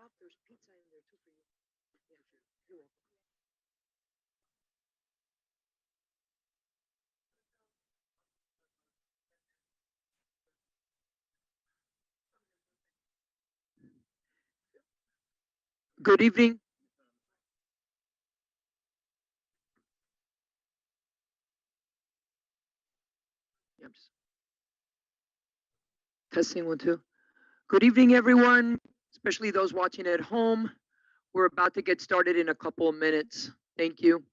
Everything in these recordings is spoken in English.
off, there's pizza in there too for you. Yeah, sure. You're welcome. Good evening. Yeah, testing 1 2. Good evening, everyone, especially those watching at home. We're about to get started in a couple of minutes. Thank you.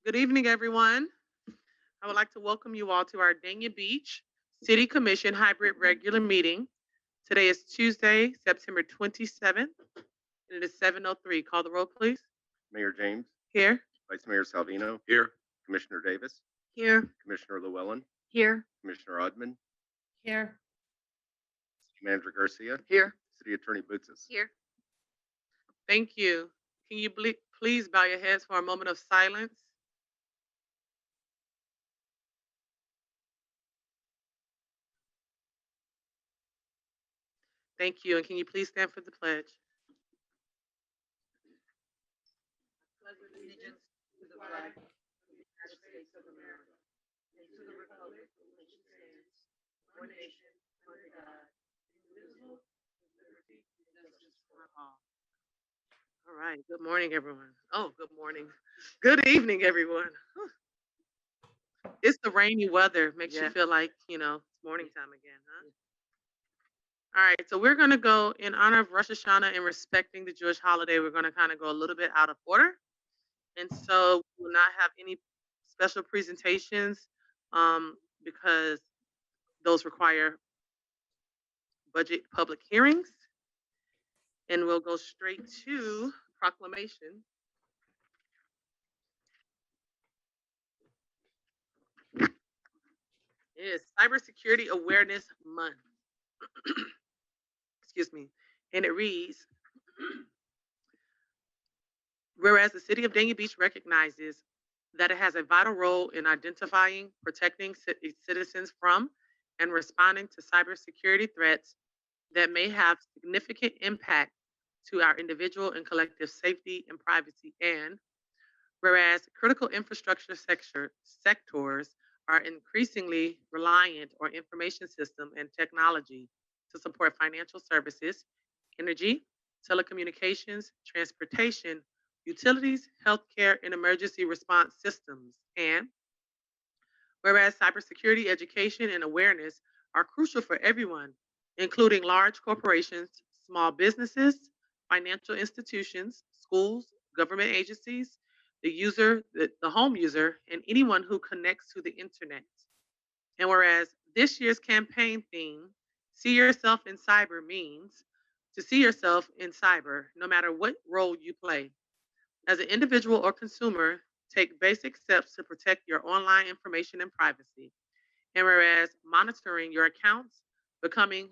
Good evening, everyone. I would like to welcome you all to our Dania Beach City Commission hybrid regular meeting. Today is Tuesday, September 27th, and it is 7:03. Call the roll, please. Mayor James, Here. Vice Mayor Salvino, Here. Commissioner Davis, Here. Commissioner Llewellyn, Here. Commissioner Odman, Here. City Manager Garcia, Here. City Attorney Bootzes. Here. Thank you. Can you please bow your heads for a moment of silence? Thank you. And can you please stand for the pledge? Pledge allegiance to the flag of the United States of America and to the republic for which it stands, one nation, under God, indivisible, with liberty and justice for all. All right. Good morning, everyone. Oh, good morning. Good evening, everyone. It's the rainy weather. Makes you feel like, it's morning time again, huh? All right, so we're going to go in honor of Rosh Hashanah and respecting the Jewish holiday. We're going to kind of go a little bit out of order. And so we will not have any special presentations because those require budget public hearings. And we'll go straight to proclamation. It is Cybersecurity Awareness Month. Excuse me. And it reads, whereas the city of Dania Beach recognizes that it has a vital role in identifying, protecting citizens from, and responding to cybersecurity threats that may have significant impact to our individual and collective safety and privacy. And whereas critical infrastructure sectors are increasingly reliant on information system and technology to support financial services, energy, telecommunications, transportation, utilities, healthcare, and emergency response systems. And whereas cybersecurity education and awareness are crucial for everyone, including large corporations, small businesses, financial institutions, schools, government agencies, the home user, and anyone who connects to the internet. And whereas this year's campaign theme, See Yourself in Cyber, means to see yourself in cyber, no matter what role you play. As an individual or consumer, take basic steps to protect your online information and privacy. And whereas monitoring your accounts, becoming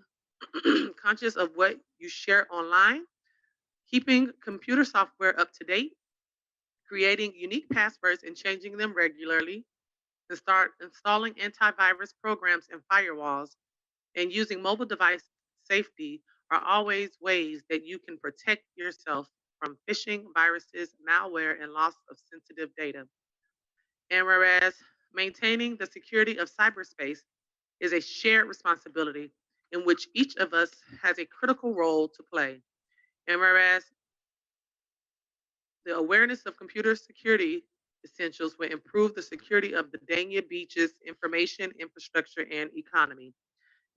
conscious of what you share online, keeping computer software up to date, creating unique passwords and changing them regularly, and start installing antivirus programs and firewalls, and using mobile device safety are always ways that you can protect yourself from phishing, viruses, malware, and loss of sensitive data. And whereas maintaining the security of cyberspace is a shared responsibility in which each of us has a critical role to play. And whereas the awareness of computer security essentials will improve the security of the Dania Beach's information infrastructure and economy.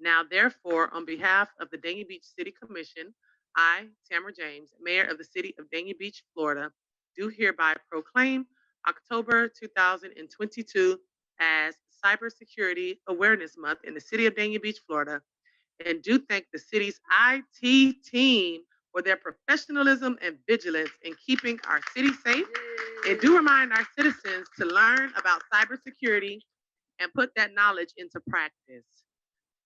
Now, therefore, on behalf of the Dania Beach City Commission, I, Tamara James, Mayor of the City of Dania Beach, Florida, do hereby proclaim October 2022 as Cybersecurity Awareness Month in the City of Dania Beach, Florida, and do thank the city's IT team for their professionalism and vigilance in keeping our city safe, and do remind our citizens to learn about cybersecurity and put that knowledge into practice.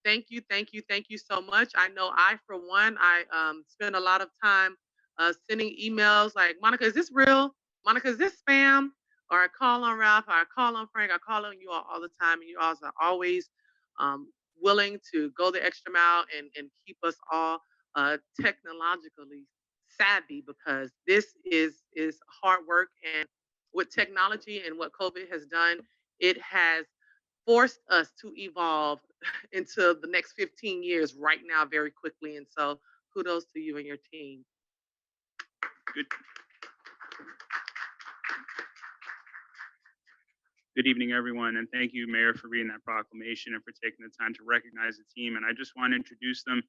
Thank you, thank you, thank you so much. I know I, for one, I spend a lot of time sending emails like, Monica, is this real? Monica, is this spam? Or I call on Ralph, or I call on Frank, I call on you all the time, and you all are always um, willing to go the extra mile and keep us all technologically savvy, because this is hard work. And with technology and what COVID has done, it has forced us to evolve into the next 15 years right now very quickly. And so kudos to you and your team. Good. Good evening, everyone, and thank you, Mayor, for reading that proclamation and for taking the time to recognize the team. And I just want to introduce them.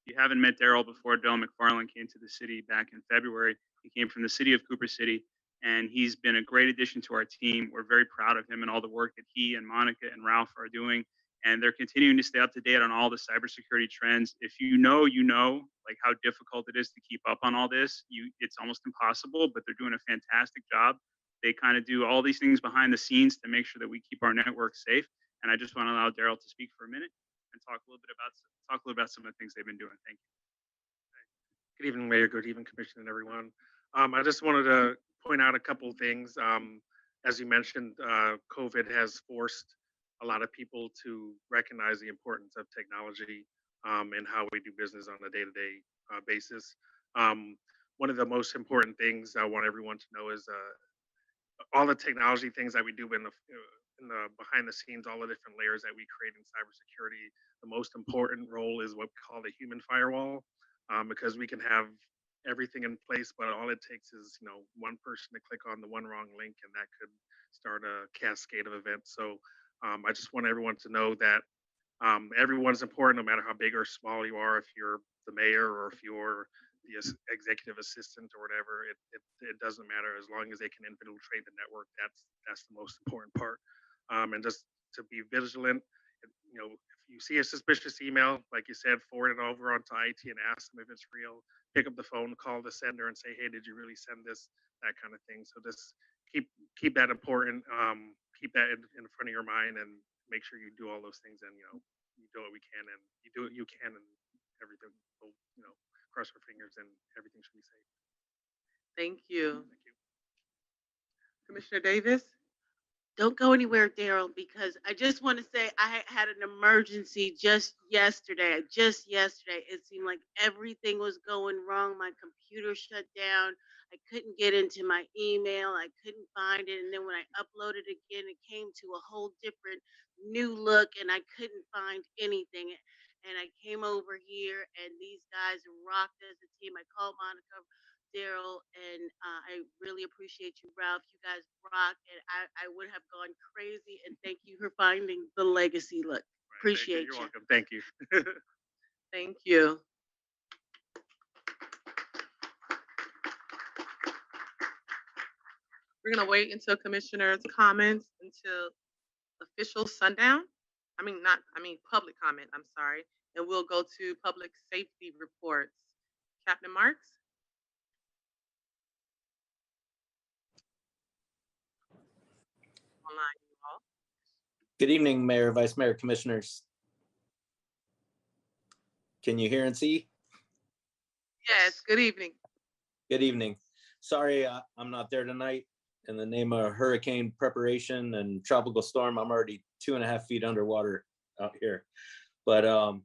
If you haven't met Daryl before, Daryl McFarland came to the city back in February. He came from the city of Cooper City, and he's been a great addition to our team. We're very proud of him and all the work that he and Monica and Ralph are doing. And they're continuing to stay up to date on all the cybersecurity trends. If you know, like how difficult it is to keep up on all this. It's almost impossible, but they're doing a fantastic job. They kind of do all these things behind the scenes to make sure that we keep our network safe. And I just want to allow Daryl to speak for a minute and talk a little bit about some of the things they've been doing. Thank you. Good evening, Mayor. Good evening, Commission, and everyone. I just wanted to point out a couple of things. As you mentioned, COVID has forced a lot of people to recognize the importance of technology and how we do business on a day-to-day basis. One of the most important things I want everyone to know is all the technology things that we do in the behind the scenes, all the different layers that we create in cybersecurity. The most important role is what we call the human firewall, because we can have everything in place, but all it takes is one person to click on the one wrong link, and that could start a cascade of events. So I just want everyone to know that everyone's important, no matter how big or small you are. If you're the mayor or if you're the executive assistant or whatever, it doesn't matter, as long as they can infiltrate the network. That's the most important part. And just to be vigilant. If you see a suspicious email, like you said, forward it over onto IT and ask them if it's real. Pick up the phone, call the sender, and say, "Hey, did you really send this?" That kind of thing. So just keep that important. Keep that in front of your mind, and make sure you do all those things. And you do what we can, and you do what you can, and everything will cross our fingers, and everything should be safe. Thank you. Thank you. Commissioner Davis? Don't go anywhere, Daryl, because I just want to say I had an emergency just yesterday. It seemed like everything was going wrong. My computer shut down. I couldn't get into my email. I couldn't find it. And then when I uploaded again, it came to a whole different new look, and I couldn't find anything. And I came over here, and these guys rocked as a team. I called Monica, Daryl, and I really appreciate you, Ralph. You guys rock, and I would have gone crazy. And thank you for finding the legacy look. Right, Appreciate You're you. welcome. Thank you. Thank you. We're gonna wait until commissioners' comments until official sundown. Public comment, I'm sorry. And we'll go to public safety reports. Captain Marks? Online, you all. Good evening, Mayor, Vice Mayor, Commissioners. Can you hear and see? Yes, good evening. Good evening. Sorry, I'm not there tonight. In the name of hurricane preparation and tropical storm, I'm already 2.5 feet underwater out here. But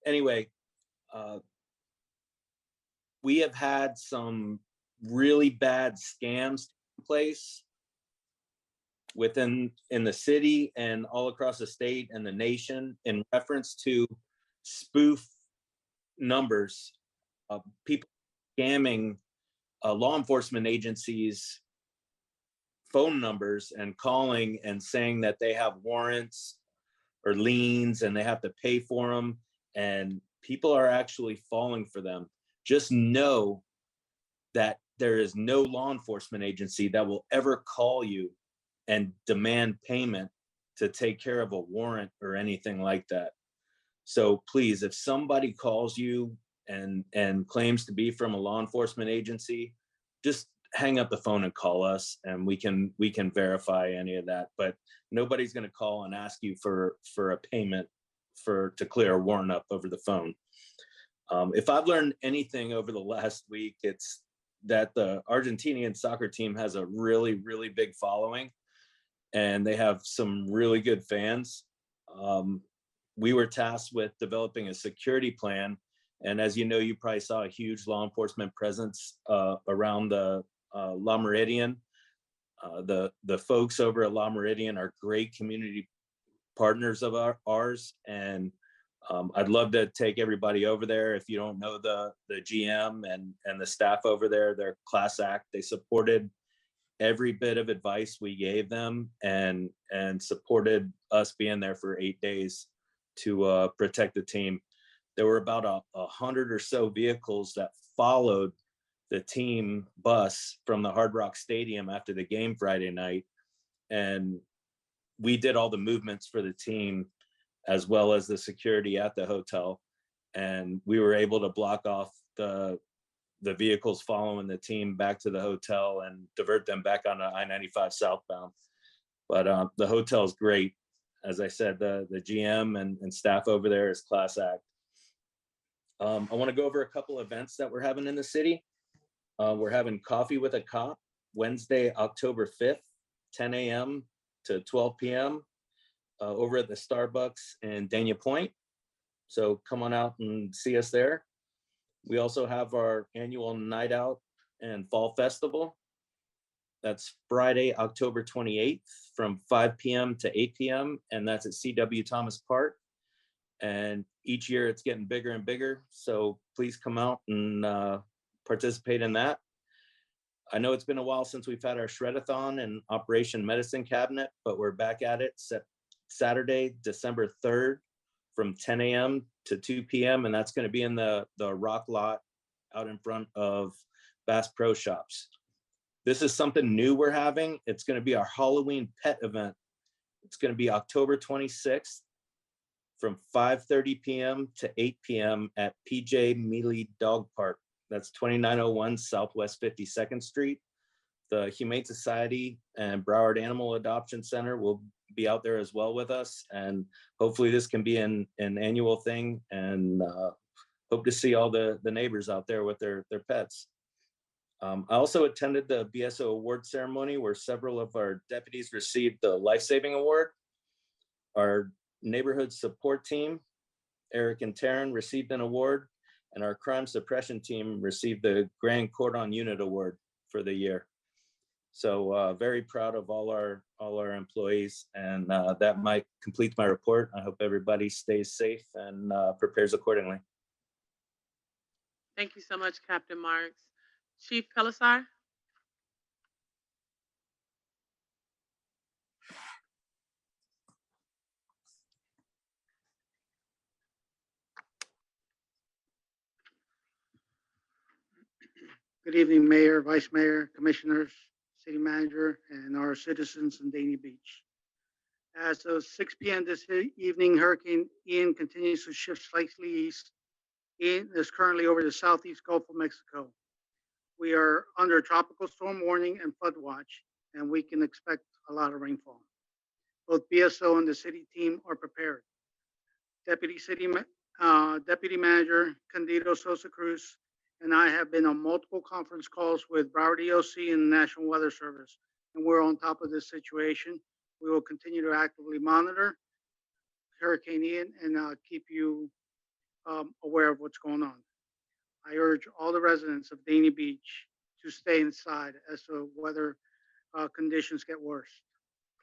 anyway, we have had some really bad scams in place in the city and all across the state and the nation in reference to spoof numbers of people scamming law enforcement agencies phone numbers and calling and saying that they have warrants or liens and they have to pay for them, and people are actually falling for them. Just know that there is no law enforcement agency that will ever call you and demand payment to take care of a warrant or anything like that. So please, if somebody calls you and claims to be from a law enforcement agency, just hang up the phone and call us, and we can verify any of that. But nobody's going to call and ask you for a payment to clear a warrant up over the phone. If I've learned anything over the last week, it's that the Argentinian soccer team has a really, really big following, and they have some really good fans. We were tasked with developing a security plan. And as you know, you probably saw a huge law enforcement presence around the La Meridian. The folks over at La Meridian are great community partners of ours. And I'd love to take everybody over there. If you don't know the GM and the staff over there, they're class act. They supported every bit of advice we gave them and supported us being there for 8 days to protect the team. There were about 100 or so vehicles that followed the team bus from the Hard Rock Stadium after the game Friday night. And we did all the movements for the team as well as the security at the hotel. And we were able to block off the vehicles following the team back to the hotel and divert them back on I-95 southbound. But the hotel is great. As I said, the GM and staff over there is class act. I want to go over a couple events that we're having in the city. We're having Coffee with a Cop Wednesday, October 5th, 10 a.m. to 12 p.m. Over at the Starbucks in Dania Point. So come on out and see us there. We also have our annual Night Out and Fall Festival. That's Friday, October 28th from 5 p.m. to 8 p.m. And that's at C.W. Thomas Park. And each year it's getting bigger and bigger. So please come out and participate in that. I know it's been a while since we've had our Shred-a-thon and Operation Medicine Cabinet, but we're back at it Saturday, December 3rd from 10 a.m. to 2 p.m. And that's going to be in the rock lot out in front of Bass Pro Shops. This is something new we're having. It's going to be our Halloween pet event. It's going to be October 26th from 5:30 p.m. to 8 p.m. at PJ Mealy Dog Park. That's 2901 Southwest 52nd Street. The Humane Society and Broward Animal Adoption Center will be out there as well with us. And hopefully this can be an annual thing, and hope to see all the neighbors out there with their pets. I also attended the Bso Awards Ceremony where several of our deputies received the Life Saving Award. Our neighborhood support team, Eric and Taryn, received an award, and our crime suppression team received the Grand Cordon Unit Award for the year. So very proud of all our employees, and that might complete my report. I hope everybody stays safe and prepares accordingly. Thank you so much, Captain Marks. Chief Pelisar? Good evening, Mayor, Vice Mayor, Commissioners, City Manager, and our citizens in Dania Beach. As of 6 p.m. this evening, Hurricane Ian continues to shift slightly east. Ian is currently over the southeast Gulf of Mexico. We are under tropical storm warning and flood watch, and we can expect a lot of rainfall. Both BSO and the city team are prepared. Deputy Manager Candido Sosa Cruz and I have been on multiple conference calls with Broward EOC and the National Weather Service, and we're on top of this situation. We will continue to actively monitor Hurricane Ian and keep you aware of what's going on. I urge all the residents of Dania Beach to stay inside as the weather conditions get worse.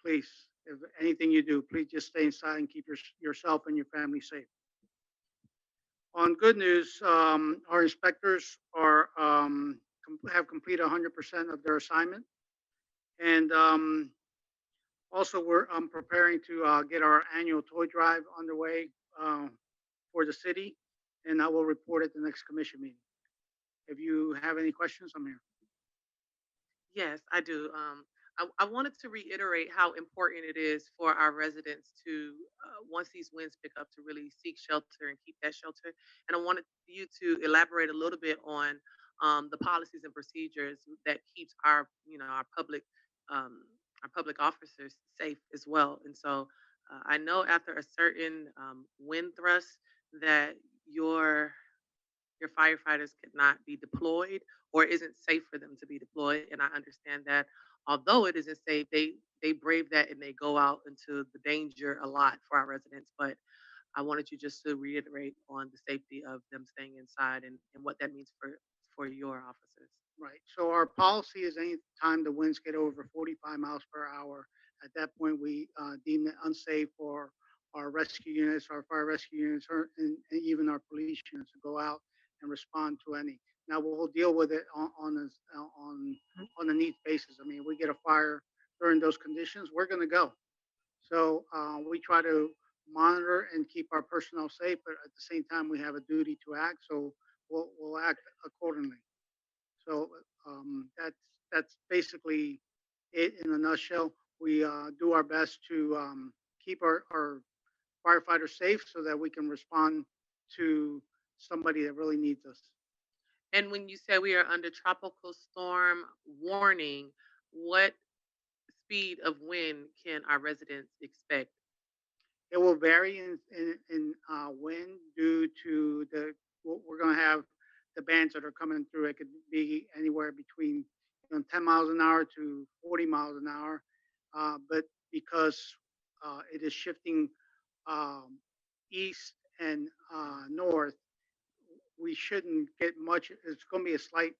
Please, if anything you do, please just stay inside and keep yourself and your family safe. On good news, our inspectors have completed 100% of their assignment, and also I'm preparing to get our annual toy drive underway for the city, and I will report at the next commission meeting. If you have any questions, I'm here. Yes, I do. I wanted to reiterate how important it is for our residents to, once these winds pick up, to really seek shelter and keep that shelter. And I wanted you to elaborate a little bit on the policies and procedures that keeps our public officers safe as well. And so I know after a certain wind thrust that your firefighters could not be deployed or isn't safe for them to be deployed. And I understand that although it isn't safe, they brave that and they go out into the danger a lot for our residents. But I wanted you just to reiterate on the safety of them staying inside and what that means for your officers. Right. So our policy is any time the winds get over 45 miles per hour, at that point we deem it unsafe for our rescue units, our fire rescue units, and even our police units to go out and respond to any. Now we'll deal with it on a needs basis. I mean, we get a fire during those conditions, we're going to go. So we try to monitor and keep our personnel safe, but at the same time we have a duty to act. So we'll act accordingly. So that's basically it in a nutshell. We do our best to keep our firefighters safe so that we can respond to somebody that really needs us. And when you say we are under tropical storm warning, what speed of wind can our residents expect? It will vary in wind due to we're going to have the bands that are coming through. It could be anywhere between 10 miles an hour to 40 miles an hour. But because it is shifting east and north, we shouldn't get much. It's going to be a slight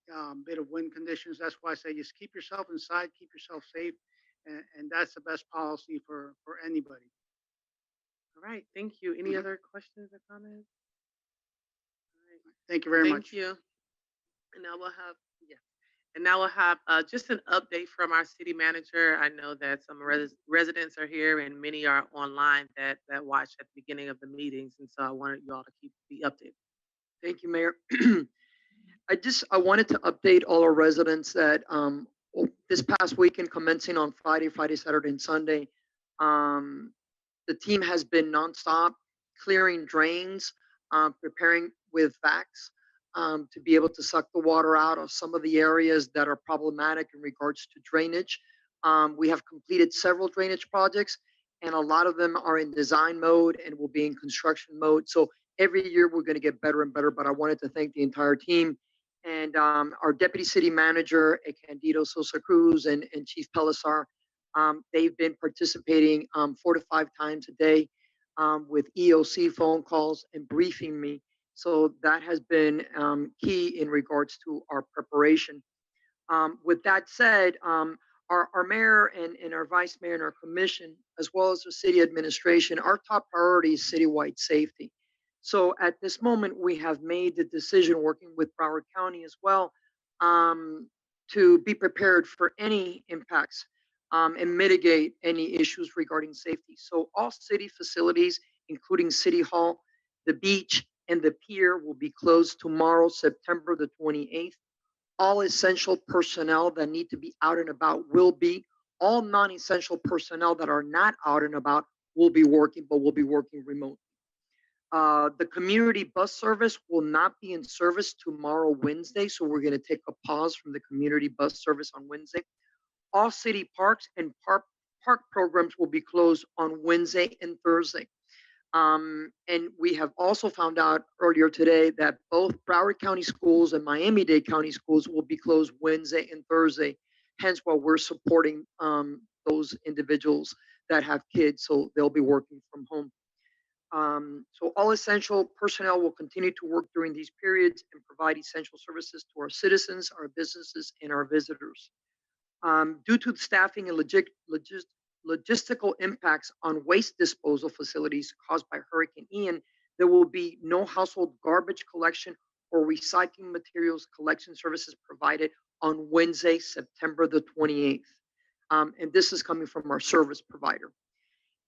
bit of wind conditions. That's why I say just keep yourself inside, keep yourself safe, and that's the best policy for anybody. All right, thank you. Any other questions or comments? Thank you very much. Thank you. And now we'll have, yeah. And now we'll have just an update from our city manager. I know that some residents are here and many are online that watched at the beginning of the meetings. And so I wanted you all to keep the update. Thank you, Mayor. I wanted to update all our residents that this past weekend, commencing on Friday, Saturday, and Sunday, the team has been nonstop clearing drains, preparing with vacs to be able to suck the water out of some of the areas that are problematic in regards to drainage. We have completed several drainage projects, and a lot of them are in design mode and will be in construction mode. So every year we're going to get better and better, but I wanted to thank the entire team and our deputy city manager, Candido Sosa Cruz, and Chief Pelissar. They've been participating 4 to 5 times a day with EOC phone calls and briefing me. So that has been key in regards to our preparation. With that said, our mayor and our vice mayor and our commission, as well as the city administration, our top priority is citywide safety. So at this moment, we have made the decision, working with Broward County as well, to be prepared for any impacts and mitigate any issues regarding safety. So all city facilities, including City Hall, the beach, and the pier will be closed tomorrow, September the 28th. All essential personnel that need to be out and about will be. All non-essential personnel that are not out and about will be working, but will be working remote. The community bus service will not be in service tomorrow, Wednesday, so we're going to take a pause from the community bus service on Wednesday. All city parks and park programs will be closed on Wednesday and Thursday. And we have also found out earlier today that both Broward County schools and Miami-Dade County schools will be closed Wednesday and Thursday. Hence why we're supporting those individuals that have kids, so they'll be working from home. So all essential personnel will continue to work during these periods and provide essential services to our citizens, our businesses, and our visitors. Due to staffing and logistical impacts on waste disposal facilities caused by Hurricane Ian, there will be no household garbage collection or recycling materials collection services provided on Wednesday, September the 28th. And this is coming from our service provider.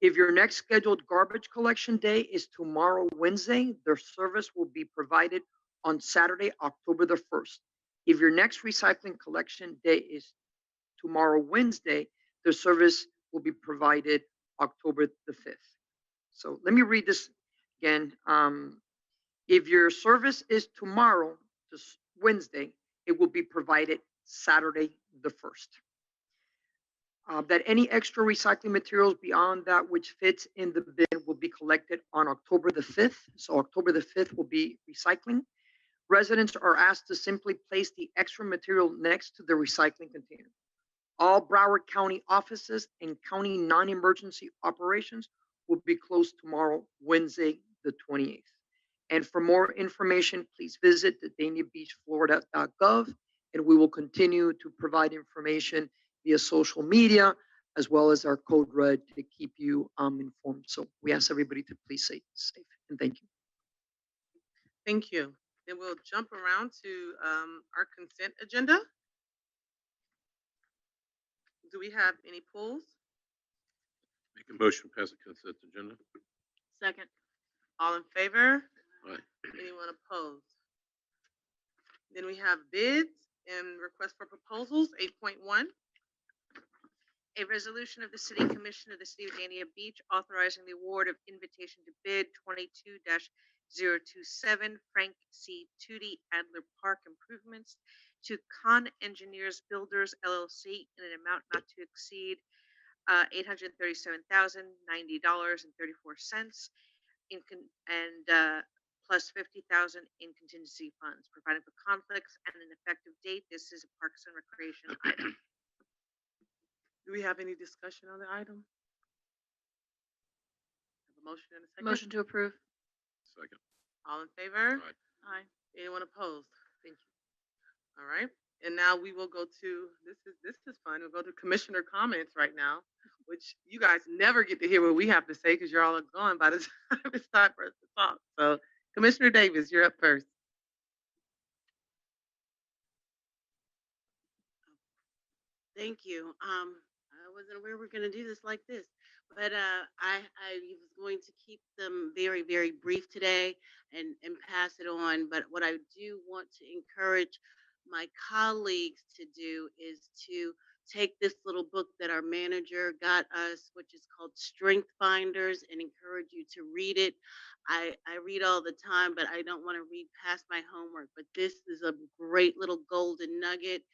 If your next scheduled garbage collection day is tomorrow, Wednesday, their service will be provided on Saturday, October the 1st. If your next recycling collection day is tomorrow, Wednesday, the service will be provided October the 5th. So let me read this again. If your service is tomorrow, this Wednesday, it will be provided Saturday the 1st. That any extra recycling materials beyond that which fits in the bin will be collected on October the 5th. So October the 5th will be recycling. Residents are asked to simply place the extra material next to the recycling container. All Broward County offices and county non-emergency operations will be closed tomorrow, Wednesday, the 28th. And for more information, please visit the danabeachflorida.gov, and we will continue to provide information via social media, as well as our code red to keep you informed. So we ask everybody to please stay safe, and thank you. Thank you. Then we'll jump around to our consent agenda. Do we have any polls? Make a motion, pass the consent agenda. Second. All in favor? Aye. Anyone opposed? Then we have bids and requests for proposals, 8.1. A resolution of the City Commission of the City of Dania Beach authorizing the award of invitation to bid 22-027 Frank C. Tootie Adler Park improvements to Con Engineers Builders LLC in an amount not to exceed $837,090.34 plus $50,000 in contingency funds, providing for conflicts and an effective date. This is a Parks and Recreation item. Do we have any discussion on the item? Have a motion and a second? Motion to approve. Second. All in favor? Aye. Aye. Anyone opposed? Thank you. All right. And now we will go to, this is fun. We'll go to commissioner comments right now, which you guys never get to hear what we have to say because you're all gone by the time it's time for us to talk. So Commissioner Davis, you're up first. Thank you. I wasn't aware we were going to do this like this, but I was going to keep them very, very brief today and pass it on. But what I do want to encourage my colleagues to do is to take this little book that our manager got us, which is called Strength Finders, and encourage you to read it. I read all the time, but I don't want to read past my homework. But this is a great little golden nugget.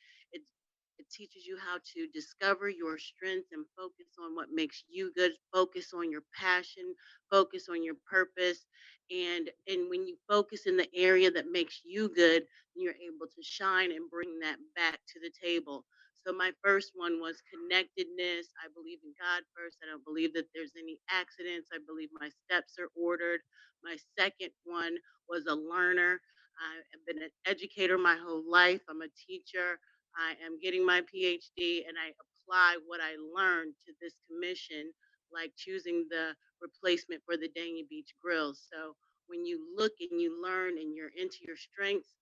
It teaches you how to discover your strengths and focus on what makes you good, focus on your passion, focus on your purpose. And when you focus in the area that makes you good, you're able to shine and bring that back to the table. So my first one was connectedness. I believe in God first. I don't believe that there's any accidents. I believe my steps are ordered. My second one was a learner. I have been an educator my whole life. I'm a teacher. I am getting my PhD, and I apply what I learned to this commission, like choosing the replacement for the Dania Beach Grills. So when you look and you learn and you're into your strengths,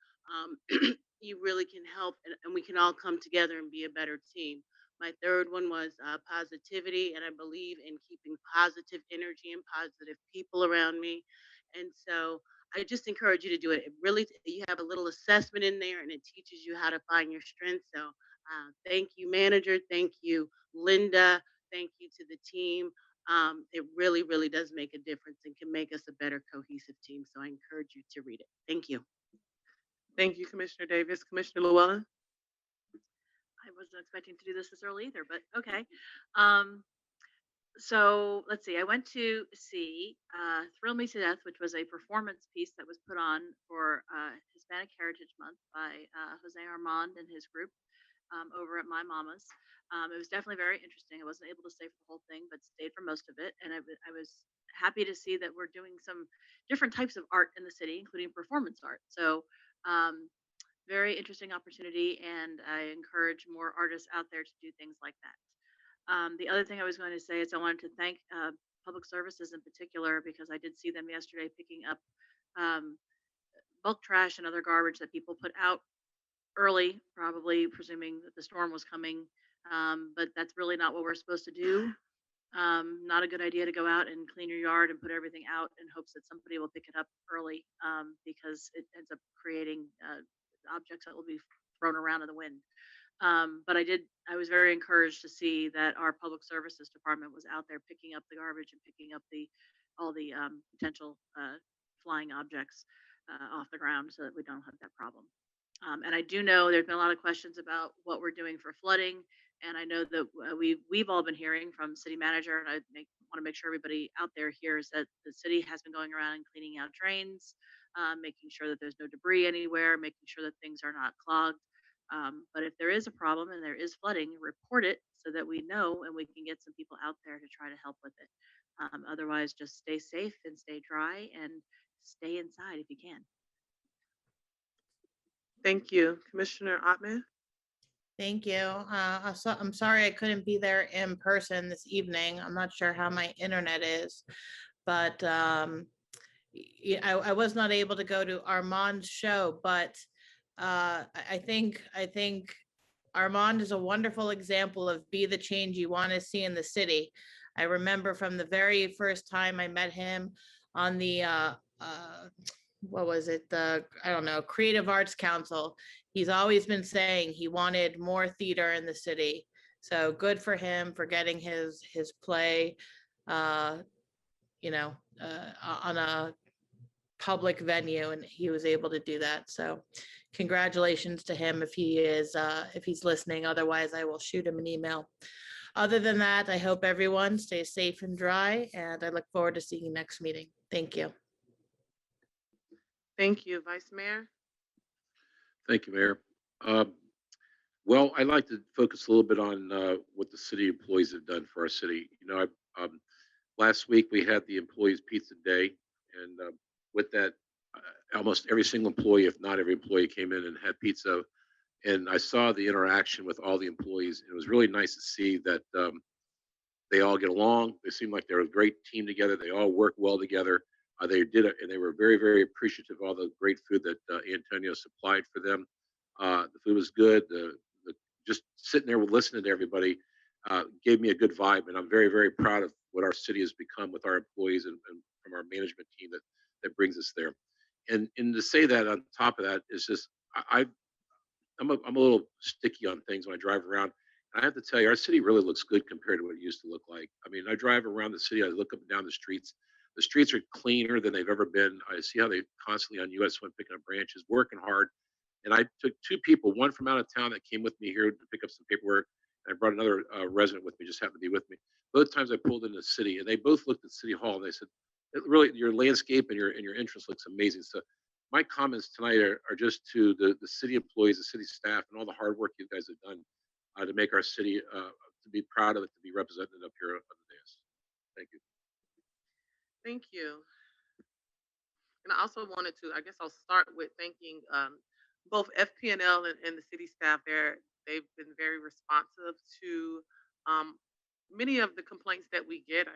you really can help, and we can all come together and be a better team. My third one was positivity, and I believe in keeping positive energy and positive people around me. And so I just encourage you to do it. It really, you have a little assessment in there and it teaches you how to find your strengths. So thank you, manager. Thank you, Linda. Thank you to the team. It really, really does make a difference and can make us a better cohesive team. So I encourage you to read it. Thank you. Thank you, Commissioner Davis. Commissioner Llewellyn? I wasn't expecting to do this early either, but okay. Um, so let's see. I went to see "Thrill Me to Death," which was a performance piece that was put on for Hispanic Heritage Month by Jose Armand and his group over at My Mama's. It was definitely very interesting. I wasn't able to stay for the whole thing, but stayed for most of it, and I was happy to see that we're doing some different types of art in the city, including performance art. So. Um, Very interesting opportunity, and I encourage more artists out there to do things like that. The other thing I was going to say is I wanted to thank public services in particular because I did see them yesterday picking up um, bulk trash and other garbage that people put out early, probably presuming that the storm was coming. But that's really not what we're supposed to do. Not a good idea to go out and clean your yard and put everything out in hopes that somebody will pick it up early because it ends up creating objects that will be thrown around in the wind. But I was very encouraged to see that our public services department was out there picking up the garbage and picking up all the potential flying objects off the ground so that we don't have that problem. And I do know there's been a lot of questions about what we're doing for flooding. And I know that we've all been hearing from city manager, and want to make sure everybody out there hears that the city has been going around and cleaning out drains, making sure that there's no debris anywhere, making sure that things are not clogged. But if there is a problem and there is flooding, report it so that we know and we can get some people out there to try to help with it. Otherwise, just stay safe and stay dry and stay inside if you can. Thank you. Commissioner Ottman? Thank you. I'm sorry I couldn't be there in person this evening. I'm not sure how my internet is, but I was not able to go to Armand's show, but I think Armand is a wonderful example of be the change you want to see in the city. I remember from the very first time I met him on the what was it? Creative Arts Council. He's always been saying he wanted more theater in the city. So good for him for getting his play, on a public venue, and he was able to do that. So congratulations to him if he's listening. Otherwise, I will shoot him an email. Other than that, I hope everyone stays safe and dry, and I look forward to seeing you next meeting. Thank you. Thank you. Vice Mayor? Thank you, Mayor. Well, I'd like to focus a little bit on what the city employees have done for our city. Last week we had the Employees Pizza Day, and with that, almost every single employee, if not every employee, came in and had pizza. And I saw the interaction with all the employees. It was really nice to see that they all get along. They seem like they're a great team together. They all work well together. They did it, and they were very, very appreciative of all the great food that Antonio supplied for them. The food was good. Just sitting there listening to everybody gave me a good vibe, and I'm very, very proud of what our city has become with our employees and from our management team that brings us there. And to say that on top of that is just I'm a little sticky on things when I drive around. And I have to tell you, our city really looks good compared to what it used to look like. I mean, I drive around the city, I look up and down the streets. The streets are cleaner than they've ever been. I see how they constantly on US 1 picking up branches, working hard. And I took two people, one from out of town that came with me here to pick up some paperwork. And I brought another resident with me, just happened to be with me. Both times I pulled into the city, and they both looked at City Hall and they said, really, your landscape and your entrance looks amazing. So my comments tonight are just to the city employees, the city staff, and all the hard work you guys have done to make our city, to be proud of it, to be represented up here on the dais. Thank you. Thank you. And I also wanted to, I guess I'll start with thanking both FPNL and the city staff there. They've been very responsive to many of the complaints that we get.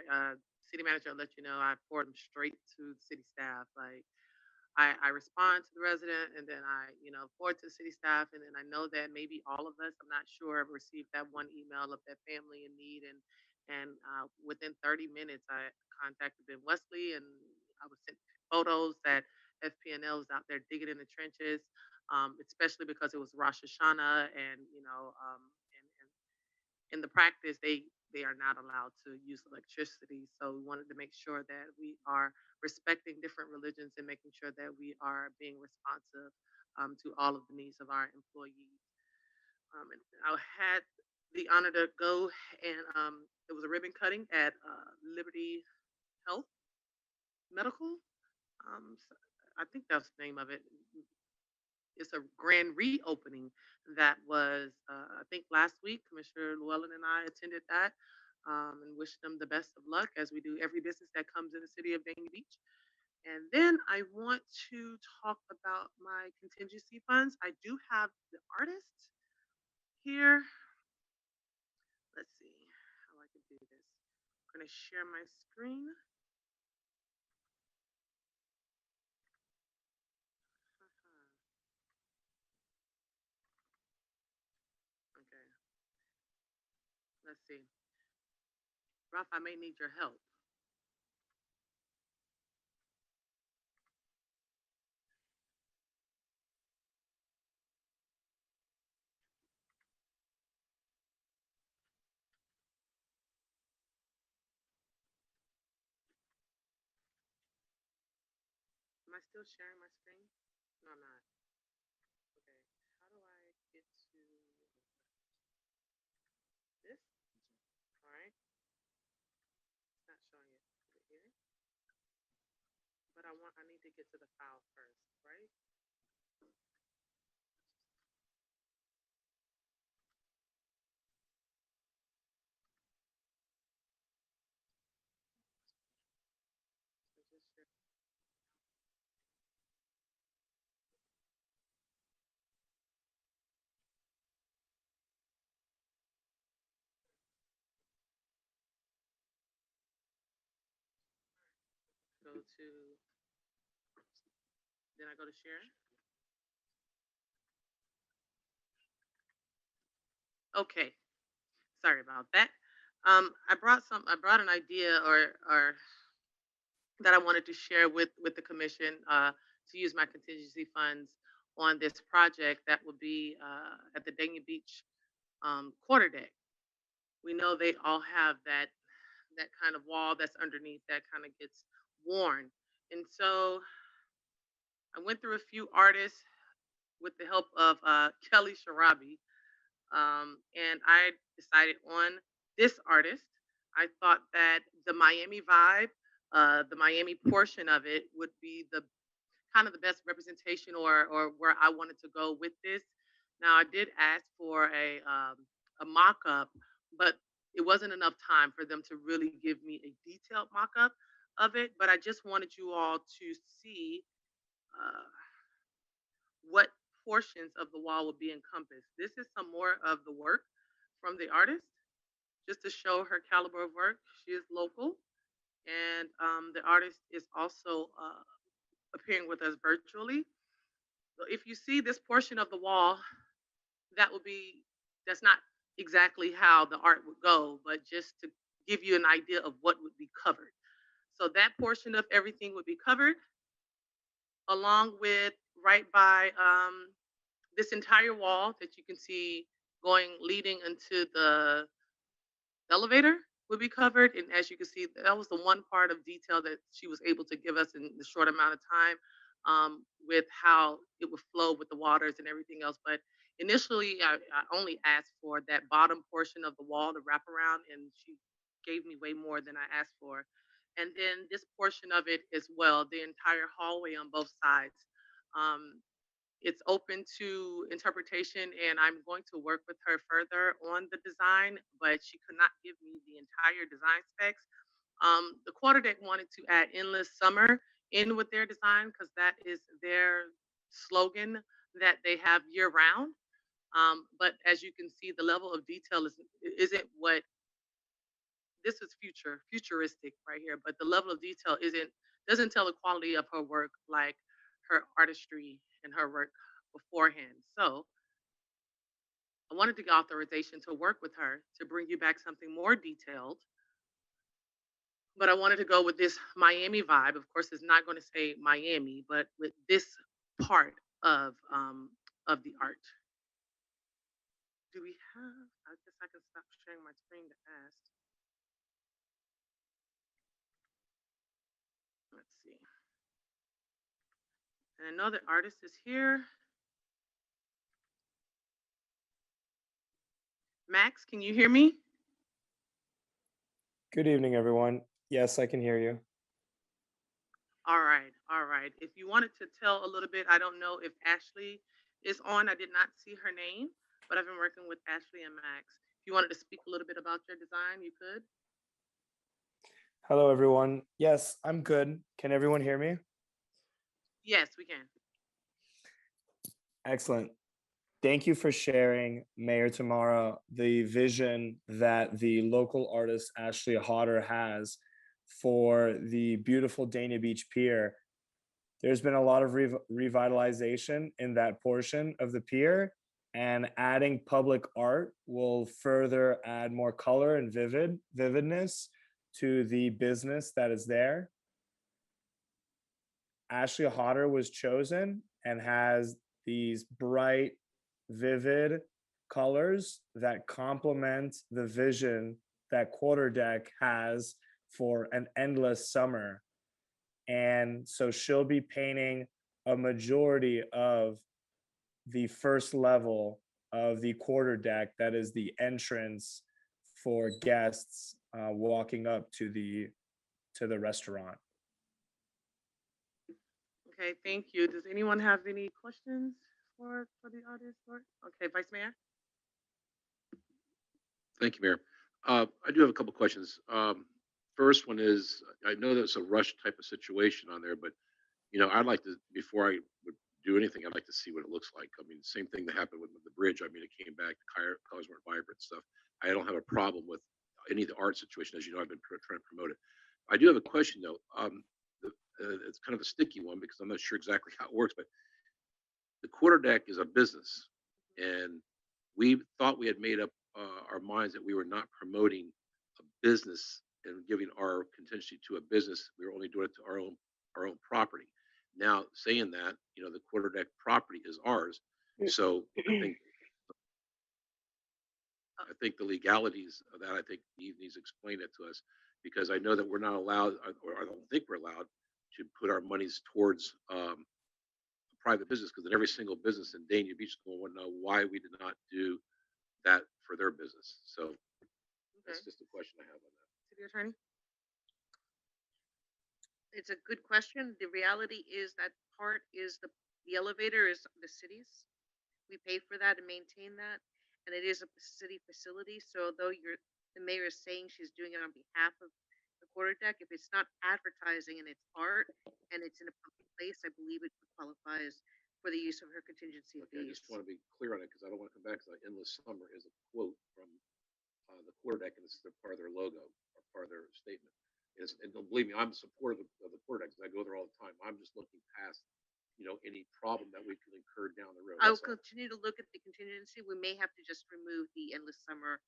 City manager, I'll let you know, I forward them straight to the city staff. Like, I respond to the resident, and then I, forward to the city staff, and then I know that maybe all of us, I'm not sure, have received that one email of that family in need, and within 30 minutes, I contacted Ben Wesley, and I was sent photos that FPNL was out there digging in the trenches, especially because it was Rosh Hashanah, and and in the practice they are not allowed to use electricity. So we wanted to make sure that we are respecting different religions and making sure that we are being responsive to all of the needs of our employees. And I had the honor to go, and it was a ribbon cutting at Liberty Health Medical. I think that's the name of it. It's a grand reopening that was, I think, last week. Commissioner Llewellyn and I attended that, and wish them the best of luck as we do every business that comes in the city of Dania Beach. And then I want to talk about my contingency funds. I do have the artist here. Let's see how I can do this. I'm going to share my screen. Okay, let's see. Ralph, I may need your help. Am I still sharing my screen? No, I'm not. Okay, how do I get to this? All right, it's not showing it. Is it here? But I need to get to the file first, right? So just share. Go to, then I go to share. Okay, sorry about that. I brought an idea, or that I wanted to share with the commission, to use my contingency funds on this project that will be at the Dania Beach quarter deck. We know they all have that kind of wall that's underneath that kind of gets worn, and so I went through a few artists with the help of Kelly Sharabi, and I decided on this artist. I thought that the Miami vibe, the Miami portion of it, would be the kind of the best representation, or where I wanted to go with this. Now I did ask for a mock-up, but it wasn't enough time for them to really give me a detailed mock-up of it. But I just wanted you all to see uh, what portions of the wall will be encompassed. This is some more of the work from the artist, just to show her caliber of work. She is local, and the artist is also appearing with us virtually. So if you see this portion of the wall, that will be, that's not exactly how the art would go, but just to give you an idea of what would be covered. So that portion of everything would be covered, along with right by this entire wall that you can see going leading into the elevator would be covered. And as you can see, that was the one part of detail that she was able to give us in the short amount of time, with how it would flow with the waters and everything else. But initially, I only asked for that bottom portion of the wall to wrap around, and she gave me way more than I asked for. And then this portion of it as well, the entire hallway on both sides. Um, it's open to interpretation, and I'm going to work with her further on the design, but she could not give me the entire design specs. The quarter deck wanted to add endless summer in with their design because that is their slogan that they have year round. But as you can see, the level of detail isn't what this is futuristic right here, but the level of detail doesn't tell the quality of her work like her artistry and her work beforehand. So I wanted to get authorization to work with her to bring you back something more detailed but I wanted to go with this Miami vibe. Of course, it's not going to say Miami, but with this part of the art. Do we have? I guess I can stop sharing my screen to ask. Let's see. And another artist is here. Max, can you hear me? Good evening, everyone. Yes, I can hear you. All right, all right. If you wanted to tell a little bit, I don't know if Ashley is on. I did not see her name, but I've been working with Ashley and Max. If you wanted to speak a little bit about your design, you could. Hello, everyone. Yes, I'm good. Can everyone hear me? Yes, we can. Excellent. Thank you for sharing, Mayor Tamara, the vision that the local artist Ashley Hodder has for the beautiful Dania Beach Pier. There's been a lot of revitalization in that portion of the pier, and adding public art will further add more color and vividness to the business that is there. Ashley Hodder was chosen and has these bright, vivid colors that complement the vision that Quarterdeck has for an endless summer. And so she'll be painting a majority of the first level of the quarterdeck, that is the entrance for guests walking up to the restaurant. Okay, thank you. Does anyone have any questions for the artist? Okay, Vice Mayor. Thank you, Mayor. I do have a couple questions. First one is, I know that's a rush type of situation on there, but I'd like to, before I would do anything, I'd like to see what it looks like. I mean, same thing that happened with the bridge. I mean, it came back, the colors weren't vibrant stuff. I don't have a problem with any of the art situation. As you know, I've been trying to promote it. I do have a question though. It's kind of a sticky one because I'm not sure exactly how it works, but the quarterdeck is a business, and we thought we had made up our minds that we were not promoting a business and giving our contingency to a business. We were only doing it to our own property. Now, saying that, the quarterdeck property is ours, so I think the legalities of that, I think he needs to explain it to us, because I know that we're not allowed, or I don't think we're allowed to put our monies towards a private business, because then every single business in Dania Beach is going to want to know why we did not do that for their business. So that's just a question I have on that. City Attorney. It's a good question. The reality is that part is the elevator is the city's. We pay for that and maintain that, and it is a city facility. So although the mayor is saying she's doing it on behalf of the quarterdeck, if it's not advertising and it's art and it's in a public place, I believe it qualifies for the use of her contingency Okay, I fees. just want to be clear on it because I don't want to come back to like endless summer is a quote from the quarterdeck, and it's part of their logo or part of their statement. And don't believe me, I'm supportive of the quarterdeck because I go there all the time. I'm just looking past, any problem that we could incur down the road. I'll That's all. continue to look at the contingency. We may have to just remove the endless summer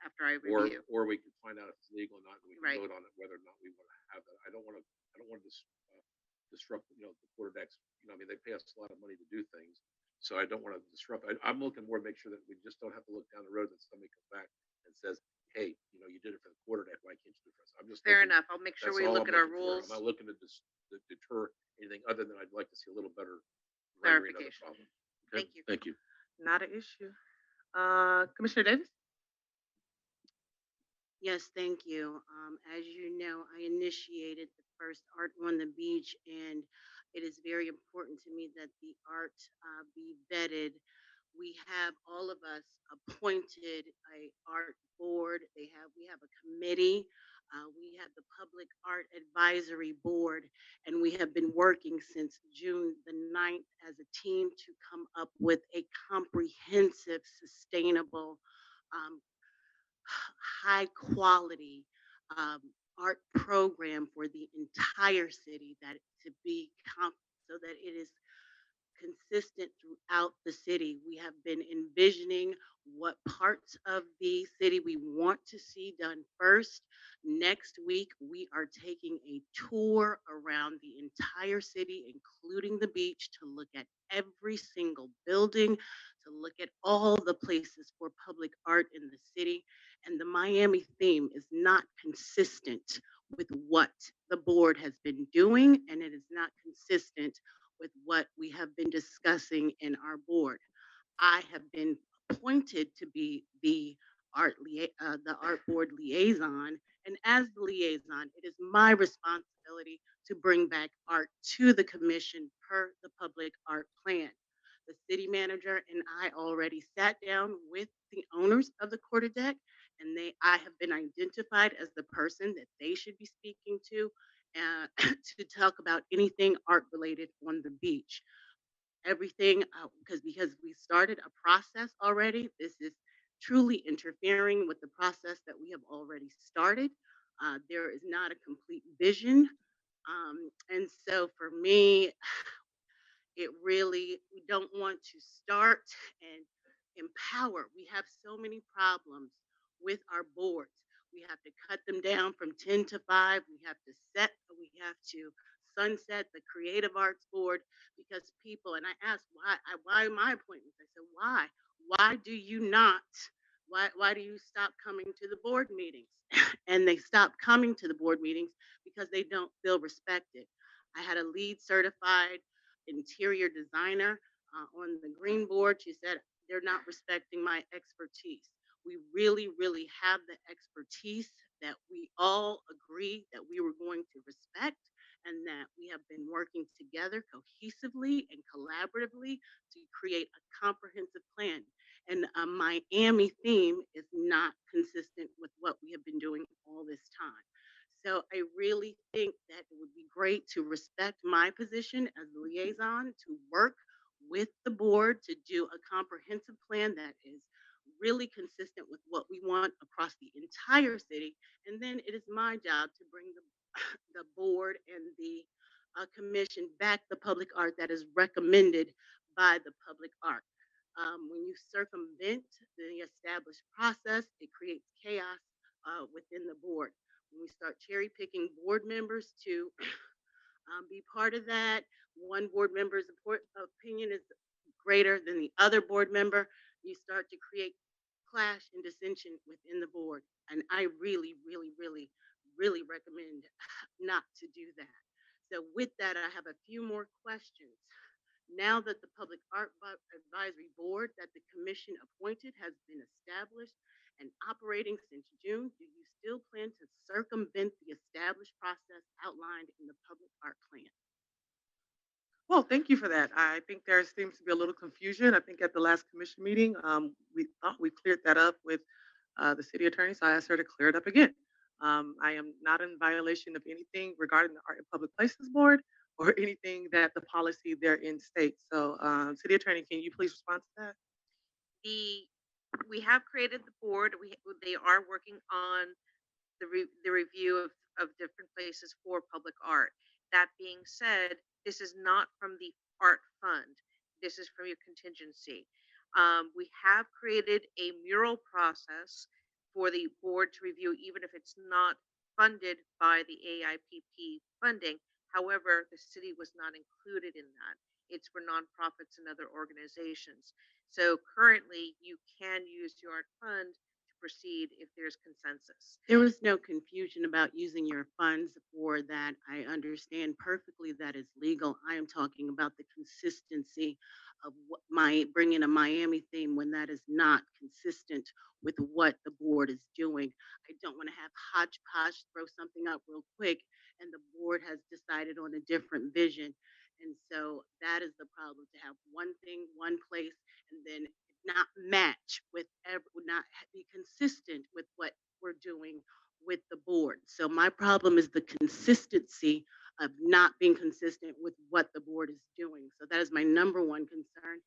after I Or review. we could find out if it's legal or not, and we can Right. vote on it whether or not we want to have that. I don't want to disrupt, the quarterbacks. I mean, they pay us a lot of money to do things, so I don't want to disrupt. I'm looking more to make sure that we just don't have to look down the road that somebody comes back and says, "Hey, you did it for the quarterback. Why can't you do it for us?" I'm just Fair looking- enough. I'll make sure That's we all look I'm at our looking for. rules. I'm not looking to deter anything other than I'd like to see a little better rendering of the Clarification. problem. Okay? Thank you. Thank you. Not an issue. Commissioner Davis. Yes, thank you. As you know, I initiated the first Art on the Beach, and it is very important to me that the art be vetted. We have all of us appointed a art board. We have a committee. We have the Public Art Advisory Board, and we have been working since June the 9th as a team to come up with a comprehensive, sustainable, high quality art program for the entire city, that to be so that it is consistent throughout the city. We have been envisioning what parts of the city we want to see done first. Next week, we are taking a tour around the entire city, including the beach, to look at every single building, to look at all the places for public art in the city. And the Miami theme is not consistent with what the board has been doing, and it is not consistent with what we have been discussing in our board. I have been appointed to be the art board liaison, and as the liaison, it is my responsibility to bring back art to the commission per the public art plan. The city manager and I already sat down with the owners of the quarter deck, and I have been identified as the person that they should be speaking to to talk about anything art related on the beach. Everything, because we started a process already. This is truly interfering with the process that we have already started. There is not a complete vision. And so for me, it really, we don't want to start and empower. We have so many problems with our boards. We have to cut them down from 10 to 5. We have to sunset the creative arts board because people, and I asked why my appointments? I said, why? Why do you not? Why do you stop coming to the board meetings? And they stop coming to the board meetings because they don't feel respected. I had a lead certified interior designer on the green board. She said, they're not respecting my expertise. We really, really have the expertise that we all agree that we were going to respect, and that we have been working together cohesively and collaboratively to create a comprehensive plan. And a Miami theme is not consistent with what we have been doing all this time. So I really think that it would be great to respect my position as the liaison, to work with the board to do a comprehensive plan that is really consistent with what we want across the entire city. And then it is my job to bring the board and the commission back the public art that is recommended by the public art. When you circumvent the established process, it creates chaos within the board. When we start cherry picking board members to be part of that, one board member's opinion is greater than the other board member, you start to create clash and dissension within the board. And I really, really, really, really recommend not to do that. So with that, I have a few more questions. Now that the Public Art Advisory Board that the commission appointed has been established and operating since June, do you still plan to circumvent the established process outlined in the Public Art Plan? Well, thank you for that. I think there seems to be a little confusion. I think at the last commission meeting, we thought we cleared that up with the city attorney, so I asked her to clear it up again. I am not in violation of anything regarding the Art and Public Places Board or anything that the policy therein states. So, city attorney, can you please respond to that? We have created the board. They are working on the review of different places for public art. That being said, this is not from the art fund. This is from your contingency. We have created a mural process for the board to review, even if it's not funded by the AIPP funding. However, the city was not included in that. It's for nonprofits and other organizations. So currently, you can use your art fund to proceed if there's consensus. There was no confusion about using your funds for that. I understand perfectly that is legal. I am talking about the consistency of bringing a Miami theme when that is not consistent with what the board is doing. I don't want to have hodgepodge throw something out real quick and the board has decided on a different vision. And so that is the problem, to have one thing, one place, and then not match with not be consistent with what we're doing with the board. So my problem is the consistency of not being consistent with what the board is doing. So that is my number one concern.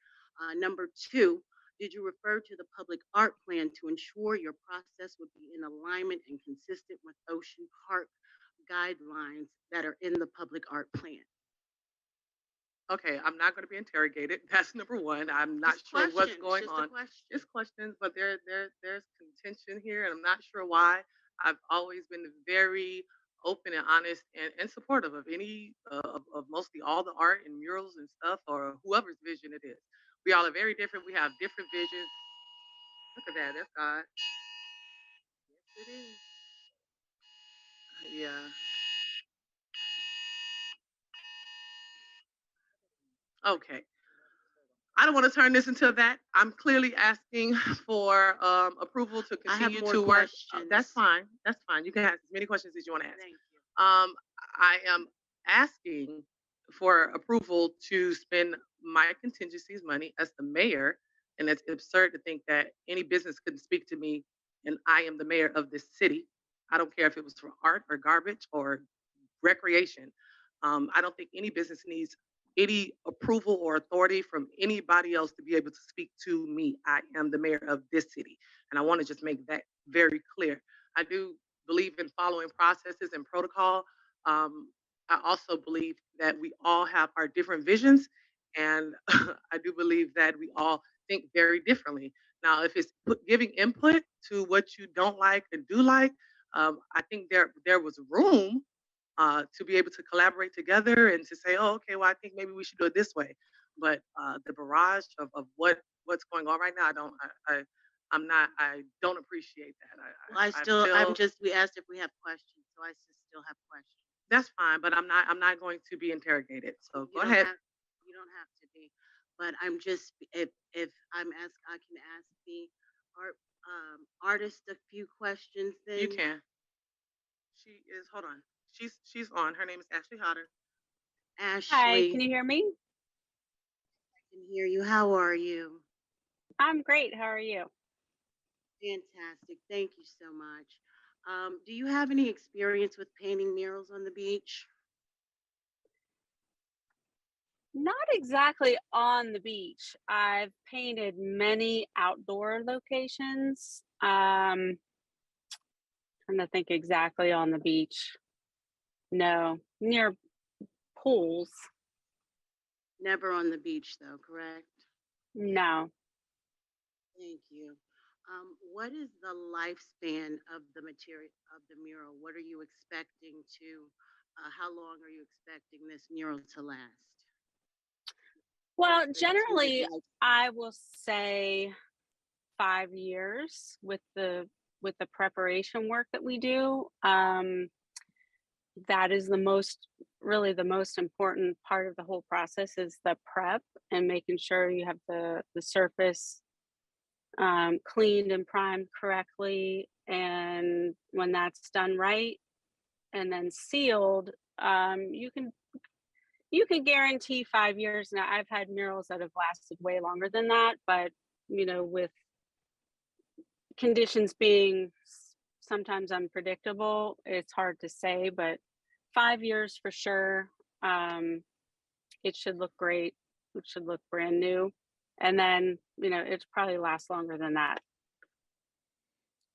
Number two, did you refer to the public art plan to ensure your process would be in alignment and consistent with Ocean Park guidelines that are in the public art plan? Okay, I'm not going to be interrogated. That's number one. I'm not Just sure what's questions, going just a on. question. It's questions, but there's contention here, and I'm not sure why. I've always been very open and honest and supportive of any of mostly all the art and murals and stuff, or whoever's vision it is. We all are very different. We have different visions. Look at that. That's God. Yes, it is. Yeah. Okay. I don't want to turn this into that. I'm clearly asking for approval to I have continue more to work. That's questions. fine. That's fine. You can ask as many questions as you want to ask. Thank you. I am asking for approval to spend my contingencies money as the mayor, and it's absurd to think that any business couldn't speak to me, and I am the mayor of this city. I don't care if it was for art or garbage or recreation. I don't think any business needs any approval or authority from anybody else to be able to speak to me. I am the mayor of this city. And I want to just make that very clear. I do believe in following processes and protocol. Um, I also believe that we all have our different visions. And I do believe that we all think very differently. Now, if it's giving input to what you don't like and do like, I think there was room to be able to collaborate together and to say, oh, okay, well, I think maybe we should do it this way. But the barrage of what's going on right now, I don't appreciate that. Well, we asked if we have questions, so I still have questions. That's fine, but I'm not going to be interrogated. So You go don't ahead. You don't have to be, but I'm just, if I'm asked, I can ask the art, artist a few questions then. You can. She is. Hold on. She's on. Her name is Ashley Hodder. Hi, Ashley, can you hear me? I can hear you. How are you? I'm great. How are you? Fantastic. Thank you so much. Do you have any experience with painting murals on the beach? Not exactly on the beach. I've painted many outdoor locations. Trying to think exactly on the beach. No, near pools. Never on the beach, though, correct? No. Thank you. What is the lifespan of the material of the mural? What are you expecting to, how long are you expecting this mural to last? Well, The intended generally, life- I will say 5 years with the preparation work that we do. That is really the most important part of the whole process is the prep and making sure you have the surface cleaned and primed correctly. And when that's done right and then sealed, you can guarantee 5 years. Now, I've had murals that have lasted way longer than that, but with conditions being sometimes unpredictable, it's hard to say, but 5 years for sure. It should look great. It should look brand new. And then, it's probably lasts longer than that.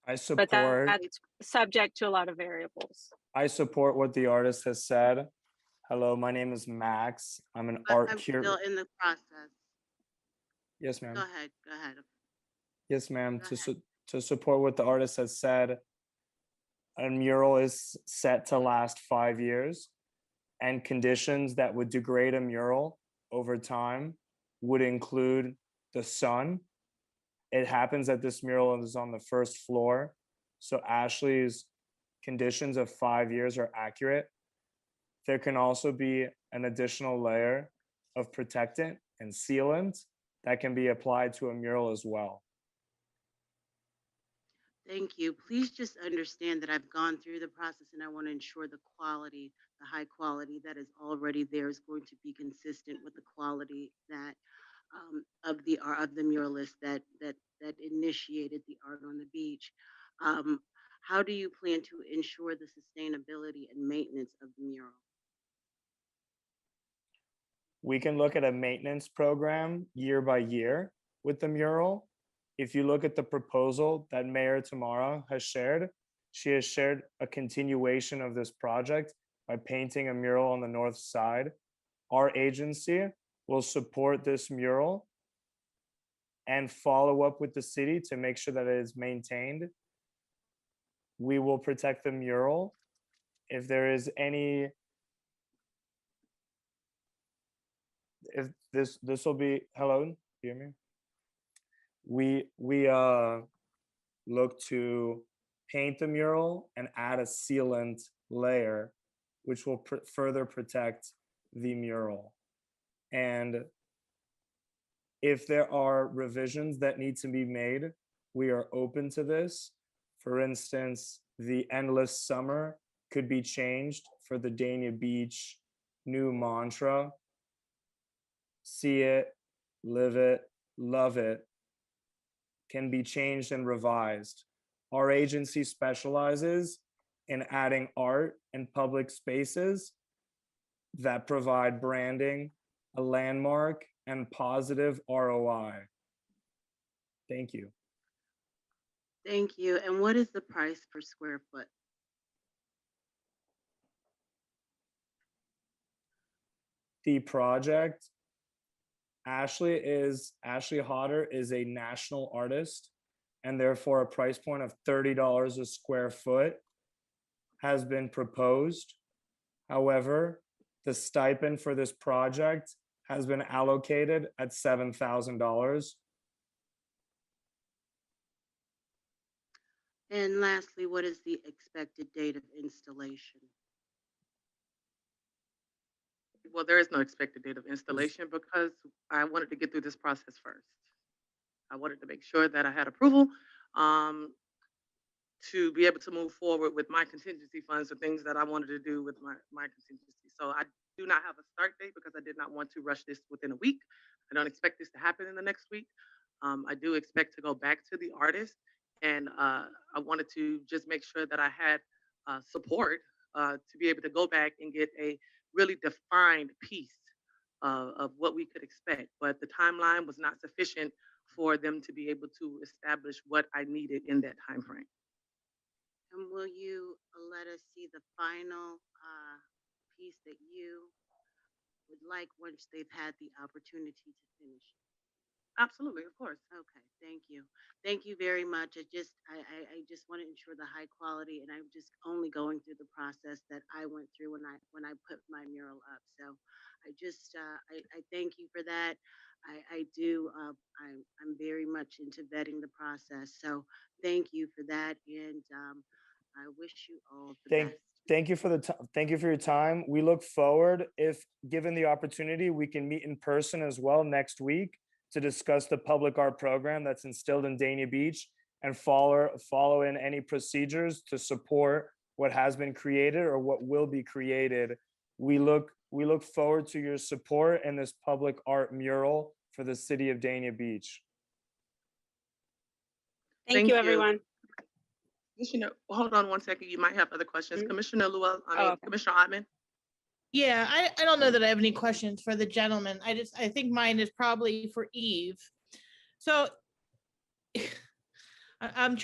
I But support that's subject to a lot of variables. I support what the artist has said. Hello, my name is Max. I'm an art I'm curator. still in the process. Yes, ma'am. Go ahead. Go ahead. Yes, ma'am. Go To support what the artist has said, a mural is set to last 5 years, and conditions that would degrade a mural over time would include the sun. It happens that this mural is on the first floor, so Ashley's conditions of 5 years are accurate. There can also be an additional layer of protectant and sealant that can be applied to a mural as well. Thank you. Please just understand that I've gone through the process and I want to ensure the quality, the high quality that is already there is going to be consistent with the quality that of the muralist that initiated the art on the beach. How do you plan to ensure the sustainability and maintenance of the mural? We can look at a maintenance program year by year with the mural. If you look at the proposal that Mayor Tamara has shared, she has shared a continuation of this project by painting a mural on the north side. Our agency will support this mural and follow up with the city to make sure that it is maintained. We will protect the mural. If there is any, if this will be, hello, do you hear me? We look to paint the mural and add a sealant layer, which will further protect the mural. And if there are revisions that need to be made, we are open to this. For instance, the endless summer could be changed for the Dania Beach new mantra. See it, live it, love it, can be changed and revised. Our agency specializes in adding art and public spaces that provide branding, a landmark, and positive ROI. Thank you. Thank you. And what is the price per square foot? The project, Ashley Hodder is a national artist, and therefore a price point of $30 a square foot has been proposed. However, the stipend for this project has been allocated at $7,000. And lastly, what is the expected date of installation? Well, there is no expected date of installation because I wanted to get through this process first. I wanted to make sure that I had approval to be able to move forward with my contingency funds, the things that I wanted to do with my contingency. So I do not have a start date because I did not want to rush this within a week. I don't expect this to happen in the next week. I do expect to go back to the artist, and I wanted to just make sure that I had support to be able to go back and get a really defined piece of what we could expect. But the timeline was not sufficient for them to be able to establish what I needed in that time frame. And will you let us see the final piece that you would like once they've had the opportunity to finish? Absolutely, of course. Okay, thank you. Thank you very much. I just want to ensure the high quality, and I'm just only going through the process that I went through when I put my mural up. So I just I thank you for that. I'm very much into vetting the process. So thank you for that, and I wish you all the best. Thank you for thank you for your time. We look forward, if given the opportunity, we can meet in person as well next week to discuss the public art program that's instilled in Dania Beach and follow in any procedures to support what has been created or what will be created. We look forward to your support in this public art mural for the city of Dania Beach. Thank you, everyone. Commissioner, hold on one second. You might have other questions. Commissioner Llewellyn, okay. Commissioner Ottman. Yeah, I don't know that I have any questions for the gentleman. I think mine is probably for Eve. So I was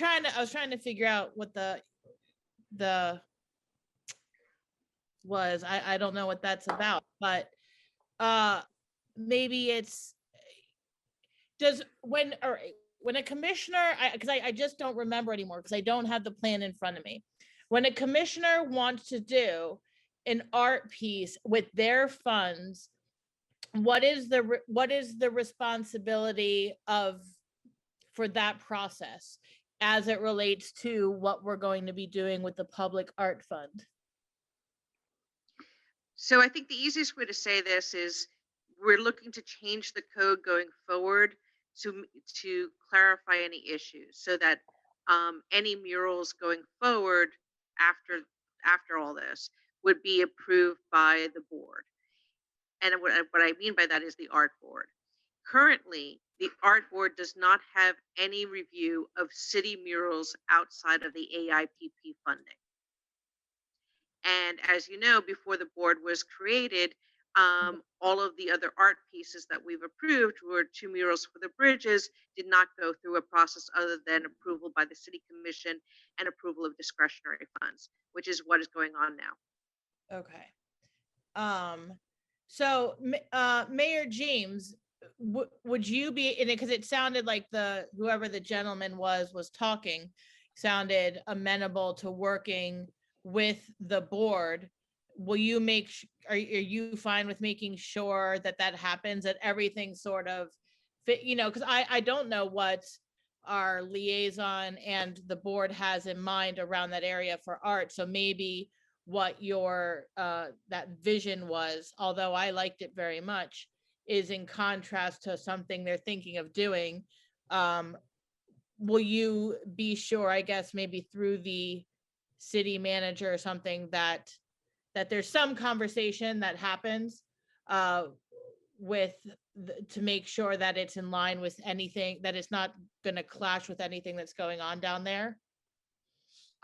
trying to figure out what the was. I don't know what that's about, but maybe it's when a commissioner, because I just don't remember anymore because I don't have the plan in front of me. When a commissioner wants to do an art piece with their funds, what is the responsibility for that process as it relates to what we're going to be doing with the public art fund? So I think the easiest way to say this is we're looking to change the code going forward to clarify any issues so that any murals going forward after all this would be approved by the board. And what I mean by that is the art board. Currently, the art board does not have any review of city murals outside of the AIPP funding. And as you know, before the board was created, all of the other art pieces that we've approved were 2 murals for the bridges, did not go through a process other than approval by the city commission and approval of discretionary funds, which is what is going on now. Okay. So, Mayor James, would you be in it? Because it sounded like whoever the gentleman was talking, sounded amenable to working with the board. Will you are you fine with making sure that that happens, that everything sort of fit, because I don't know what our liaison and the board has in mind around that area for art. So maybe what your that vision was, although I liked it very much, is in contrast to something they're thinking of doing. Will you be sure, I guess, maybe through the city manager or something, that there's some conversation that happens with to make sure that it's in line with anything, that it's not going to clash with anything that's going on down there?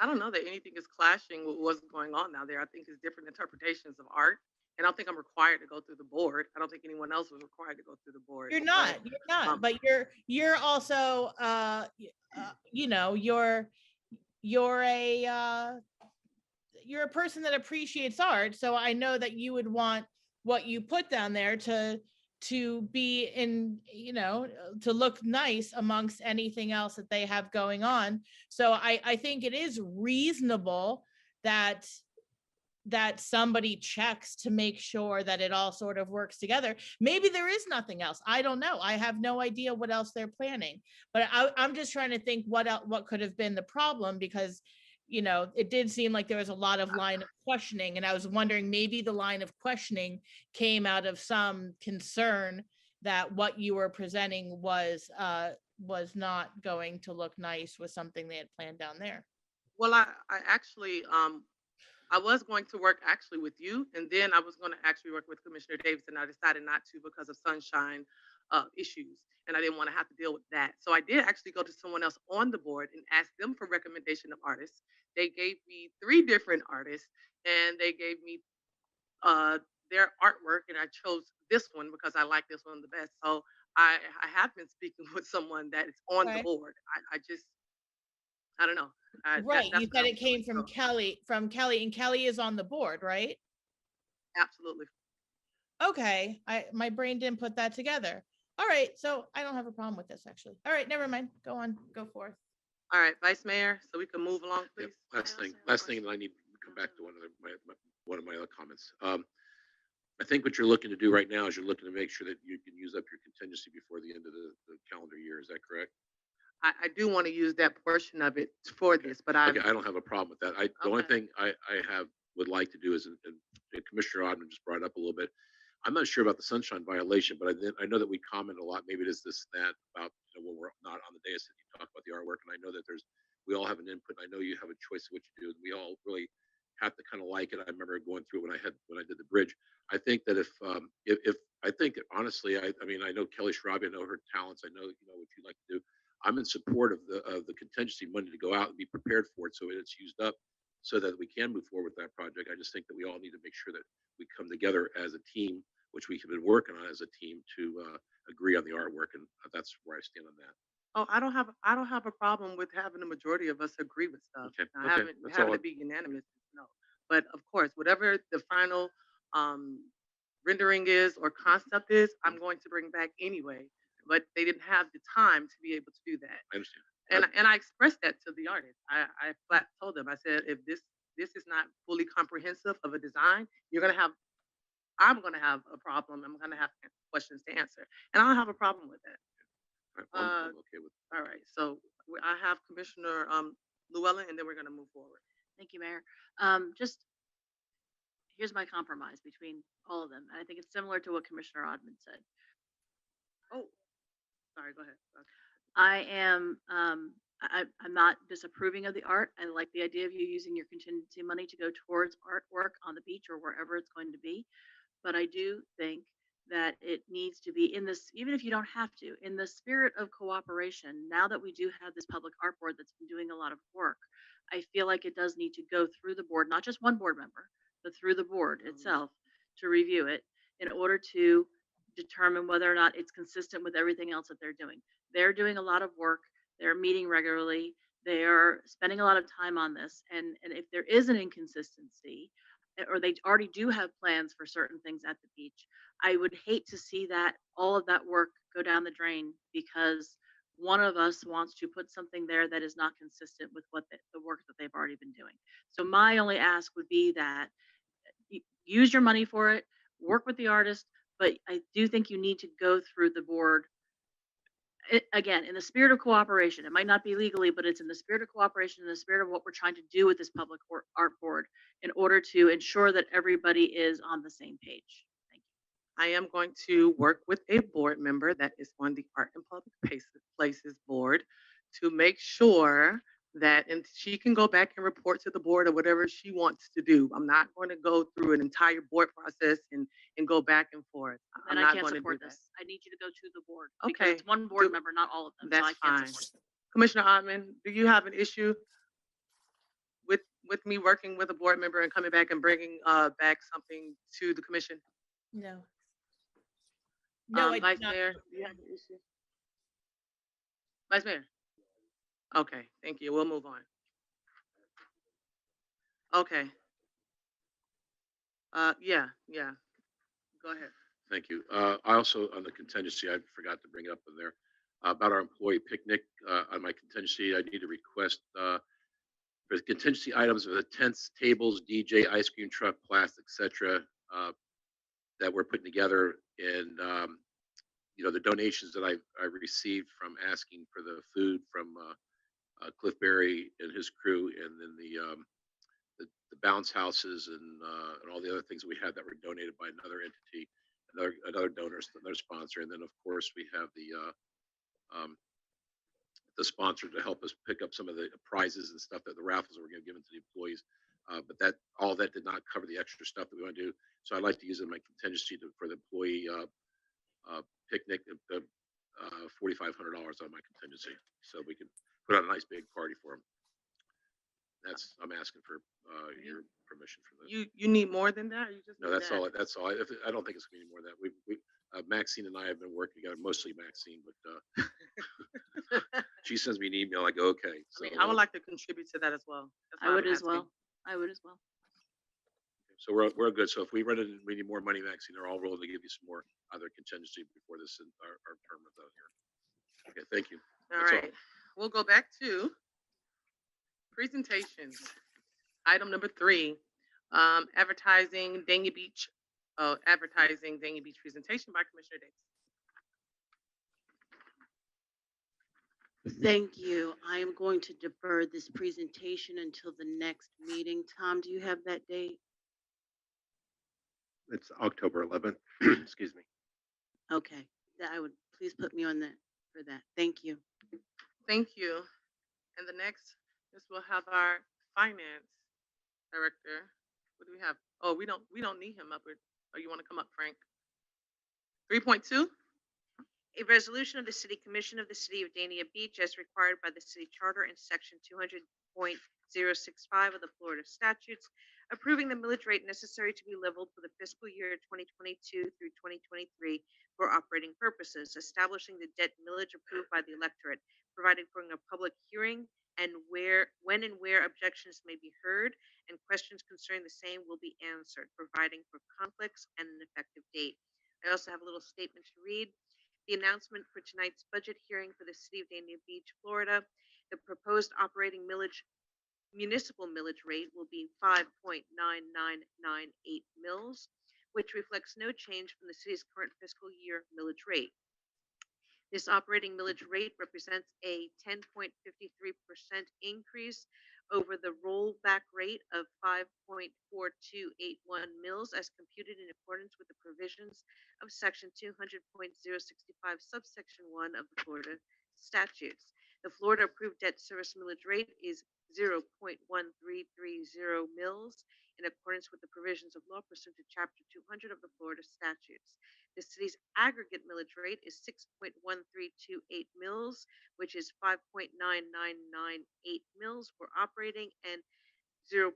I don't know that anything is clashing with what's going on down there. I think it's different interpretations of art. And I don't think I'm required to go through the board. I don't think anyone else was required to go through the board. You're not, but you're also, you're a person that appreciates art. So I know that you would want what you put down there to be in, to look nice amongst anything else that they have going on. So I think it is reasonable that somebody checks to make sure that it all sort of works together. Maybe there is nothing else. I don't know. I have no idea what else they're planning, but I'm just trying to think what could have been the problem, because it did seem like there was a lot of line of questioning, and I was wondering, maybe the line of questioning came out of some concern that what you were presenting was not going to look nice with something they had planned down there. Well, I actually, I was going to work actually with you, and then I was going to actually work with Commissioner Davis, and I decided not to because of sunshine issues, and I didn't want to have to deal with that. So I did actually go to someone else on the board and ask them for recommendation of artists. They gave me 3 different artists, and they gave me their artwork, and I chose this one because I like this one the best. So I have been speaking with someone that is on the Okay. board. I don't know. Right. That's You what said I'm it came doing. from So, Kelly, and Kelly is on the board, right? absolutely. Okay. My brain didn't put that together. All right. So I don't have a problem with this, actually. All right. Never mind. Go on. Go forth. All right, Vice Mayor, so we can move along, Yep. please. Last also thing, have a last thing, and I need to come back to one of my other comments. I think what you're looking to do right now is you're looking to make sure that you can use up your contingency before the end of the calendar year. Is that correct? I do want to use that portion of it for this, but Okay, I don't have a problem with that. The only Okay. thing I would like to do is, and Commissioner Odman just brought it up a little bit. I'm not sure about the sunshine violation, but I know that we comment a lot. Maybe it is this, that about when we're not on the dais and you talk about the artwork. And I know that we all have an input. I know you have a choice of what you do, and we all really have to kind of like it. I remember going through when I did the bridge. I think that if I think that honestly, I mean, I know Kelly Schrabi, I know her talents, I know what you like to do. I'm in support of the contingency money to go out and be prepared for it, so it's used up, so that we can move forward with that project. I just think that we all need to make sure that we come together as a team, which we have been working on as a team, to agree on the artwork, and that's where I stand on that. Oh, I don't have a problem with having the majority of us agree with stuff. Okay, Now, okay, that's having all. to be unanimous, no. But of course, whatever the final rendering is or concept is, I'm going to bring back anyway. But they didn't have the time to be able to do that. I understand. And I expressed that to the artist. I flat told them, I said, if this is not fully comprehensive of a design, I'm gonna have a problem. I'm gonna have questions to answer, and I don't have a problem with that. I'm okay with. All right, so I have Commissioner Llewellyn, and then we're gonna move forward. Thank you, Mayor. Just here's my compromise between all of them. And I think it's similar to what Commissioner Odman said. Oh, sorry, go ahead. I'm not disapproving of the art. I like the idea of you using your contingency money to go towards artwork on the beach or wherever it's going to be. But I do think that it needs to be in this, even if you don't have to, in the spirit of cooperation. Now that we do have this public art board that's been doing a lot of work, I feel like it does need to go through the board, not just one board member, but through the board itself to review it in order to determine whether or not it's consistent with everything else that they're doing. They're doing a lot of work. They're meeting regularly. They are spending a lot of time on this. And if there is an inconsistency, or they already do have plans for certain things at the beach. I would hate to see that, all of that work go down the drain because one of us wants to put something there that is not consistent with what the work that they've already been doing. So my only ask would be that use your money for it, work with the artist, but I do think you need to go through the board again, in the spirit of cooperation. It might not be legally, but it's in the spirit of cooperation, in the spirit of what we're trying to do with this public art board in order to ensure that everybody is on the same page. Thank you. I am going to work with a board member that is on the Art and Public Places Board to make sure that, and she can go back and report to the board or whatever she wants to do. I'm not going to go through an entire board process and go back and forth. I'm And I not can't going to do support that. this. I need you to go to the board. Okay. Because it's one board member, not all of them. So That's I can't fine. support this. Commissioner Ottman, do you have an issue with me working with a board member and coming back and bringing back something to the commission? No. No, I Vice do not. Mayor, do you have an issue? Vice Mayor? Okay, thank you. We'll move on. Okay. Yeah. Go ahead. Thank you. I also, on the contingency, I forgot to bring it up in there, about our employee picnic, on my contingency, I need to request, for the contingency items of the tents, tables, DJ, ice cream truck, plastic, et cetera, that we're putting together, and, the donations that I received from asking for the food from, Cliff Berry and his crew, and then the bounce houses and all the other things that we had that were donated by another entity, another donor, another sponsor, and then of course we have the sponsor to help us pick up some of the prizes and stuff that the raffles that we're going to give to the employees. But all that did not cover the extra stuff that we want to do. So I'd like to use it in my contingency for the employee picnic, $4,500 on my contingency, so we can put on a nice big party for them. I'm asking for your permission for this. You need more than that? Or you just No, need that's that? all. That's all. I don't think it's gonna be any more than that. Maxine and I have been working together, mostly Maxine, but she sends me an email. I go, okay. I mean, I would like to contribute to that as well. That's I why would I'm as asking. well. I would as well. So we're good. So if we run it and we need more money, Maxine, they're all willing to give you some more other contingency before our term is out here. Okay, thank you. All That's right, we'll go back to presentations. Item number 3, advertising Dania Beach presentation by Commissioner Davis. Thank you. I am going to defer this presentation until the next meeting. Tom, do you have that date? It's October 11th. Excuse me. Okay, that I would, please put me on that for that. Thank you. Thank you. And the next, we'll have our finance director. What do we have? Oh, we don't need him up. Or you want to come up, Frank? 3.2. A resolution of the City Commission of the City of Dania Beach as required by the city charter in section 200.065 of the Florida statutes, approving the millage rate necessary to be leveled for the fiscal year 2022 through 2023 for operating purposes, establishing the debt millage approved by the electorate, providing for a public hearing and when and where objections may be heard and questions concerning the same will be answered, providing for conflicts and an effective date. I also have a little statement to read. The announcement for tonight's budget hearing for the City of Dania Beach, Florida. The proposed operating municipal millage rate will be 5.9998 mils, which reflects no change from the city's current fiscal year millage rate. This operating millage rate represents a 10.53% increase over the rollback rate of 5.4281 mils as computed in accordance with the provisions of section 200.065 subsection 1 of the Florida statutes. The Florida approved debt service millage rate is 0.1330 mils in accordance with the provisions of law pursuant to chapter 200 of the Florida statutes. The city's aggregate millage rate is 6.1328 mils, which is 5.9998 mils for operating and 0.1330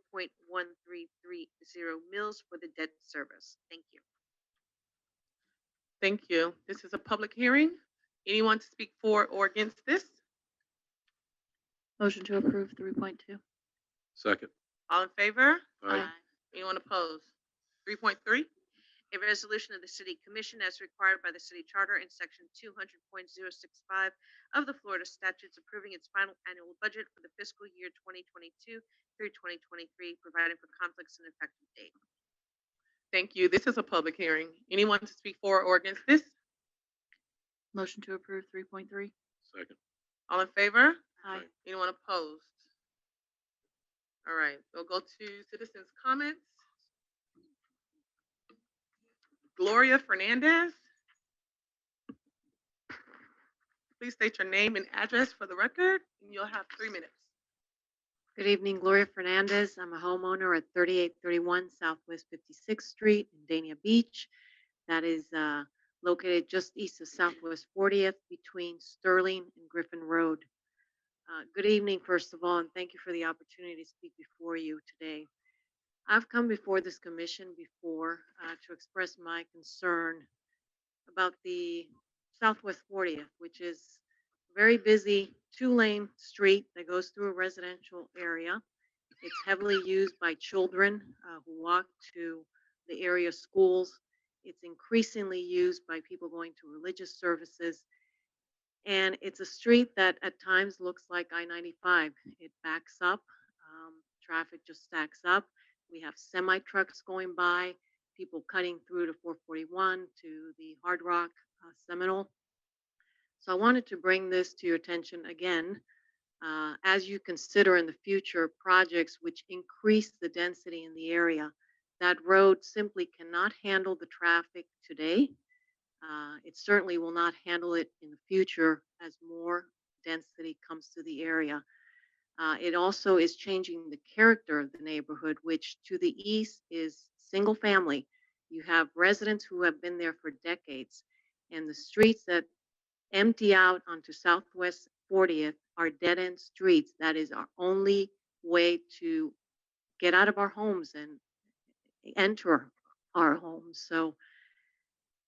mils for the debt service. Thank you. Thank you. This is a public hearing. Anyone to speak for or against this? Motion to approve 3.2. Second. All in favor? Aye. Anyone opposed? 3.3, A resolution of the City Commission as required by the City Charter in Section 200.065 of the Florida statutes approving its final annual budget for the fiscal year 2022 through 2023, providing for conflicts and effective date. thank you. This is a public hearing. Anyone to speak for or against this? Motion to approve 3.3. Second. All in favor? Aye. Anyone opposed? All right, we'll go to citizens' comments. Gloria Fernandez. Please state your name and address for the record, and you'll have 3 minutes. Good evening, Gloria Fernandez. I'm a homeowner at 3831 Southwest 56th Street in Dania Beach. That is located just east of Southwest 40th between Sterling and Griffin Road. Good evening, first of all, and thank you for the opportunity to speak before you today. I've come before this commission before to express my concern about the Southwest 40th, which is a very busy 2-lane street that goes through a residential area. It's heavily used by children who walk to the area schools. It's increasingly used by people going to religious services. And it's a street that at times looks like I-95. It backs up, traffic just stacks up. We have semi trucks going by, people cutting through to 441 to the Hard Rock Seminole. So I wanted to bring this to your attention again, as you consider in the future projects which increase the density in the area. That road simply cannot handle the traffic today. It certainly will not handle it in the future as more density comes to the area. It also is changing the character of the neighborhood, which to the east is single family. You have residents who have been there for decades, and the streets that empty out onto Southwest 40th are dead-end streets. That is our only way to get out of our homes and enter our homes. So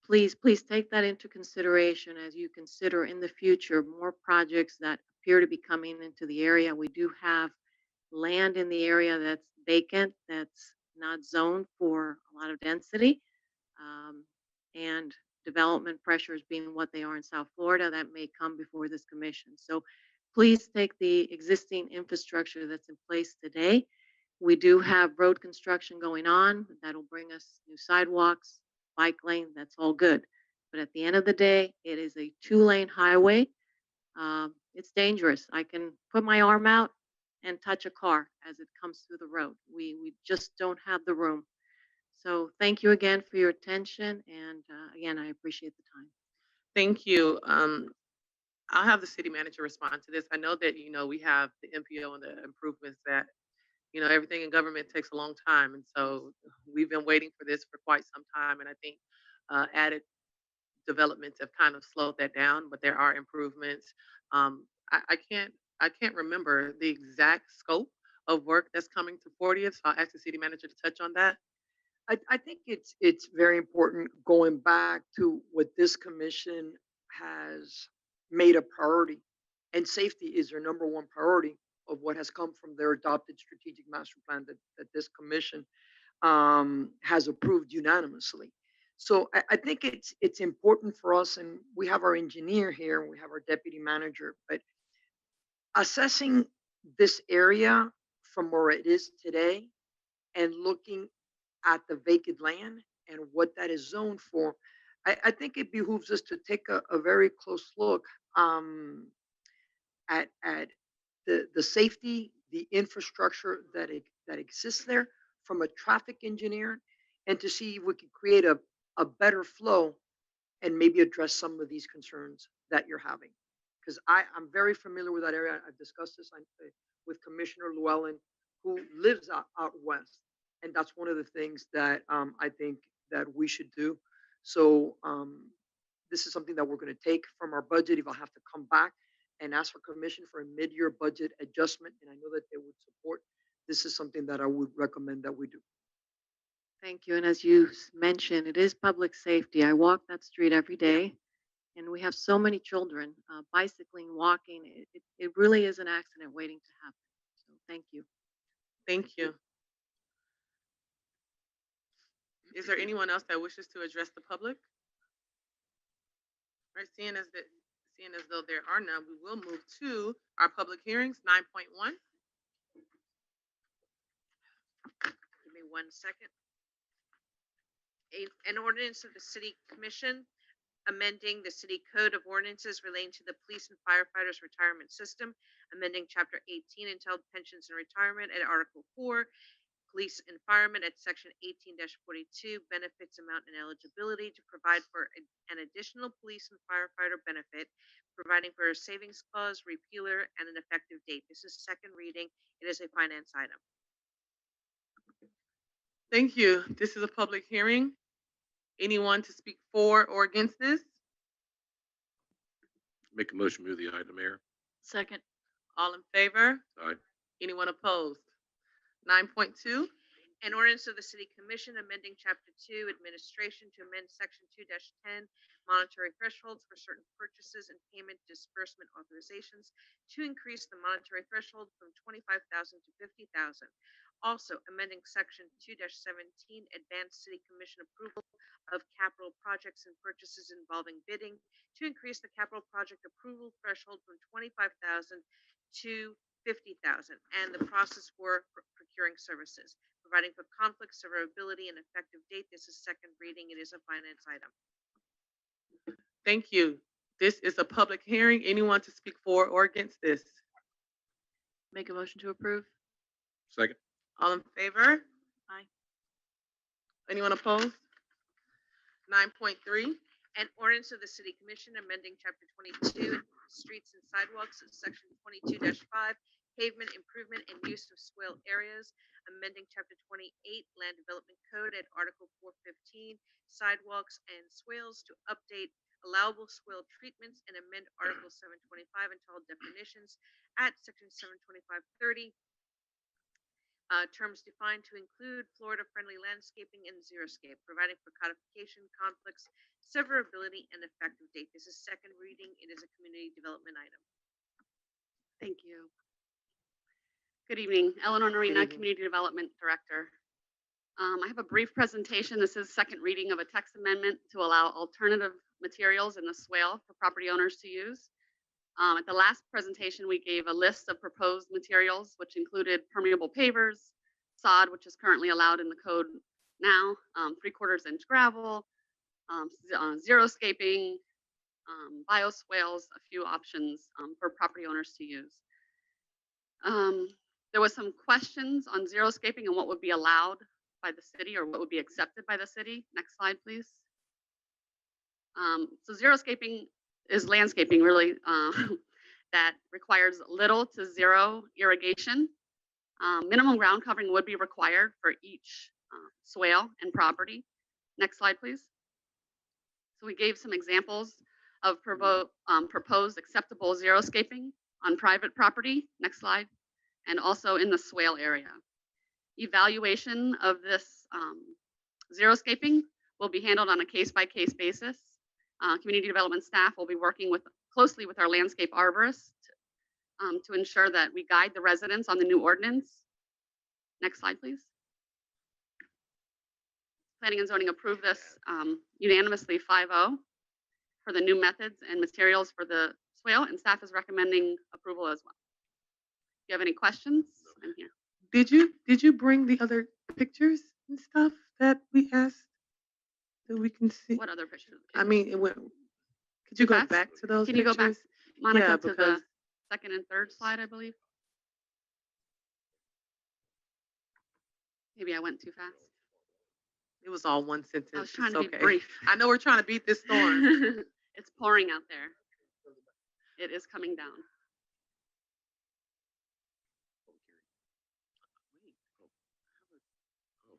please take that into consideration as you consider in the future more projects that appear to be coming into the area. We do have land in the area that's vacant, that's not zoned for a lot of density, and development pressures being what they are in South Florida that may come before this commission. So please take the existing infrastructure that's in place today. We do have road construction going on that'll bring us new sidewalks, bike lane, that's all good. But at the end of the day, it is a 2-lane highway. It's dangerous. I can put my arm out and touch a car as it comes through the road. We just don't have the room. So thank you again for your attention. And again, I appreciate the time. Thank you. I'll have the city manager respond to this. I know that, we have the MPO and the improvements that, everything in government takes a long time. And so we've been waiting for this for quite some time. And I think added developments have kind of slowed that down, but there are improvements. I can't remember the exact scope of work that's coming to 40th. So I'll ask the city manager to touch on that. I think it's very important going back to what this commission has made a priority, and safety is their number one priority of what has come from their adopted strategic master plan that this commission has approved unanimously. So I think it's important for us, and we have our engineer here, and we have our deputy manager, but assessing this area from where it is today and looking at the vacant land and what that is zoned for, I think it behooves us to take a very close look at the safety, the infrastructure that exists there from a traffic engineer, and to see if we can create a better flow and maybe address some of these concerns that you're having. Because I'm very familiar with that area. I've discussed this with Commissioner Llewellyn, who lives out west. And that's one of the things that I think that we should do. So this is something that we're going to take from our budget. If I have to come back and ask for commission for a mid-year budget adjustment, and I know that they would support, this is something that I would recommend that we do. Thank you. And as you mentioned, it is public safety. I walk that street every day, and we have so many children bicycling, walking. It really is an accident waiting to happen. So thank you. Thank you. Is there anyone else that wishes to address the public? All right, seeing as though there are none, we will move to our public hearings, 9.1. Give me 1 second. An ordinance of the City Commission amending the City Code of Ordinances relating to the Police and Firefighters Retirement System, amending Chapter 18 entitled Pensions and Retirement at Article 4, Police and Firemen at Section 18-42, Benefits Amount and Eligibility to provide for an additional police and firefighter benefit, providing for a savings clause, repealer, and an effective date. This is second reading. It is a finance item. Thank you. This is a public hearing. Anyone to speak for or against this? Make a motion, move the item, Mayor. Second. All in favor? Aye. Anyone opposed? 9.2. An ordinance of the City Commission amending Chapter 2 Administration to amend Section 2-10 monetary thresholds for certain purchases and payment disbursement authorizations to increase the monetary threshold from $25,000 to $50,000. Also amending Section 2-17 Advanced City Commission approval of capital projects and purchases involving bidding to increase the capital project approval threshold from $25,000 to $50,000 and the process for procuring services, providing for conflict, severability, and effective date. This is second reading. It is a finance item. Thank you. This is a public hearing. Anyone to speak for or against this? Make a motion to approve. Second. All in favor? Aye. Anyone opposed? 9.3. An ordinance of the City Commission amending Chapter 22 Streets and Sidewalks at Section 22-5 Pavement Improvement and Use of Swale Areas, amending Chapter 28 Land Development Code at Article 415 Sidewalks and Swales to update allowable swale treatments and amend Article 725 entitled Definitions at Section 725.30. Terms defined to include Florida-friendly landscaping and xeriscape, providing for codification, conflicts, severability, and effective date. This is second reading. It is a community development item. Thank you. Good evening, Eleanor Norina, evening. Community Development Director. I have a brief presentation. This is second reading of a text amendment to allow alternative materials in the swale for property owners to use. At the last presentation, we gave a list of proposed materials, which included permeable pavers, sod, which is currently allowed in the code now, 3/4 inch gravel, xeriscaping, bioswales, a few options for property owners to use. There was some questions on xeriscaping and what would be allowed by the city or what would be accepted by the city. Next slide, please. So xeriscaping is landscaping really that requires little to zero irrigation. Minimum ground covering would be required for each swale and property. Next slide, please. So we gave some examples of proposed acceptable xeriscaping on private property. Next slide. And also in the swale area. Evaluation of this xeriscaping will be handled on a case-by-case basis. Community development staff will be working closely with our landscape arborist to ensure that we guide the residents on the new ordinance. Next slide, please. Planning and zoning approved this unanimously 5-0 for the new methods and materials for the swale, and staff is recommending approval as well. If you have any questions, I'm here. Did you bring the other pictures and stuff that we asked that we can see? What other pictures? I mean, could you go fast? back to those Can you go back, pictures? Monica, Yeah, to the because second and third slide, I believe? Maybe I went too fast. it was all one sentence. I was trying It's to be okay. brief. I know we're trying to beat this storm. It's pouring out there. It is coming down.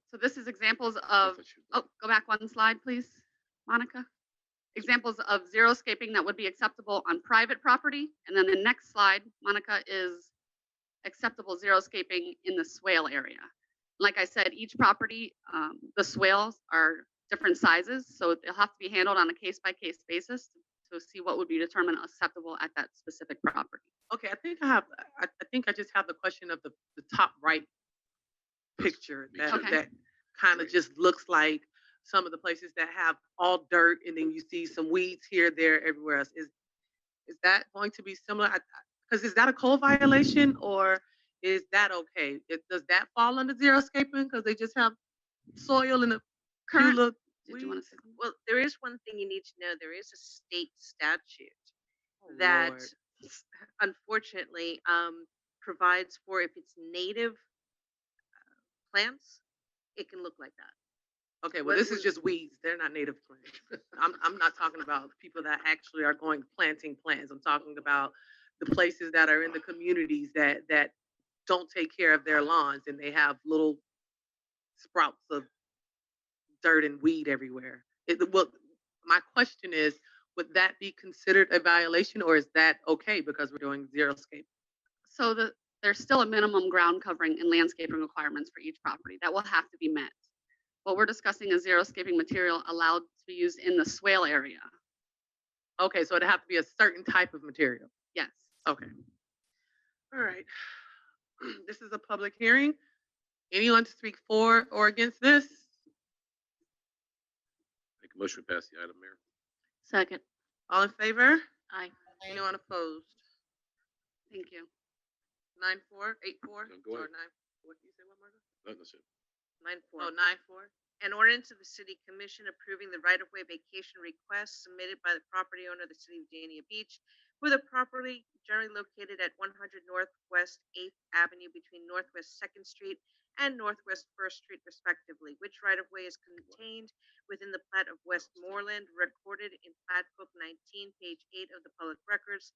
So this is examples of, oh, go back one slide, please, Monica. Examples of xeriscaping that would be acceptable on private property. And then the next slide, Monica, is acceptable xeriscaping in the swale area. Like I said, each property, the swales are different sizes, so they'll have to be handled on a case-by-case basis to see what would be determined acceptable at that specific property. Okay, I think I just have the question of the top right picture that Okay. that kind of just looks like some of the places that have all dirt and then you see some weeds here, there, everywhere else. Is that going to be similar? Because is that a code violation or is that okay? Does that fall under zero scaping because they just have soil and a few Current, little did you want to weeds? say? something? Well, there is one thing you need to know. There is a state statute Oh, that Lord. unfortunately provides for if it's native plants, it can look like that. Okay, well, What this is was- just weeds. They're not native plants. I'm not talking about people that actually are going planting plants. I'm talking about the places that are in the communities that don't take care of their lawns and they have little sprouts of dirt and weed everywhere. Well, my question is, would that be considered a violation or is that okay because we're doing zero scape? So there's still a minimum ground covering and landscaping requirements for each property that will have to be met. What we're discussing is zero scaping material allowed to be used in the swale area. Okay, so it'd have to be a certain type of material. Yes. Okay. All right. This is a public hearing. Anyone to speak for or against this? Make a motion to pass the item, Mayor. Second. All in favor? Aye. Anyone opposed? Thank you. 9-4, 8-4, No, go or ahead. 9, what do you say, what, Margaret? No, that's it. 9-4. Oh, 9-4. An ordinance of the city commission approving the right-of-way vacation request submitted by the property owner of the city of Dania Beach for the property generally located at 100 Northwest 8th Avenue between Northwest 2nd Street and Northwest 1st Street respectively, which right-of-way is contained within the plat of Westmoreland recorded in Plat Book 19, page 8 of the Public Records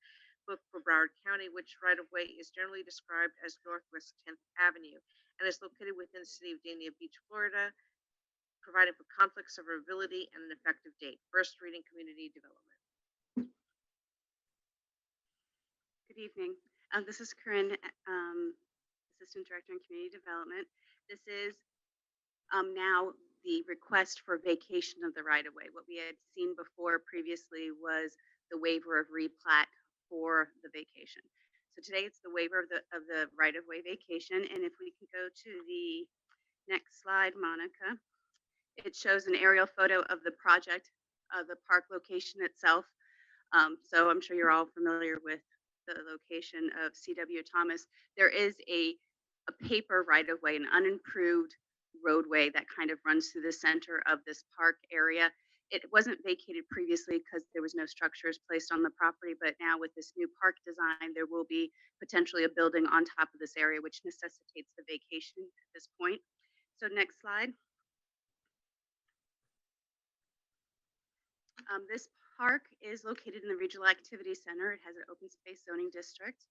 Book for Broward County, which right-of-way is generally described as Northwest 10th Avenue and is located within the city of Dania Beach, Florida, providing for conflict severability and an effective date. First reading, community development. Good evening. This is Corinne, Assistant Director in Community Development. This is now the request for vacation of the right-of-way. What we had seen before previously was the waiver of replat for the vacation. So today it's the waiver of the right-of-way vacation. And if we can go to the next slide, Monica, it shows an aerial photo of the project, of the park location itself. So I'm sure you're all familiar with the location of C.W. Thomas. There is a paper right-of-way, an unimproved roadway that kind of runs through the center of this park area. It wasn't vacated previously because there was no structures placed on the property, but now with this new park design, there will be potentially a building on top of this area, which necessitates the vacation at this point. So next slide. This park is located in the Regional Activity Center. It has an open space zoning district.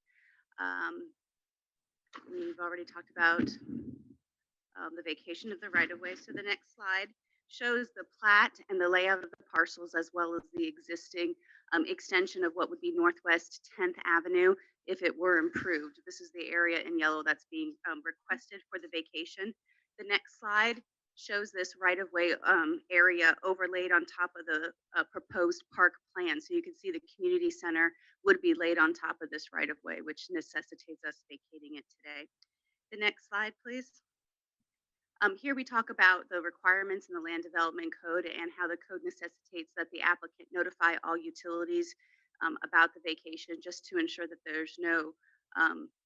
We've already talked about the vacation of the right-of-way. So the next slide shows the plat and the layout of the parcels as well as the existing extension of what would be Northwest 10th Avenue if it were improved. This is the area in yellow that's being requested for the vacation. The next slide shows this right-of-way area overlaid on top of the proposed park plan. So you can see the community center would be laid on top of this right-of-way, which necessitates us vacating it today. The next slide, please. Here we talk about the requirements in the Land Development Code and how the code necessitates that the applicant notify all utilities about the vacation just to ensure that there's no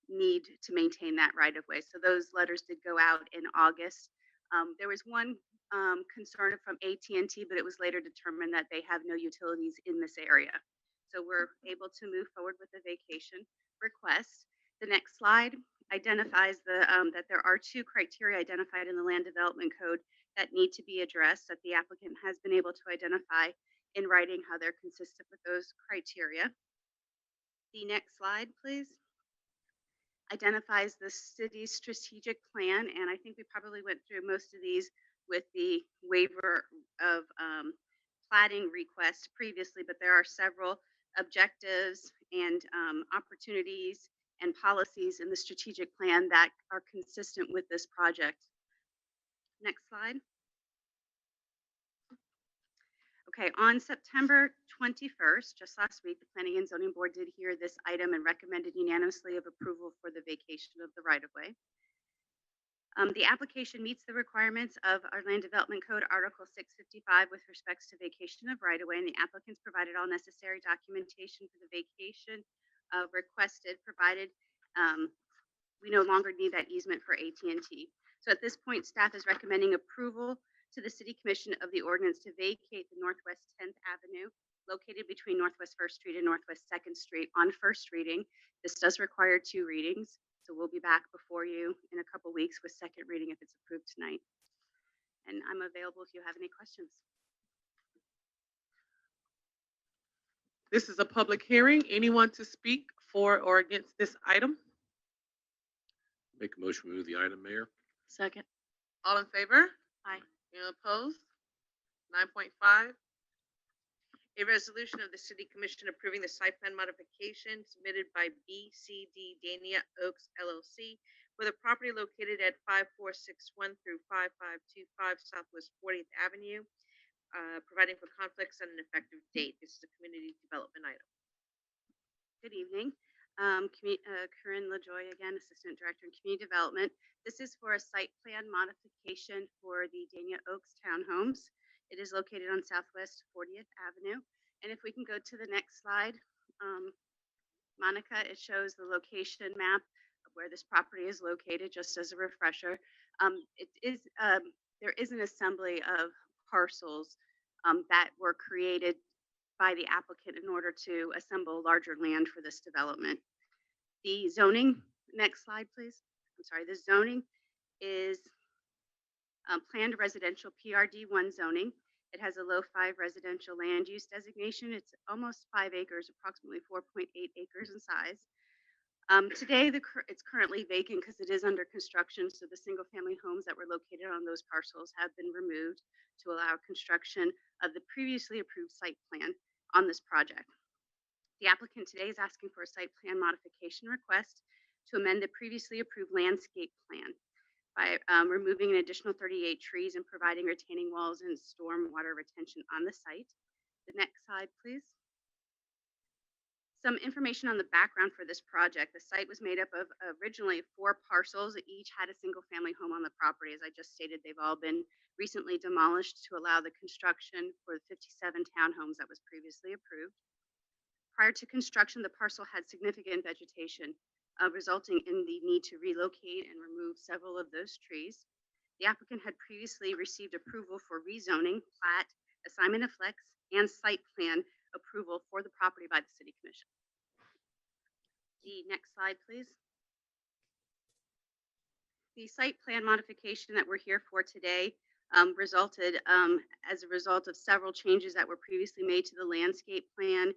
need to maintain that right-of-way. So those letters did go out in August. There was one concern from AT&T, but it was later determined that they have no utilities in this area. So we're able to move forward with the vacation request. The next slide identifies that there are two criteria identified in the Land Development Code that need to be addressed, that the applicant has been able to identify in writing how they're consistent with those criteria. The next slide, please, identifies the city's strategic plan, and I think we probably went through most of these with the waiver of platting request previously, but there are several objectives and opportunities and policies in the strategic plan that are consistent with this project. Next slide. Okay, on September 21st, just last week, the Planning and Zoning Board did hear this item and recommended unanimously of approval for the vacation of the right-of-way. The application meets the requirements of our Land Development Code, Article 655, with respects to vacation of right-of-way, and the applicants provided all necessary documentation for the vacation requested, provided we no longer need that easement for AT&T. So at this point, staff is recommending approval to the City Commission of the ordinance to vacate the Northwest 10th Avenue, located between Northwest 1st Street and Northwest 2nd Street on first reading. This does require 2 readings. So we'll be back before you in a couple weeks with second reading if it's approved tonight. And I'm available if you have any questions. This is a public hearing. Anyone to speak for or against this item? Make a motion to move the item, Mayor. Second. All in favor? Aye. Anyone opposed? 9.5. A resolution of the City Commission approving the site plan modification submitted by BCD Dania Oaks LLC with a property located at 5461 through 5525 Southwest 40th Avenue, providing for conflicts and an effective date. This is a community development item. Good evening. Corinne LaJoy again, Assistant Director in Community Development. This is for a site plan modification for the Dania Oaks Townhomes. It is located on Southwest 40th Avenue. And if we can go to the next slide, Monica, it shows the location map of where this property is located, just as a refresher. There is an assembly of parcels that were created by the applicant in order to assemble larger land for this development. The zoning, next slide, please. I'm sorry, the zoning is planned residential PRD1 zoning. It has a low 5 residential land use designation. It's almost 5 acres, approximately 4.8 acres in size. Today, it's currently vacant because it is under construction. So the single family homes that were located on those parcels have been removed to allow construction of the previously approved site plan on this project. The applicant today is asking for a site plan modification request to amend the previously approved landscape plan by removing an additional 38 trees and providing retaining walls and storm water retention on the site. The next slide, please. Some information on the background for this project. The site was made up of originally 4 parcels. Each had a single family home on the property. As I just stated, they've all been recently demolished to allow the construction for the 57 townhomes that was previously approved. Prior to construction, the parcel had significant vegetation, resulting in the need to relocate and remove several of those trees. The applicant had previously received approval for rezoning, plat, assignment of flex, and site plan approval for the property by the City Commission. The next slide, please. The site plan modification that we're here for today resulted as a result of several changes that were previously made to the landscape plan,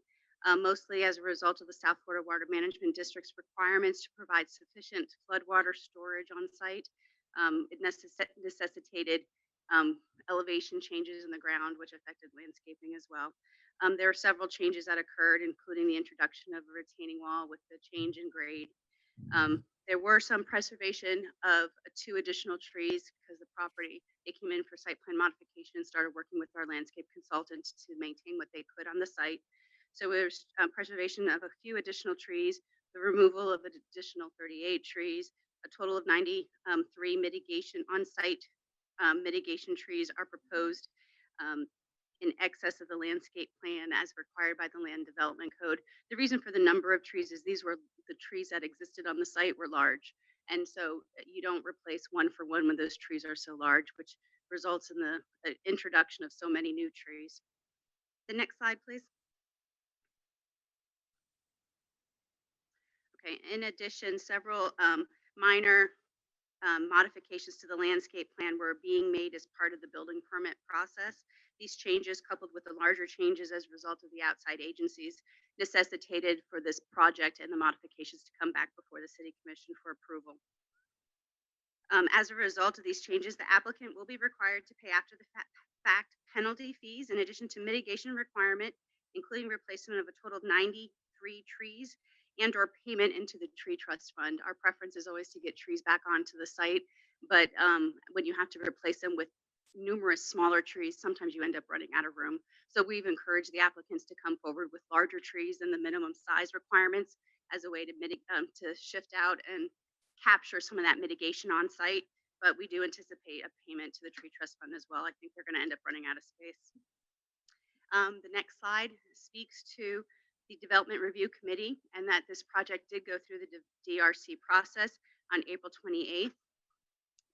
mostly as a result of the South Florida Water Management District's requirements to provide sufficient floodwater storage on site. It necessitated elevation changes in the ground, which affected landscaping as well. There are several changes that occurred, including the introduction of a retaining wall with the change in grade. There were some preservation of 2 additional trees because the property, they came in for site plan modification and started working with our landscape consultant to maintain what they could on the site. So there's preservation of a few additional trees, the removal of an additional 38 trees, a total of 93 mitigation on-site mitigation trees are proposed in excess of the landscape plan as required by the Land Development Code. The reason for the number of trees is these were the trees that existed on the site were large. And so you don't replace one for one when those trees are so large, which results in the introduction of so many new trees. The next slide, please. Okay, in addition, several minor modifications to the landscape plan were being made as part of the building permit process. These changes, coupled with the larger changes as a result of the outside agencies, necessitated for this project and the modifications to come back before the City Commission for approval. As a result of these changes, the applicant will be required to pay after the fact penalty fees in addition to mitigation requirement, including replacement of a total of 93 trees and or payment into the tree trust fund. Our preference is always to get trees back onto the site, but when you have to replace them with numerous smaller trees, sometimes you end up running out of room. So we've encouraged the applicants to come forward with larger trees than the minimum size requirements as a way to shift out and capture some of that mitigation on site. but we do anticipate a payment to the tree trust fund as well. I think they're going to end up running out of space. The next slide speaks to the Development Review Committee and that this project did go through the DRC process on April 28th.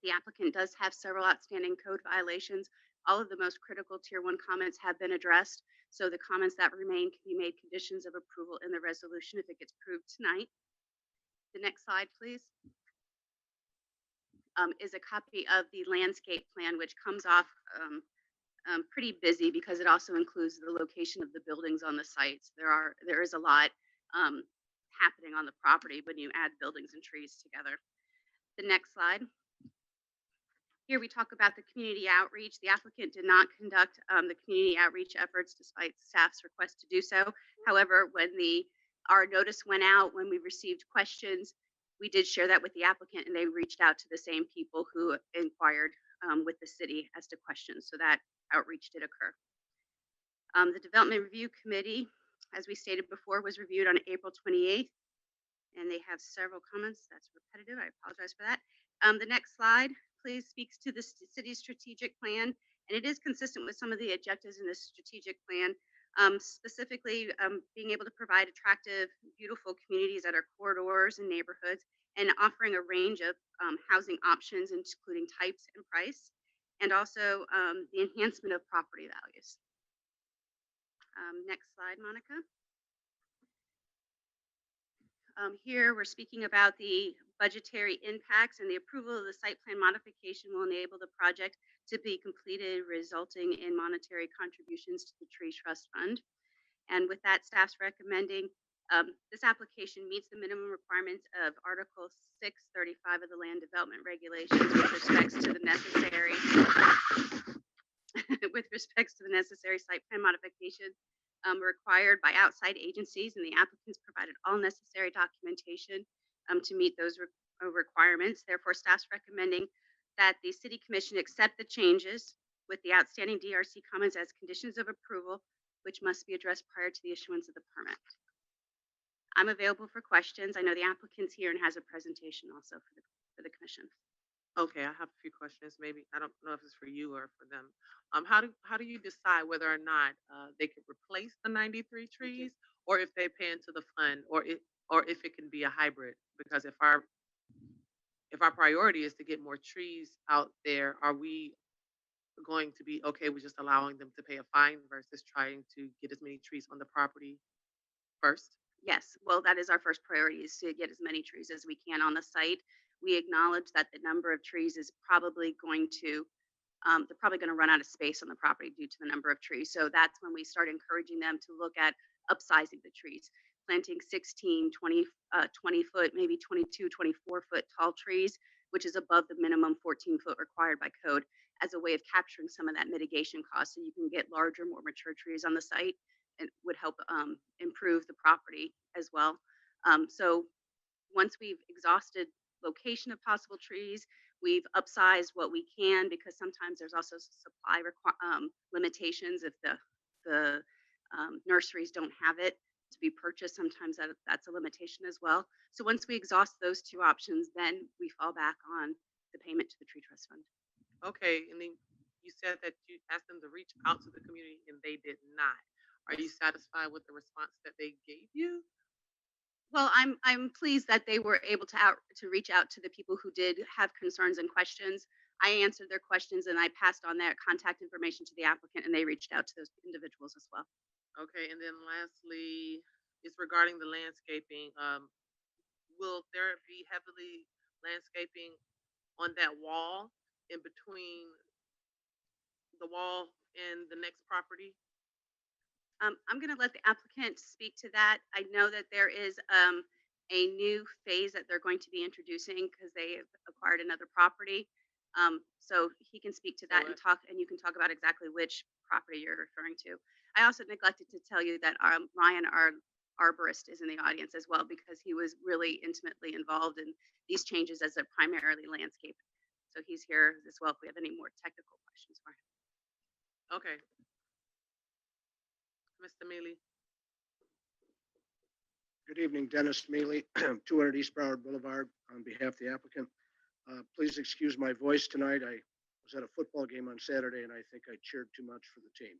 The applicant does have several outstanding code violations. All of the most critical Tier 1 comments have been addressed, so the comments that remain can be made conditions of approval in the resolution if it gets approved tonight. The next slide, please, is a copy of the landscape plan, which comes off pretty busy because it also includes the location of the buildings on the sites. There is a lot happening on the property when you add buildings and trees together. The next slide. Here we talk about the community outreach. The applicant did not conduct the community outreach efforts despite staff's request to do so. However, when our notice went out, when we received questions, we did share that with the applicant and they reached out to the same people who inquired with the city as to questions. So that outreach did occur. The Development Review Committee, as we stated before, was reviewed on April 28th, and they have several comments. That's repetitive. I apologize for that. The next slide, please, speaks to the city's strategic plan, and it is consistent with some of the objectives in the strategic plan, specifically being able to provide attractive, beautiful communities at our corridors and neighborhoods, and offering a range of housing options, including types and price, and also the enhancement of property values. Next slide, Monica. Here we're speaking about the budgetary impacts, and the approval of the site plan modification will enable the project to be completed, resulting in monetary contributions to the Tree Trust Fund. And with that, staff's recommending this application meets the minimum requirements of Article 635 of the Land Development Regulations with respects to the necessary site plan modification required by outside agencies, and the applicants provided all necessary documentation to meet those requirements. Therefore, staff's recommending that the City Commission accept the changes with the outstanding DRC comments as conditions of approval, which must be addressed prior to the issuance of the permit. I'm available for questions. I know the applicant's here and has a presentation also for the commission. Okay, I have a few questions. Maybe I don't know if it's for you or for them. How do you decide whether or not they could replace the 93 trees, or if they pay into the fund, or if it can be a hybrid? Because if our priority is to get more trees out there, are we going to be okay with just allowing them to pay a fine versus trying to get as many trees on the property first? Yes, well, that is our first priority, is to get as many trees as we can on the site. We acknowledge that the number of trees is probably going to, they're probably going to run out of space on the property due to the number of trees. So that's when we start encouraging them to look at upsizing the trees, planting 16, 20 foot, maybe 22, 24 foot tall trees, which is above the minimum 14 foot required by code, as a way of capturing some of that mitigation cost. So you can get larger, more mature trees on the site, and would help improve the property as well. So once we've exhausted location of possible trees, we've upsized what we can, because sometimes there's also supply limitations. If the nurseries don't have it to be purchased, sometimes that's a limitation as well. So once we exhaust those two options, then we fall back on the payment to the Tree Trust Fund. Okay, and then you said that you asked them to reach out to the community and they did not. Are you satisfied with the response that they gave you? Well, I'm pleased that they were able to reach out to the people who did have concerns and questions. I answered their questions and I passed on their contact information to the applicant, and they reached out to those individuals as well. Okay, and then lastly, it's regarding the landscaping. Will there be heavily landscaping on that wall in between the wall and the next property? I'm going to let the applicant speak to that. I know that there is a new phase that they're going to be introducing because they have acquired another property. So he can speak to that and you can talk about exactly which property you're referring to. I also neglected to tell you that Ryan, our arborist, is in the audience as well, because he was really intimately involved in these changes as a primarily landscape. So he's here as well if we have any more technical questions for him. Okay. Mr. Mealy. Good evening, Dennis Mealy, 200 East Broward Boulevard, on behalf of the applicant. Please excuse my voice tonight. I was at a football game on Saturday and I think I cheered too much for the team.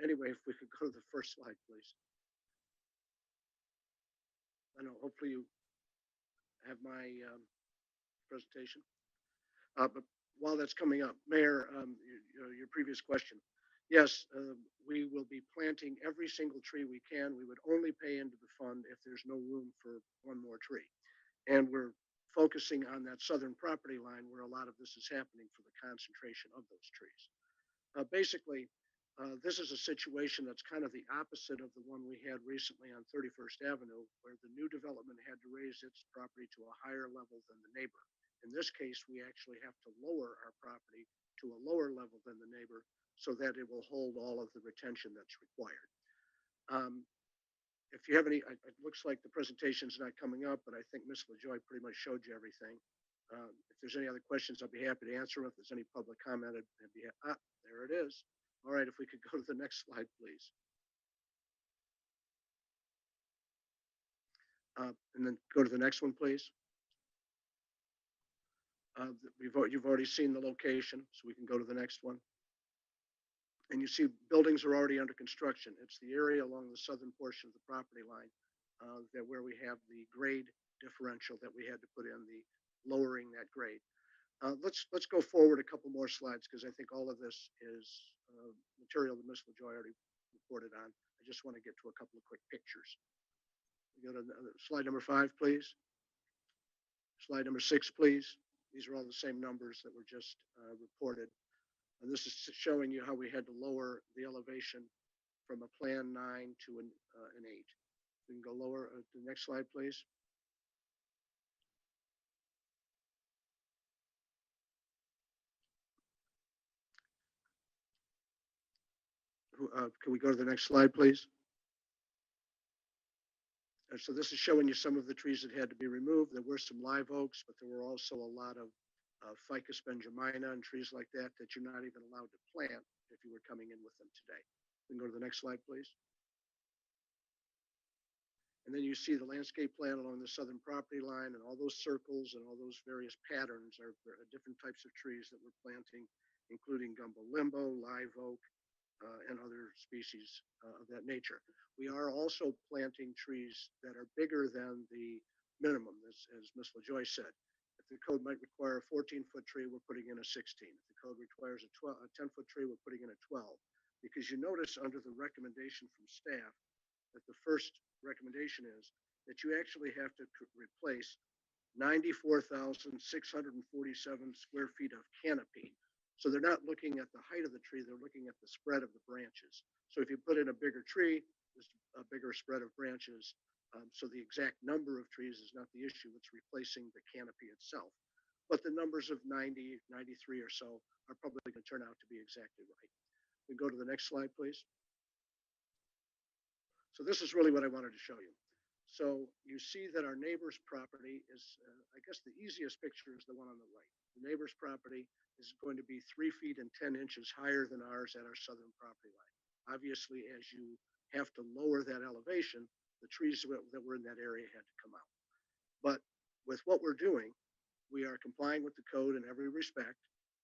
Anyway, if we could go to the first slide, please. I know, hopefully you have my presentation. But while that's coming up, Mayor, your previous question. Yes, we will be planting every single tree we can. We would only pay into the fund if there's no room for one more tree. And we're focusing on that southern property line where a lot of this is happening for the concentration of those trees. Basically, this is a situation that's kind of the opposite of the one we had recently on 31st Avenue, where the new development had to raise its property to a higher level than the neighbor. In this case, we actually have to lower our property to a lower level than the neighbor so that it will hold all of the retention that's required. If you have any, it looks like the presentation's not coming up, but I think Ms. LaJoy pretty much showed you everything. If there's any other questions, I'll be happy to answer them. If there's any public comment, I'd be there it is. All right, if we could go to the next slide, please. And then go to the next one, please. You've already seen the location, so we can go to the next one. And you see buildings are already under construction. It's the area along the southern portion of the property line where we have the grade differential that we had to put in, the lowering that grade. Let's go forward a couple more slides because I think all of this is material that Ms. LaJoy already reported on. I just want to get to a couple of quick pictures. We go to slide number 5, please. Slide number 6, please. These are all the same numbers that were just reported. And this is showing you how we had to lower the elevation from a plan 9 to an 8. We can go lower to the next slide, please. Can we go to the next slide, please? And so this is showing you some of the trees that had to be removed. There were some live oaks, but there were also a lot of Ficus benjamina and trees like that that you're not even allowed to plant if you were coming in with them today. We can go to the next slide, please. And then you see the landscape plan along the southern property line, and all those circles and all those various patterns are different types of trees that we're planting, including gumbo limbo, live oak, and other species of that nature. We are also planting trees that are bigger than the minimum, as Ms. LaJoy said. If the code might require a 14-foot tree, we're putting in a 16. If the code requires a 10-foot tree, we're putting in a 12. Because you notice under the recommendation from staff that the first recommendation is that you actually have to replace 94,647 square feet of canopy. So they're not looking at the height of the tree, they're looking at the spread of the branches. So if you put in a bigger tree, there's a bigger spread of branches. So the exact number of trees is not the issue, it's replacing the canopy itself. But the numbers of 90, 93 or so are probably going to turn out to be exactly right. We go to the next slide, please. So this is really what I wanted to show you. So you see that our neighbor's property is, I guess the easiest picture is the one on the right. The neighbor's property is going to be 3 feet and 10 inches higher than ours at our southern property line. Obviously, as you have to lower that elevation, the trees that were in that area had to come out. But with what we're doing, we are complying with the code in every respect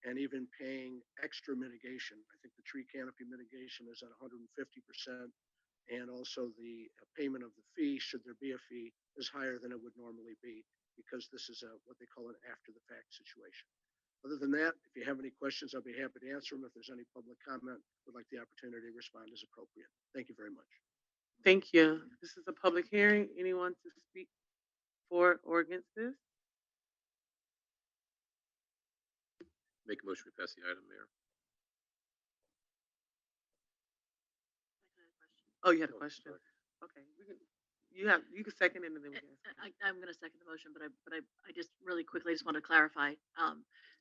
and even paying extra mitigation. I think the tree canopy mitigation is at 150%. And also the payment of the fee, should there be a fee, is higher than it would normally be because this is what they call an after-the-fact situation. Other than that, if you have any questions, I'll be happy to answer them. If there's any public comment, would like the opportunity to respond as appropriate. Thank you very much. Thank you. This is a public hearing. Anyone to speak for or against this? Make a motion to pass the item, Mayor. Oh, you had a question? Okay, you can second it and then we can. I'm going to second the motion, but I just really quickly just want to clarify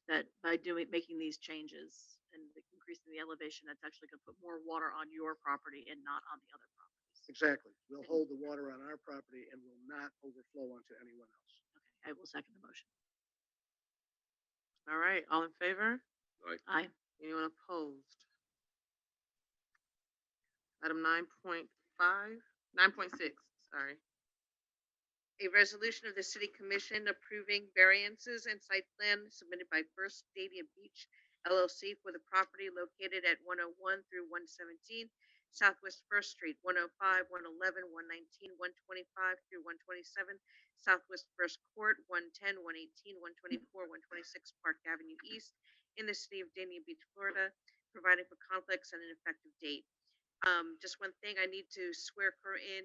that by making these changes and increasing the elevation, that's actually going to put more water on your property and not on the other properties. Exactly. We'll hold the water on our property and will not overflow onto anyone else. Okay, I will second the motion. All right, all in favor? Aye. Aye. Anyone opposed? Item 9.5, 9.6, sorry. A resolution of the City Commission approving variances and site plan submitted by First Stadium Beach LLC for the property located at 101 through 117 Southwest First Street, 105, 111, 119, 125 through 127 Southwest First Court, 110, 118, 124, 126 Park Avenue East in the city of Dania Beach, Florida, providing for conflicts and an effective date. Just one thing, I need to swear her in,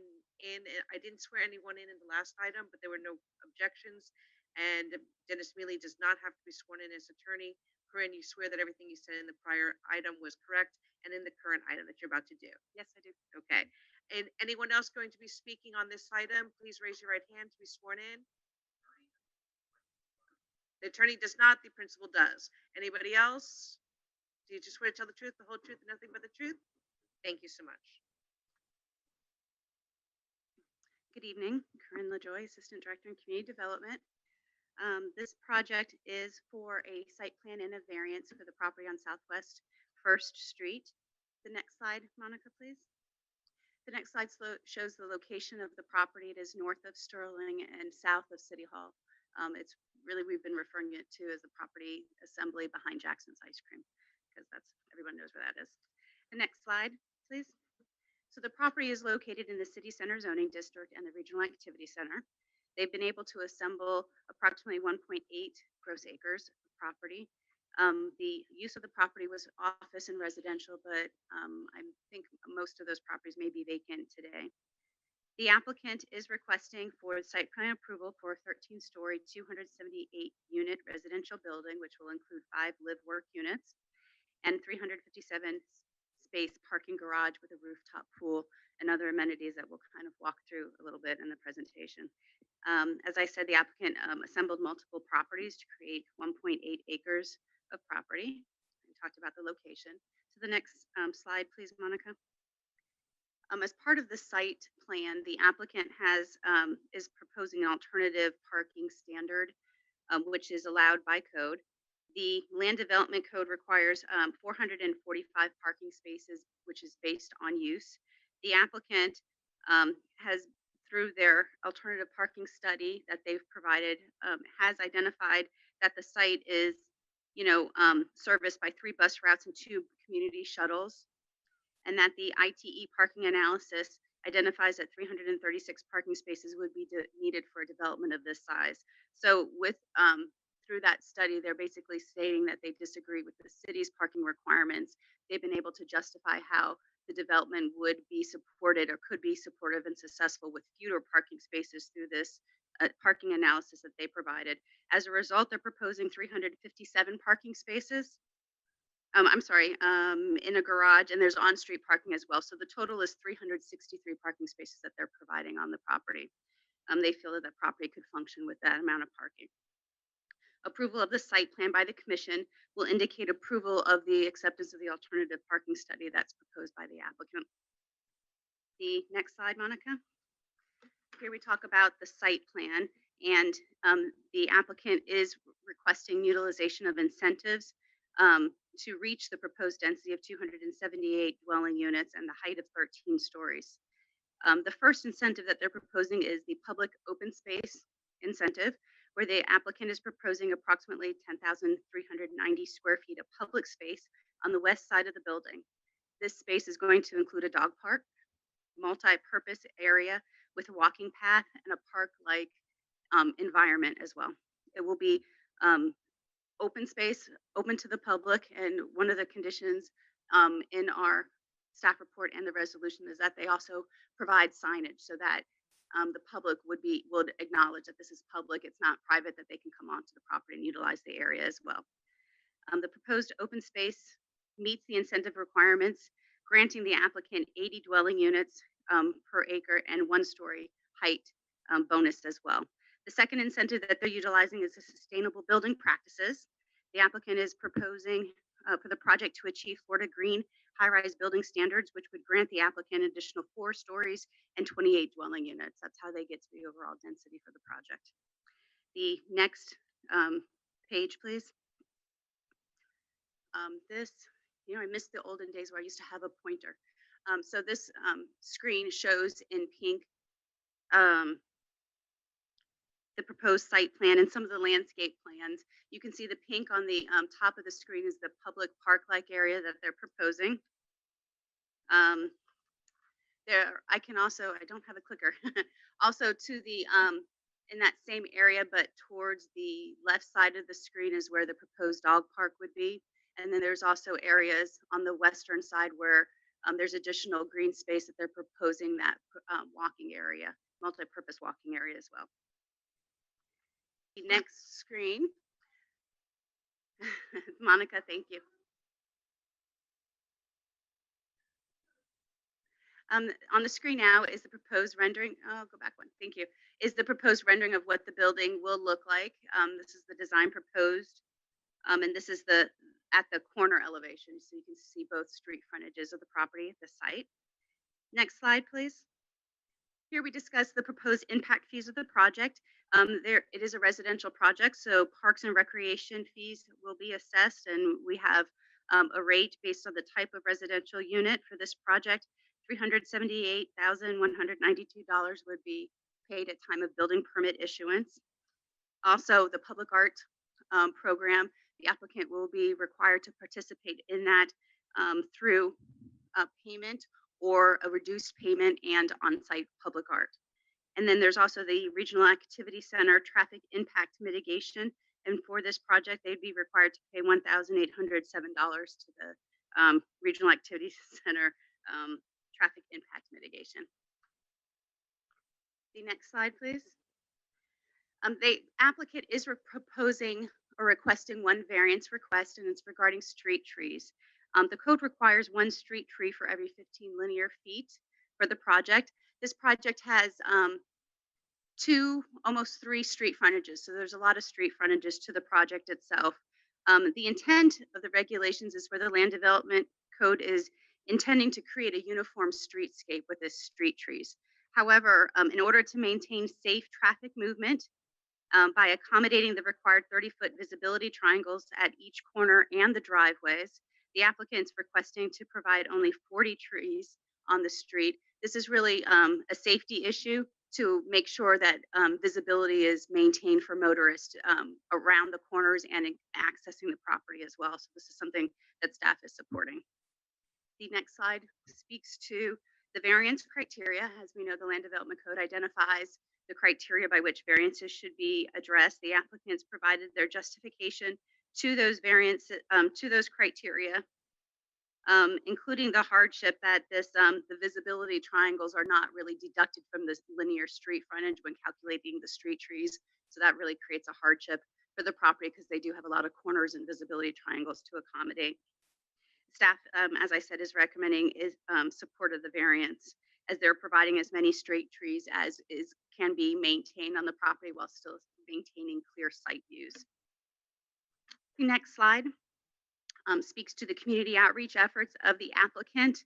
I didn't swear anyone in the last item, but there were no objections. And Dennis Mealy does not have to be sworn in as attorney. Corinne, you swear that everything you said in the prior item was correct and in the current item that you're about to do? Yes, I do. Okay. And anyone else going to be speaking on this item, please raise your right hand to be sworn in. The attorney does not, the principal does. Anybody else? Do you just swear to tell the truth, the whole truth, and nothing but the truth? Thank you so much. Good evening, Corinne LaJoy, Assistant Director in Community Development. This project is for a site plan and a variance for the property on Southwest First Street. The next slide, Monica, please. The next slide shows the location of the property. It is north of Sterling and south of City Hall. It's really, we've been referring it to as the property assembly behind Jackson's Ice Cream, because that's, everyone knows where that is. The next slide, please. So the property is located in the City Center Zoning District and the Regional Activity Center. They've been able to assemble approximately 1.8 gross acres of property. The use of the property was office and residential, but I think most of those properties may be vacant today. The applicant is requesting for site plan approval for a 13-story, 278-unit residential building, which will include 5 live-work units and 357 space parking garage with a rooftop pool and other amenities that we'll kind of walk through a little bit in the presentation. As I said, the applicant assembled multiple properties to create 1.8 acres of property. We talked about the location. So the next slide, please, Monica. As part of the site plan, the applicant is proposing an alternative parking standard, which is allowed by code. The Land Development Code requires 445 parking spaces, which is based on use. The applicant has, through their alternative parking study that they've provided, has identified that the site is, serviced by 3 bus routes and 2 community shuttles, and that the ITE parking analysis identifies that 336 parking spaces would be needed for a development of this size. So with through that study, they're basically stating that they disagree with the city's parking requirements. They've been able to justify how the development would be supported or could be supportive and successful with fewer parking spaces through this parking analysis that they provided. As a result, they're proposing 357 parking spaces. In a garage, and there's on-street parking as well. So the total is 363 parking spaces that they're providing on the property. They feel that the property could function with that amount of parking. Approval of the site plan by the commission will indicate approval of the acceptance of the alternative parking study that's proposed by the applicant. The next slide, Monica. Here we talk about the site plan, and the applicant is requesting utilization of incentives to reach the proposed density of 278 dwelling units and the height of 13 stories. The first incentive that they're proposing is the public open space incentive, where the applicant is proposing approximately 10,390 square feet of public space on the west side of the building. This space is going to include a dog park, multi-purpose area with a walking path, and a park-like environment as well. It will be open space, open to the public, and one of the conditions in our staff report and the resolution is that they also provide signage so that the public would acknowledge that this is public, it's not private, that they can come onto the property and utilize the area as well. The proposed open space meets the incentive requirements, granting the applicant 80 dwelling units per acre and 1-story height bonus as well. The second incentive that they're utilizing is the sustainable building practices. The applicant is proposing for the project to achieve Florida Green high-rise building standards, which would grant the applicant additional 4 stories and 28 dwelling units. That's how they get to the overall density for the project. The next page, please. I miss the olden days where I used to have a pointer. So this screen shows in pink the proposed site plan and some of the landscape plans. You can see the pink on the top of the screen is the public park-like area that they're proposing. I can also, I don't have a clicker, also to the, in that same area, but towards the left side of the screen is where the proposed dog park would be. And then there's also areas on the western side where there's additional green space that they're proposing that walking area, multi-purpose walking area as well. The next screen. Monica, thank you. On the screen now is the proposed rendering. Oh, go back one. Thank you. Is the proposed rendering of what the building will look like. This is the design proposed, and this is the at the corner elevation, so you can see both street frontages of the property at the site. Next slide, please. Here we discuss the proposed impact fees of the project. It is a residential project, so parks and recreation fees will be assessed, and we have a rate based on the type of residential unit for this project. $378,192 would be paid at time of building permit issuance. Also, the public art program, the applicant will be required to participate in that through payment or a reduced payment and on-site public art. And then there's also the Regional Activity Center traffic impact mitigation. And for this project, they'd be required to pay $1,807 to the Regional Activity Center traffic impact mitigation. The next slide, please. The applicant is proposing or requesting one variance request, and it's regarding street trees. The code requires one street tree for every 15 linear feet for the project. This project has almost three street frontages, so there's a lot of street frontages to the project itself. The intent of the regulations is where the land development code is intending to create a uniform streetscape with its street trees. However, in order to maintain safe traffic movement by accommodating the required 30-foot visibility triangles at each corner and the driveways, the applicant's requesting to provide only 40 trees on the street. This is really a safety issue to make sure that visibility is maintained for motorists around the corners and accessing the property as well. So this is something that staff is supporting. The next slide speaks to the variance criteria. As we know, the Land Development Code identifies the criteria by which variances should be addressed. The applicants provided their justification to those variances, to those criteria, including the hardship that the visibility triangles are not really deducted from the linear street frontage when calculating the street trees. So that really creates a hardship for the property because they do have a lot of corners and visibility triangles to accommodate. Staff, as I said, is recommending support of the variance as they're providing as many straight trees as can be maintained on the property while still maintaining clear sight views. The next slide speaks to the community outreach efforts of the applicant.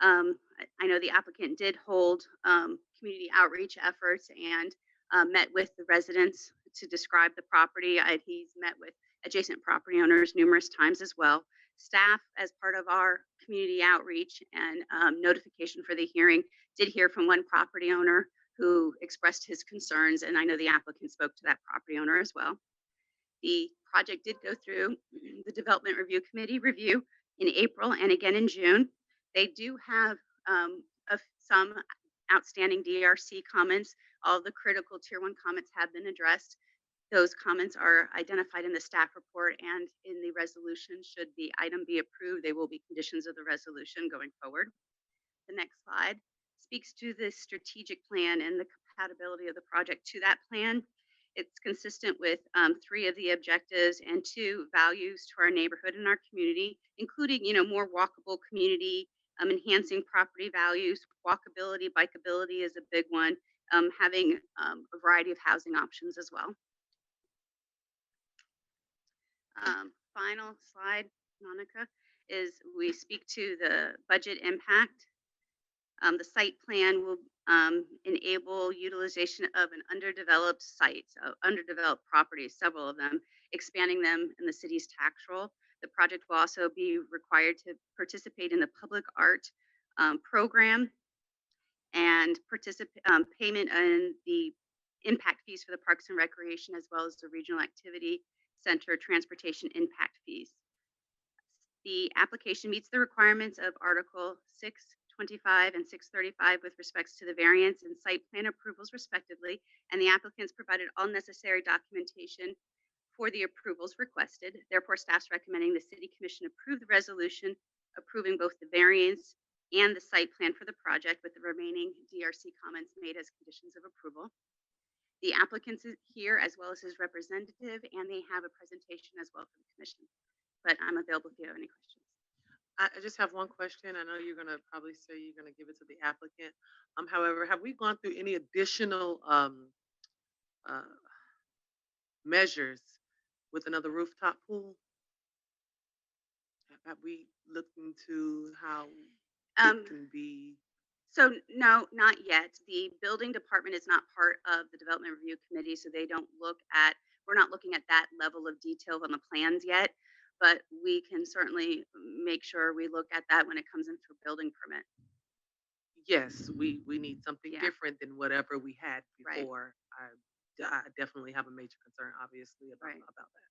I know the applicant did hold community outreach efforts and met with the residents to describe the property. He's met with adjacent property owners numerous times as well. Staff, as part of our community outreach and notification for the hearing, did hear from one property owner who expressed his concerns, and I know the applicant spoke to that property owner as well. The project did go through the Development Review Committee review in April and again in June. They do have some outstanding DRC comments. All the critical Tier 1 comments have been addressed. Those comments are identified in the staff report and in the resolution. Should the item be approved, they will be conditions of the resolution going forward. The next slide speaks to the strategic plan and the compatibility of the project to that plan. It's consistent with 3 of the objectives and 2 values to our neighborhood and our community, including, more walkable community, enhancing property values, walkability, bikeability is a big one, having a variety of housing options as well. Final slide, Monica, is we speak to the budget impact. The site plan will enable utilization of an underdeveloped site, underdeveloped properties, several of them, expanding them in the city's tax roll. The project will also be required to participate in the public art program and payment in the impact fees for the Parks and Recreation, as well as the Regional Activity Center transportation impact fees. The application meets the requirements of Article 625 and 635 with respects to the variance and site plan approvals respectively, and the applicants provided all necessary documentation for the approvals requested. Therefore, staff's recommending the City Commission approve the resolution approving both the variance and the site plan for the project with the remaining DRC comments made as conditions of approval. The applicant is here as well as his representative, and they have a presentation as well for the commission. But I'm available if you have any questions. I just have one question. I know you're gonna probably say you're gonna give it to the applicant. However, have we gone through any additional uh, measures with another rooftop pool? Have we looked into how Um, it can be? So no, not yet. The building department is not part of the development review committee, so they don't look at, we're not looking at that level of detail on the plans yet, but we can certainly make sure we look at that when it comes in for building permit. Yes, we need something Yeah. different than whatever we had Right. before. I definitely have a major concern, obviously, Right. about that.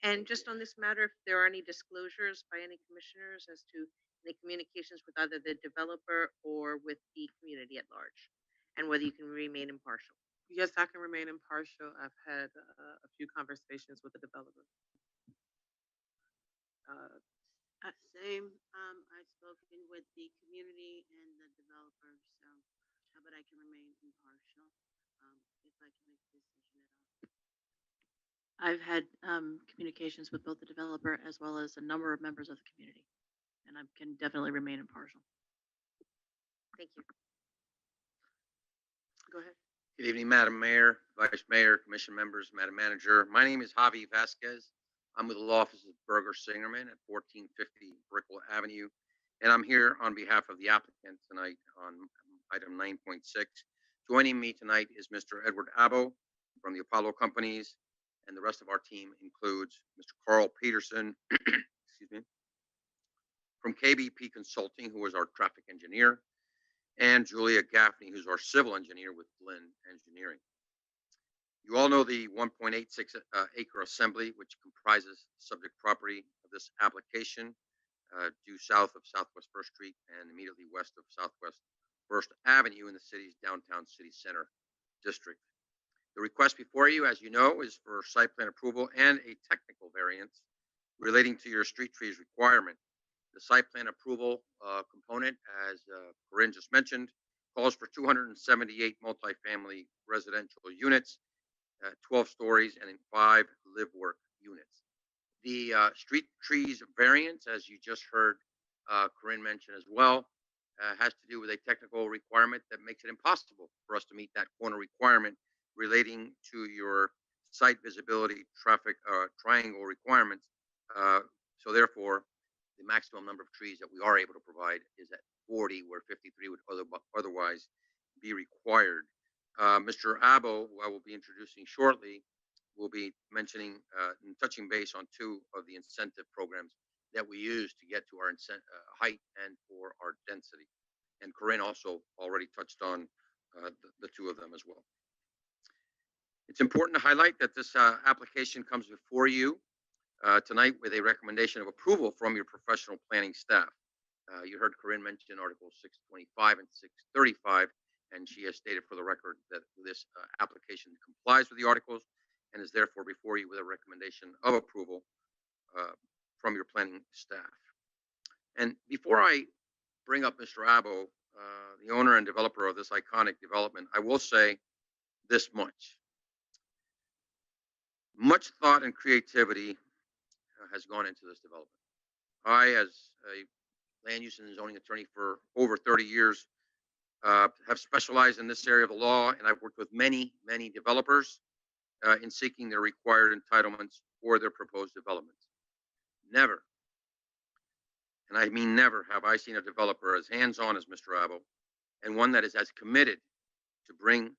And just on this matter, if there are any disclosures by any commissioners as to any communications with either the developer or with the community at large, and whether you can remain impartial. Yes, I can remain impartial. I've had a few conversations with the developer. Uh, Same, I've spoken with the community and the developer, so, but I can remain impartial, if I can make a decision at all. I've had communications with both the developer as well as a number of members of the community, and I can definitely remain impartial. Thank you. Go ahead. Good evening, Madam Mayor, Vice Mayor, Commission members, Madam Manager. My name is Javi Vasquez. I'm with the law office of Berger Singerman at 1450 Brickell Avenue, and I'm here on behalf of the applicant tonight on item 9.6. Joining me tonight is Mr. Edward Abo from the Apollo Companies, and the rest of our team includes Mr. Carl Peterson, excuse me, from KBP Consulting, who is our traffic engineer, and Julia Gaffney, who's our civil engineer with Flynn Engineering. You all know the 1.86 acre assembly, which comprises subject property of this application due south of Southwest First Street and immediately west of Southwest First Avenue in the city's downtown city center district. The request before you, as you know, is for site plan approval and a technical variance relating to your street trees requirement. The site plan approval component, as Corinne just mentioned, calls for 278 multifamily residential units, 12 stories, and in 5 live-work units. The street trees variance, as you just heard Corinne mention as well, has to do with a technical requirement that makes it impossible for us to meet that corner requirement relating to your site visibility traffic triangle requirements. So therefore, the maximum number of trees that we are able to provide is at 40, where 53 would otherwise be required. Mr. Abo, who I will be introducing shortly, will be mentioning and touching base on 2 of the incentive programs that we use to get to our height and for our density. And Corinne also already touched on the 2 of them as well. It's important to highlight that this application comes before you tonight with a recommendation of approval from your professional planning staff. You heard Corinne mention Articles 625 and 635, and she has stated for the record that this application complies with the articles and is therefore before you with a recommendation of approval from your planning staff. And before I bring up Mr. Abo, the owner and developer of this iconic development, I will say this much. Much thought and creativity has gone into this development. I, as a land use and zoning attorney for over 30 years, have specialized in this area of the law, and I've worked with many, many developers in seeking their required entitlements for their proposed developments. Never, and I mean never, have I seen a developer as hands-on as Mr. Abo, and one that is as committed to bring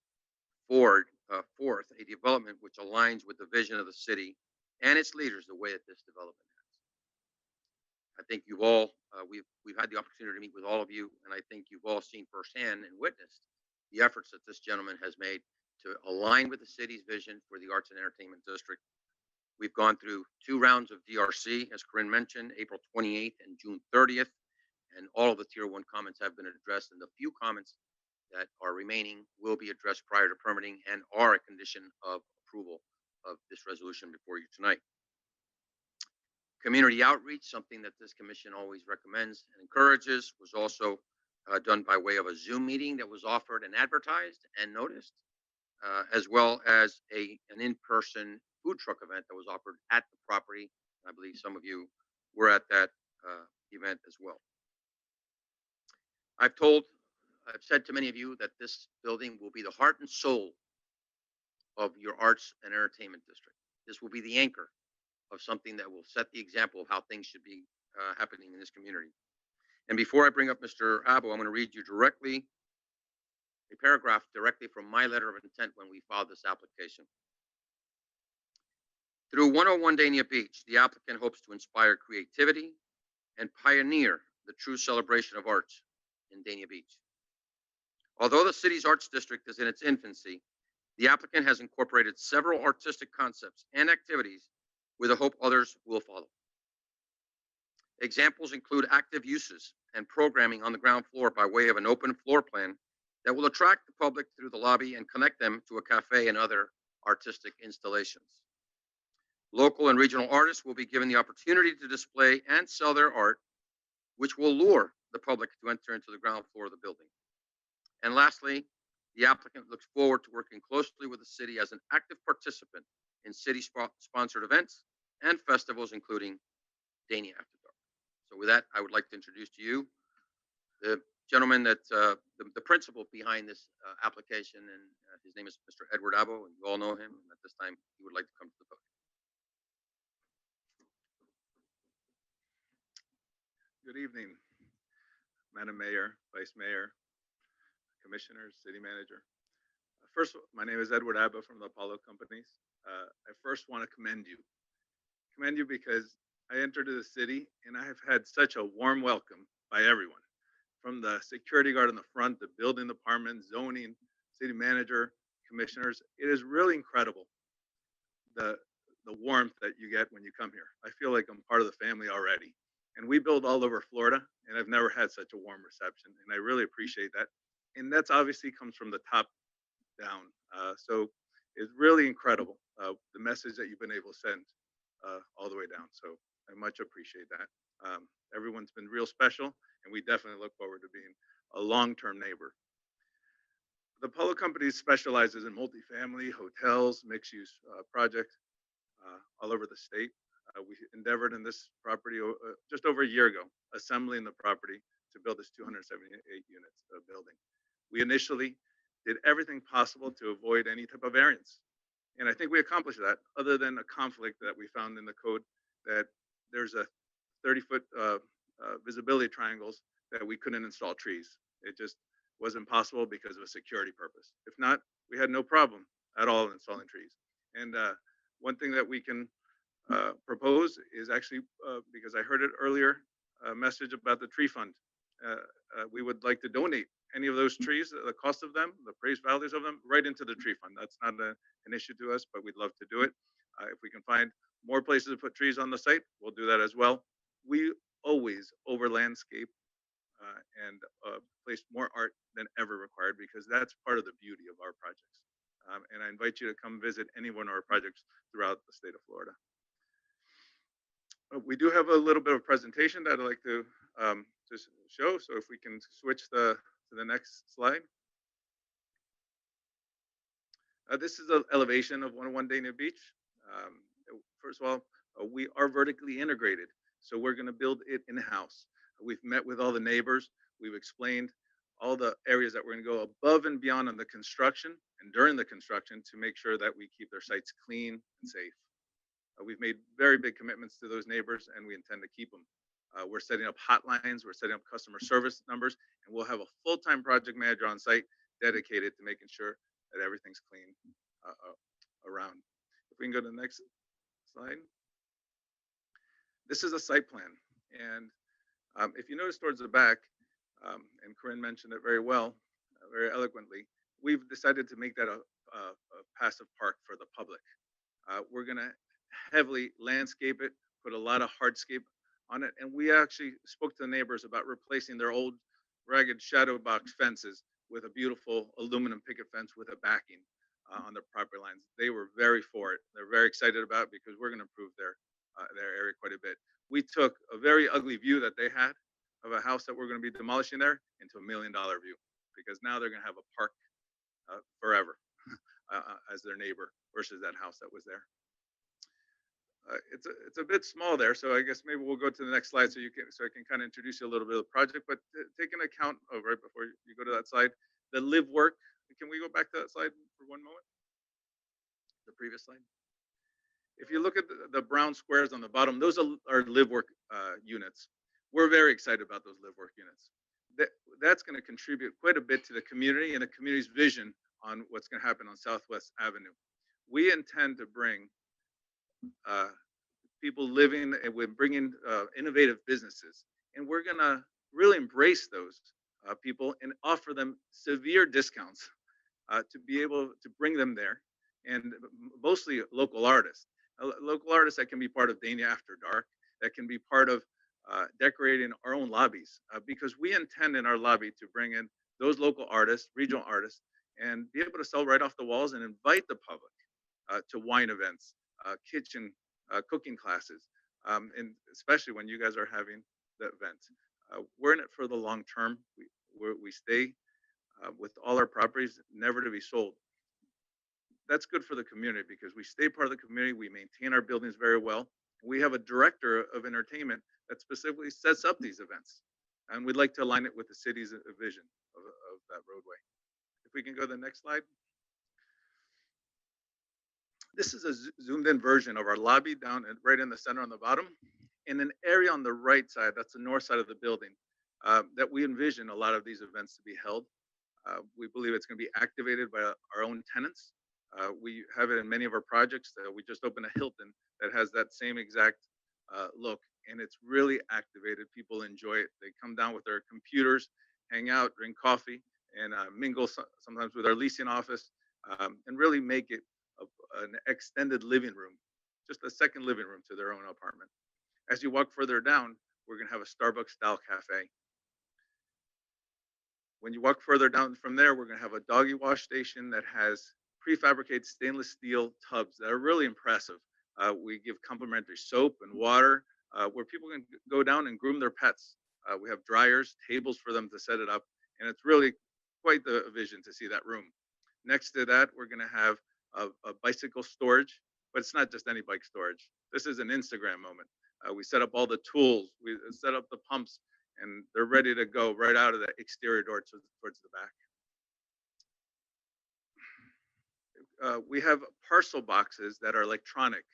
forth a development which aligns with the vision of the city and its leaders the way that this development has. I think you've all, we've had the opportunity to meet with all of you, and I think you've all seen firsthand and witnessed the efforts that this gentleman has made to align with the city's vision for the Arts and Entertainment District. We've gone through 2 rounds of DRC, as Corinne mentioned, April 28th and June 30th, and all of the Tier 1 comments have been addressed, and the few comments that are remaining will be addressed prior to permitting and are a condition of approval of this resolution before you tonight. Community outreach, something that this commission always recommends and encourages, was also done by way of a Zoom meeting that was offered and advertised and noticed, as well as an in-person food truck event that was offered at the property. I believe some of you were at that event as well. I've said to many of you that this building will be the heart and soul of your arts and entertainment district. This will be the anchor of something that will set the example of how things should be happening in this community. And before I bring up Mr. Abo, I'm going to read you directly a paragraph directly from my letter of intent when we filed this application. Through 101 Dania Beach, the applicant hopes to inspire creativity and pioneer the true celebration of arts in Dania Beach. Although the city's arts district is in its infancy, the applicant has incorporated several artistic concepts and activities with the hope others will follow. Examples include active uses and programming on the ground floor by way of an open floor plan that will attract the public through the lobby and connect them to a cafe and other artistic installations. Local and regional artists will be given the opportunity to display and sell their art, which will lure the public to enter into the ground floor of the building. And lastly, the applicant looks forward to working closely with the city as an active participant in city-sponsored events and festivals, including Dania After Dark. So with that, I would like to introduce to you the gentleman that, the principal behind this application, and his name is Mr. Edward Abo, and you all know him, and at this time, he would like to come to the podium. Good evening, Madam Mayor, Vice Mayor, Commissioners, City Manager. First, my name is Edward Abba from the Apollo Companies. I first want to commend you. Commend you because I entered the city and I have had such a warm welcome by everyone. From the security guard in the front, the building department, zoning, city manager, commissioners. It is really incredible, the warmth that you get when you come here. I feel like I'm part of the family already. And we build all over Florida, and I've never had such a warm reception, and I really appreciate that. And that's obviously comes from the top down. So it's really incredible, the message that you've been able to send all the way down. So I much appreciate that. Everyone's been real special, and we definitely look forward to being a long-term neighbor. The Apollo Company specializes in multifamily, hotels, mixed-use projects all over the state. We endeavored in this property just over a year ago, assembling the property to build this 278 units building. We initially did everything possible to avoid any type of variance. And I think we accomplished that, other than a conflict that we found in the code that there's a 30-foot visibility triangles that we couldn't install trees. It just wasn't possible because of a security purpose. If not, we had no problem at all installing trees. And one thing that we can propose is actually, because I heard it earlier, a message about the tree fund. We would like to donate any of those trees, the cost of them, the appraised values of them, right into the tree fund. That's not an issue to us, but we'd love to do it. If we can find more places to put trees on the site, we'll do that as well. We always over landscape and place more art than ever required, because that's part of the beauty of our projects. And I invite you to come visit any one of our projects throughout the state of Florida. We do have a little bit of presentation that I'd like to just show. So if we can switch to the next slide. This is an elevation of 101 Dania Beach. First of all, we are vertically integrated. So we're going to build it in-house. We've met with all the neighbors. We've explained all the areas that we're going to go above and beyond on the construction and during the construction to make sure that we keep their sites clean and safe. We've made very big commitments to those neighbors, and we intend to keep them. We're setting up hotlines, we're setting up customer service numbers, and we'll have a full-time project manager on site dedicated to making sure that everything's clean around. If we can go to the next slide. This is a site plan. And if you notice towards the back, and Corinne mentioned it very well, very eloquently, we've decided to make that a a passive park for the public. We're gonna heavily landscape it, put a lot of hardscape on it, and we actually spoke to the neighbors about replacing their old ragged shadow box fences with a beautiful aluminum picket fence with a backing on their property lines. They were very for it. They're very excited about it because we're gonna improve their area quite a bit. We took a very ugly view that they had of a house that we're gonna be demolishing there into $1 million view, because now they're gonna have a park forever as their neighbor versus that house that was there. It's a bit small there, so I guess maybe we'll go to the next slide so I can kind of introduce you a little bit of the project. But take an account of, right before you go to that slide, the live work. Can we go back to that slide for one moment? The previous slide. If you look at the brown squares on the bottom, those are live work units. We're very excited about those live work units. That's going to contribute quite a bit to the community and the community's vision on what's going to happen on Southwest Avenue. We intend to bring people living, and we're bringing innovative businesses, and we're going to really embrace those people and offer them severe discounts to be able to bring them there, and mostly local artists that can be part of Dania After Dark, that can be part of decorating our own lobbies, because we intend in our lobby to bring in those local artists, regional artists, and be able to sell right off the walls and invite the public to wine events, kitchen cooking classes, and especially when you guys are having the events. We're in it for the long term. We stay with all our properties, never to be sold. That's good for the community because we stay part of the community. We maintain our buildings very well. We have a director of entertainment that specifically sets up these events, and we'd like to align it with the city's vision of that roadway. If we can go to the next slide. This is a zoomed in version of our lobby down right in the center on the bottom, and an area on the right side, that's the north side of the building, that we envision a lot of these events to be held. We believe it's going to be activated by our own tenants. We have it in many of our projects. We just opened a Hilton that has that same exact look, and it's really activated. People enjoy it. They come down with their computers, hang out, drink coffee, and mingle sometimes with our leasing office, and really make it an extended living room, just a second living room to their own apartment. As you walk further down, we're going to have a Starbucks style cafe. When you walk further down from there, we're going to have a doggy wash station that has prefabricated stainless steel tubs that are really impressive. We give complimentary soap and water where people can go down and groom their pets. We have dryers, tables for them to set it up, and it's really quite the vision to see that room. Next to that, we're going to have a bicycle storage, but it's not just any bike storage. This is an Instagram moment. We set up all the tools, we set up the pumps, and they're ready to go right out of the exterior door towards the back. We have parcel boxes that are electronic.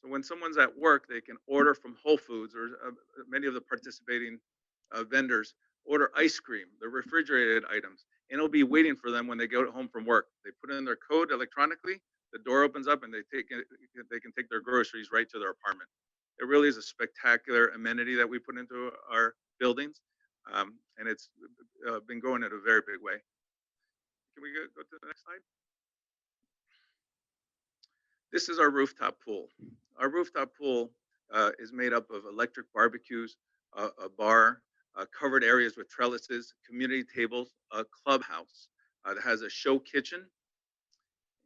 So when someone's at work, they can order from Whole Foods or many of the participating vendors, order ice cream, the refrigerated items, and it'll be waiting for them when they go home from work. They put in their code electronically, the door opens up, and they can take their groceries right to their apartment. It really is a spectacular amenity that we put into our buildings, and it's been going in a very big way. Can we go to the next slide? This is our rooftop pool. Our rooftop pool is made up of electric barbecues, a bar, covered areas with trellises, community tables, a clubhouse that has a show kitchen,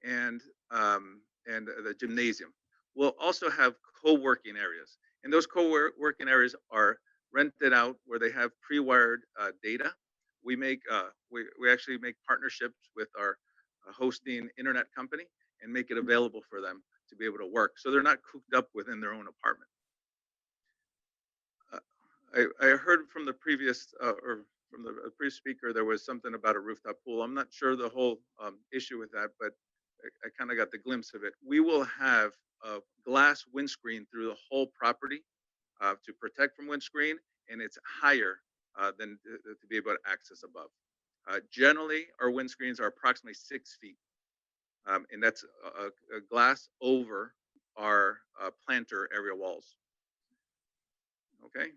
and the gymnasium. We'll also have co-working areas, and those co-working areas are rented out where they have pre-wired data. We actually make partnerships with our hosting internet company and make it available for them to be able to work, so they're not cooped up within their own apartment. I heard from the previous or from the previous speaker, there was something about a rooftop pool. I'm not sure the whole issue with that, but I kind of got the glimpse of it. We will have a glass windscreen through the whole property to protect from windscreen, and it's higher than to be able to access above. Generally, our windscreens are approximately 6 feet, and that's a glass over our planter area walls. Okay.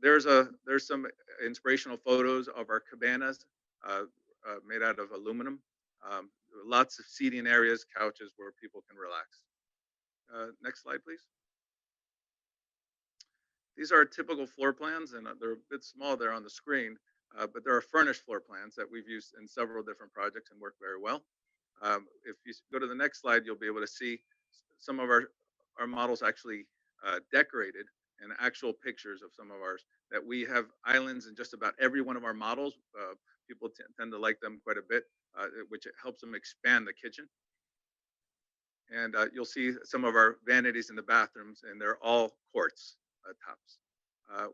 There's some inspirational photos of our cabanas made out of aluminum. lots of seating areas, couches where people can relax. Next slide, please. These are typical floor plans, and they're a bit small there on the screen, but there are furnished floor plans that we've used in several different projects and work very well. If you go to the next slide, you'll be able to see some of our models actually decorated and actual pictures of some of ours. That we have islands in just about every one of our models. People tend to like them quite a bit, which helps them expand the kitchen. And you'll see some of our vanities in the bathrooms, and they're all quartz tops.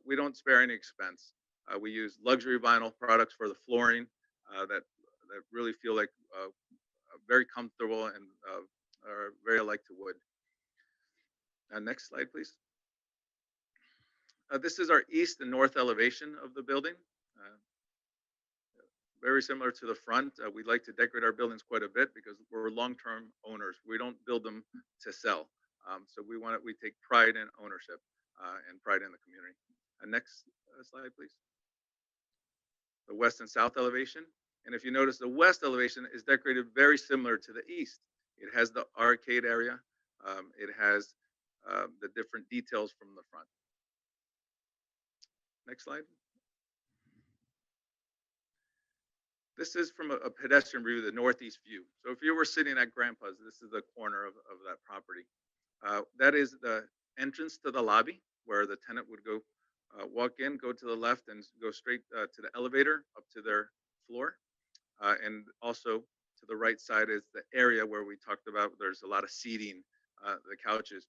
We don't spare any expense. We use luxury vinyl products for the flooring that really feel like very comfortable and are very alike to wood. Next slide, please. This is our east and north elevation of the building. Very similar to the front. We like to decorate our buildings quite a bit because we're long-term owners. We don't build them to sell. So we take pride in ownership and pride in the community. Next slide, please. The west and south elevation. And if you notice, the west elevation is decorated very similar to the east. It has the arcade area. It has the different details from the front. Next slide. This is from a pedestrian view, the northeast view. So if you were sitting at Grandpa's, this is the corner of that property. That is the entrance to the lobby where the tenant would go walk in, go to the left, and go straight to the elevator up to their floor. And also to the right side is the area where we talked about there's a lot of seating, the couches,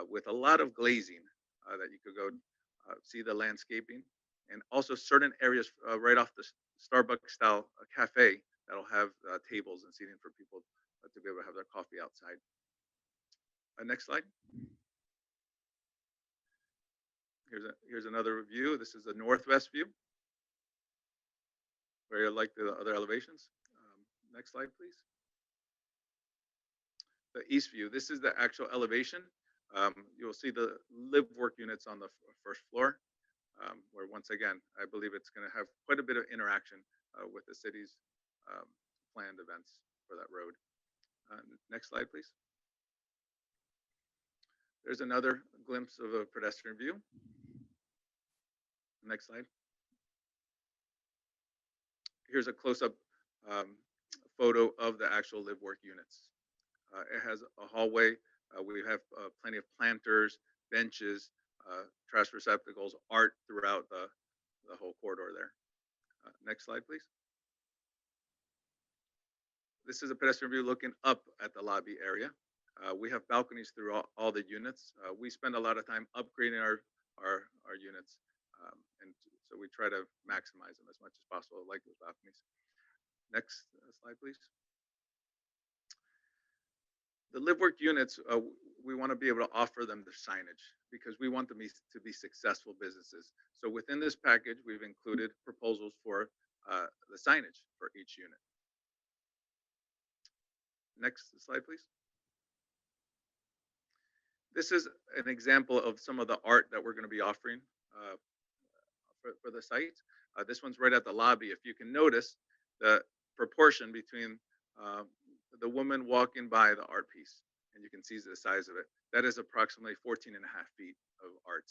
with a lot of glazing that you could go see the landscaping. And also certain areas right off the Starbucks style cafe that'll have tables and seating for people to be able to have their coffee outside. Next slide. Here's another view. This is the northwest view. Very like the other elevations. Next slide, please. The east view. This is the actual elevation. You'll see the live work units on the first floor, where once again, I believe it's going to have quite a bit of interaction with the city's planned events for that road. Next slide, please. There's another glimpse of a pedestrian view. Next slide. Here's a close-up photo of the actual live work units. It has a hallway. We have plenty of planters, benches, trash receptacles, art throughout the whole corridor there. Next slide, please. This is a pedestrian view looking up at the lobby area. We have balconies through all the units. We spend a lot of time upgrading our units, and so we try to maximize them as much as possible, like those balconies. Next slide, please. The live work units, we want to be able to offer them the signage because we want them to be successful businesses. So within this package, we've included proposals for the signage for each unit. Next slide, please. This is an example of some of the art that we're going to be offering for the site. This one's right at the lobby. If you can notice the proportion between the woman walking by the art piece, and you can see the size of it. That is approximately 14 and a half feet of art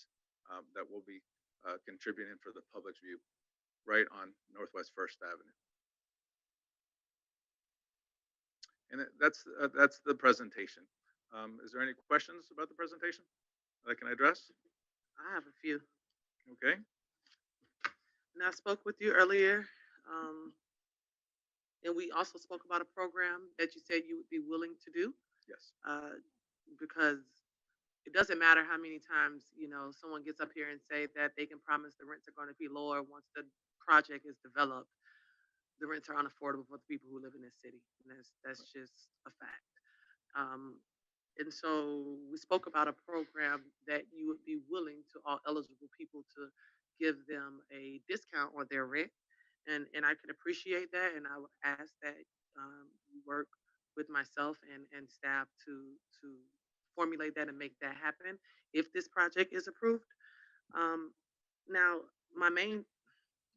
that will be contributing for the public's view right on Northwest First Avenue. And that's the presentation. Is there any questions about the presentation that I can address? I have a few. Okay. And I spoke with you earlier, and we also spoke about a program that you said you would be willing to do. Yes. Because it doesn't matter how many times someone gets up here and say that they can promise the rents are going to be lower once the project is developed. The rents are unaffordable for the people who live in this city, and that's just a fact. And so we spoke about a program that you would be willing to all eligible people to give them a discount on their rent. And I could appreciate that. And I would ask that you work with myself and staff to formulate that and make that happen if this project is approved. Now, my main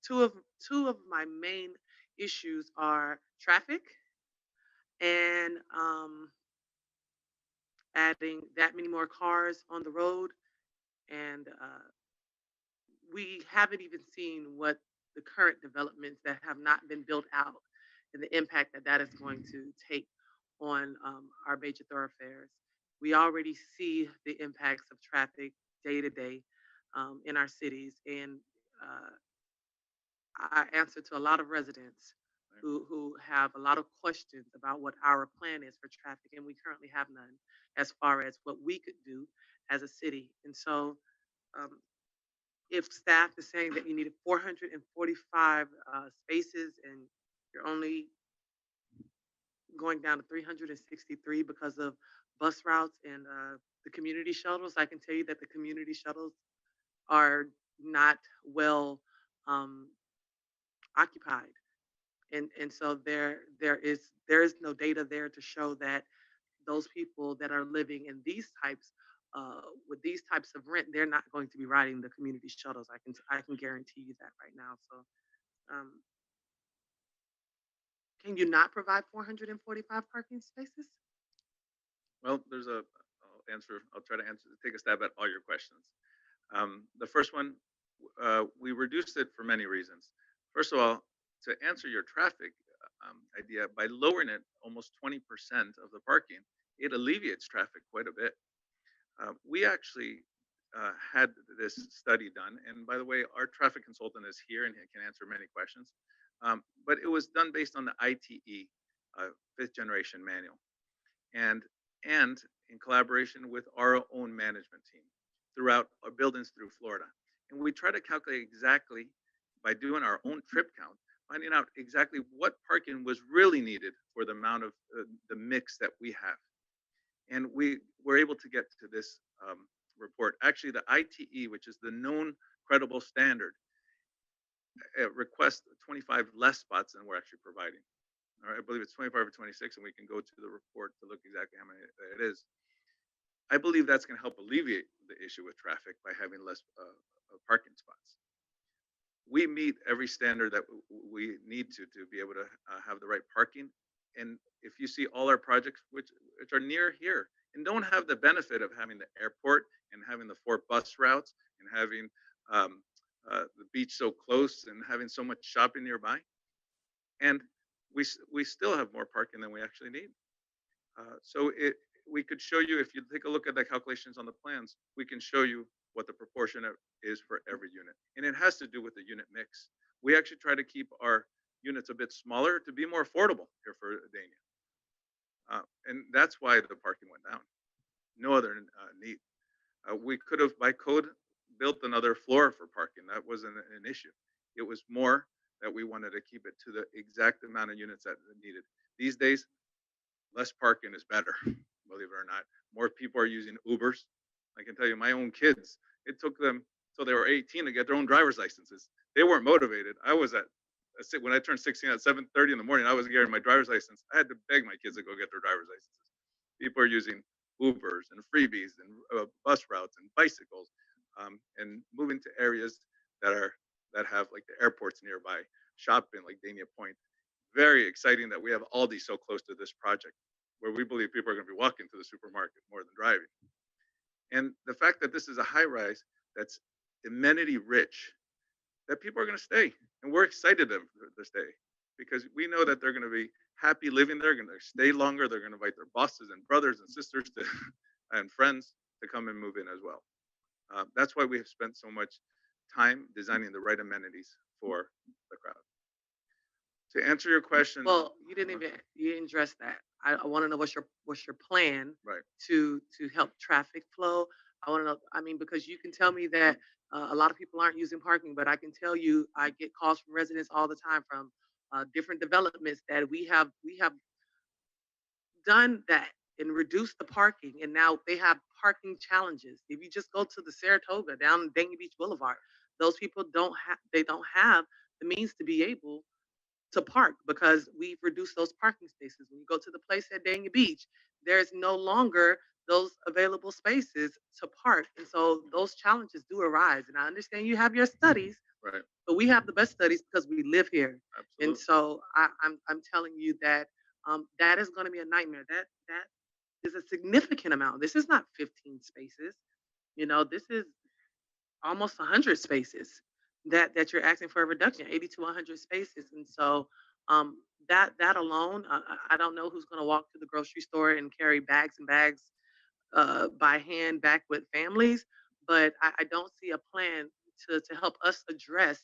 two of my main issues are traffic and adding that many more cars on the road. And we haven't even seen what the current developments that have not been built out and the impact that that is going to take on our major thoroughfares. We already see the impacts of traffic day to day in our cities. And I answer to a lot of residents who have a lot of questions about what our plan is for traffic, and we currently have none as far as what we could do as a city. And so, um, if staff is saying that you needed 445 spaces and you're only going down to 363 because of bus routes and the community shuttles, I can tell you that the community shuttles are not well um, occupied. And so there is no data there to show that those people that are living in these types with these types of rent, they're not going to be riding the community shuttles. I can guarantee you that right now. So can you not provide 445 parking spaces? Well, I'll try to take a stab at all your questions. The first one, we reduced it for many reasons. First of all, to answer your traffic idea, by lowering it almost 20% of the parking, it alleviates traffic quite a bit. We actually had this study done, and by the way, our traffic consultant is here and he can answer many questions. But it was done based on the ITE, fifth generation manual, and in collaboration with our own management team throughout our buildings through Florida. And we try to calculate exactly by doing our own trip count, finding out exactly what parking was really needed for the amount of the mix that we have. And we were able to get to this report. Actually, the ITE, which is the known credible standard, requests 25 less spots than we're actually providing. All right, I believe it's 25 or 26, and we can go to the report to look exactly how many it is. I believe that's going to help alleviate the issue with traffic by having less parking spots. We meet every standard that we need to be able to have the right parking. And if you see all our projects, which are near here and don't have the benefit of having the airport and having the 4 bus routes and having the beach so close and having so much shopping nearby, and we still have more parking than we actually need. So we could show you, if you take a look at the calculations on the plans, we can show you what the proportion is for every unit. And it has to do with the unit mix. We actually try to keep our units a bit smaller to be more affordable here for Dania. And that's why the parking went down. No other need. We could have, by code, built another floor for parking. That wasn't an issue. It was more that we wanted to keep it to the exact amount of units that are needed. These days, less parking is better, believe it or not. More people are using Ubers. I can tell you, my own kids, it took them till they were 18 to get their own driver's licenses. They weren't motivated. I was when I turned 16 at 7:30 in the morning, I wasn't getting my driver's license. I had to beg my kids to go get their driver's licenses. People are using Ubers and freebies and bus routes and bicycles, and moving to areas that have like the airports nearby, shopping like Dania Point. Very exciting that we have Aldi so close to this project, where we believe people are going to be walking to the supermarket more than driving. And the fact that this is a high rise that's amenity rich, that people are going to stay, and we're excited to stay because we know that they're going to be happy living there, going to stay longer. They're going to invite their bosses and brothers and sisters and friends to come and move in as well. That's why we have spent so much time designing the right amenities for the crowd. To answer your question, Well, you didn't address that. I want to know what's your plan to help traffic flow. I want to know. I mean, because you can tell me that a lot of people aren't using parking, but I can tell you I get calls from residents all the time from different developments that we have done that and reduced the parking, and now they have parking challenges. If you just go to the Saratoga down Dania Beach Boulevard, those people don't have the means to be able to park because we've reduced those parking spaces. When you go to the place at Dania Beach, there's no longer those available spaces to park. And so those challenges do arise. And I understand you have your studies, but we have the best studies because we live here. Absolutely. And so I'm telling you that that is going to be a nightmare. That is a significant amount. This is not 15 spaces. This is almost 100 spaces that you're asking for a reduction, 80 to 100 spaces. And so that alone, I don't know who's going to walk to the grocery store and carry bags and bags by hand back with families, but I don't see a plan to help us address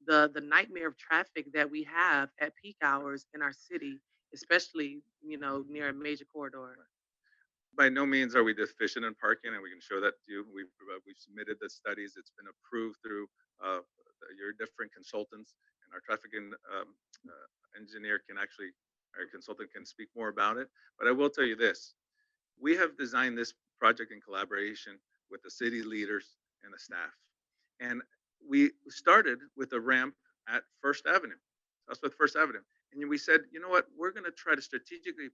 the nightmare of traffic that we have at peak hours in our city, especially near a major corridor. By no means are we deficient in parking, and we can show that to you. We've submitted the studies. It's been approved through your different consultants, and our traffic engineer can actually, our consultant can speak more about it. But I will tell you this: we have designed this project in collaboration with the city leaders and the staff, and we started with a ramp at First Avenue. That's with First Avenue, and we said, you know what? We're going to try to strategically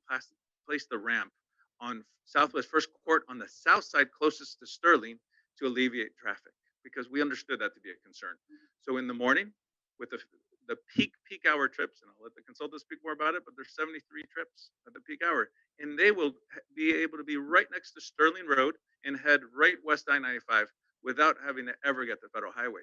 place the ramp on Southwest First Court on the south side closest to Sterling to alleviate traffic, because we understood that to be a concern. So in the morning, with the peak hour trips, and I'll let the consultants speak more about it, but there's 73 trips at the peak hour, and they will be able to be right next to Sterling Road and head right west I-95 without having to ever get to Federal Highway.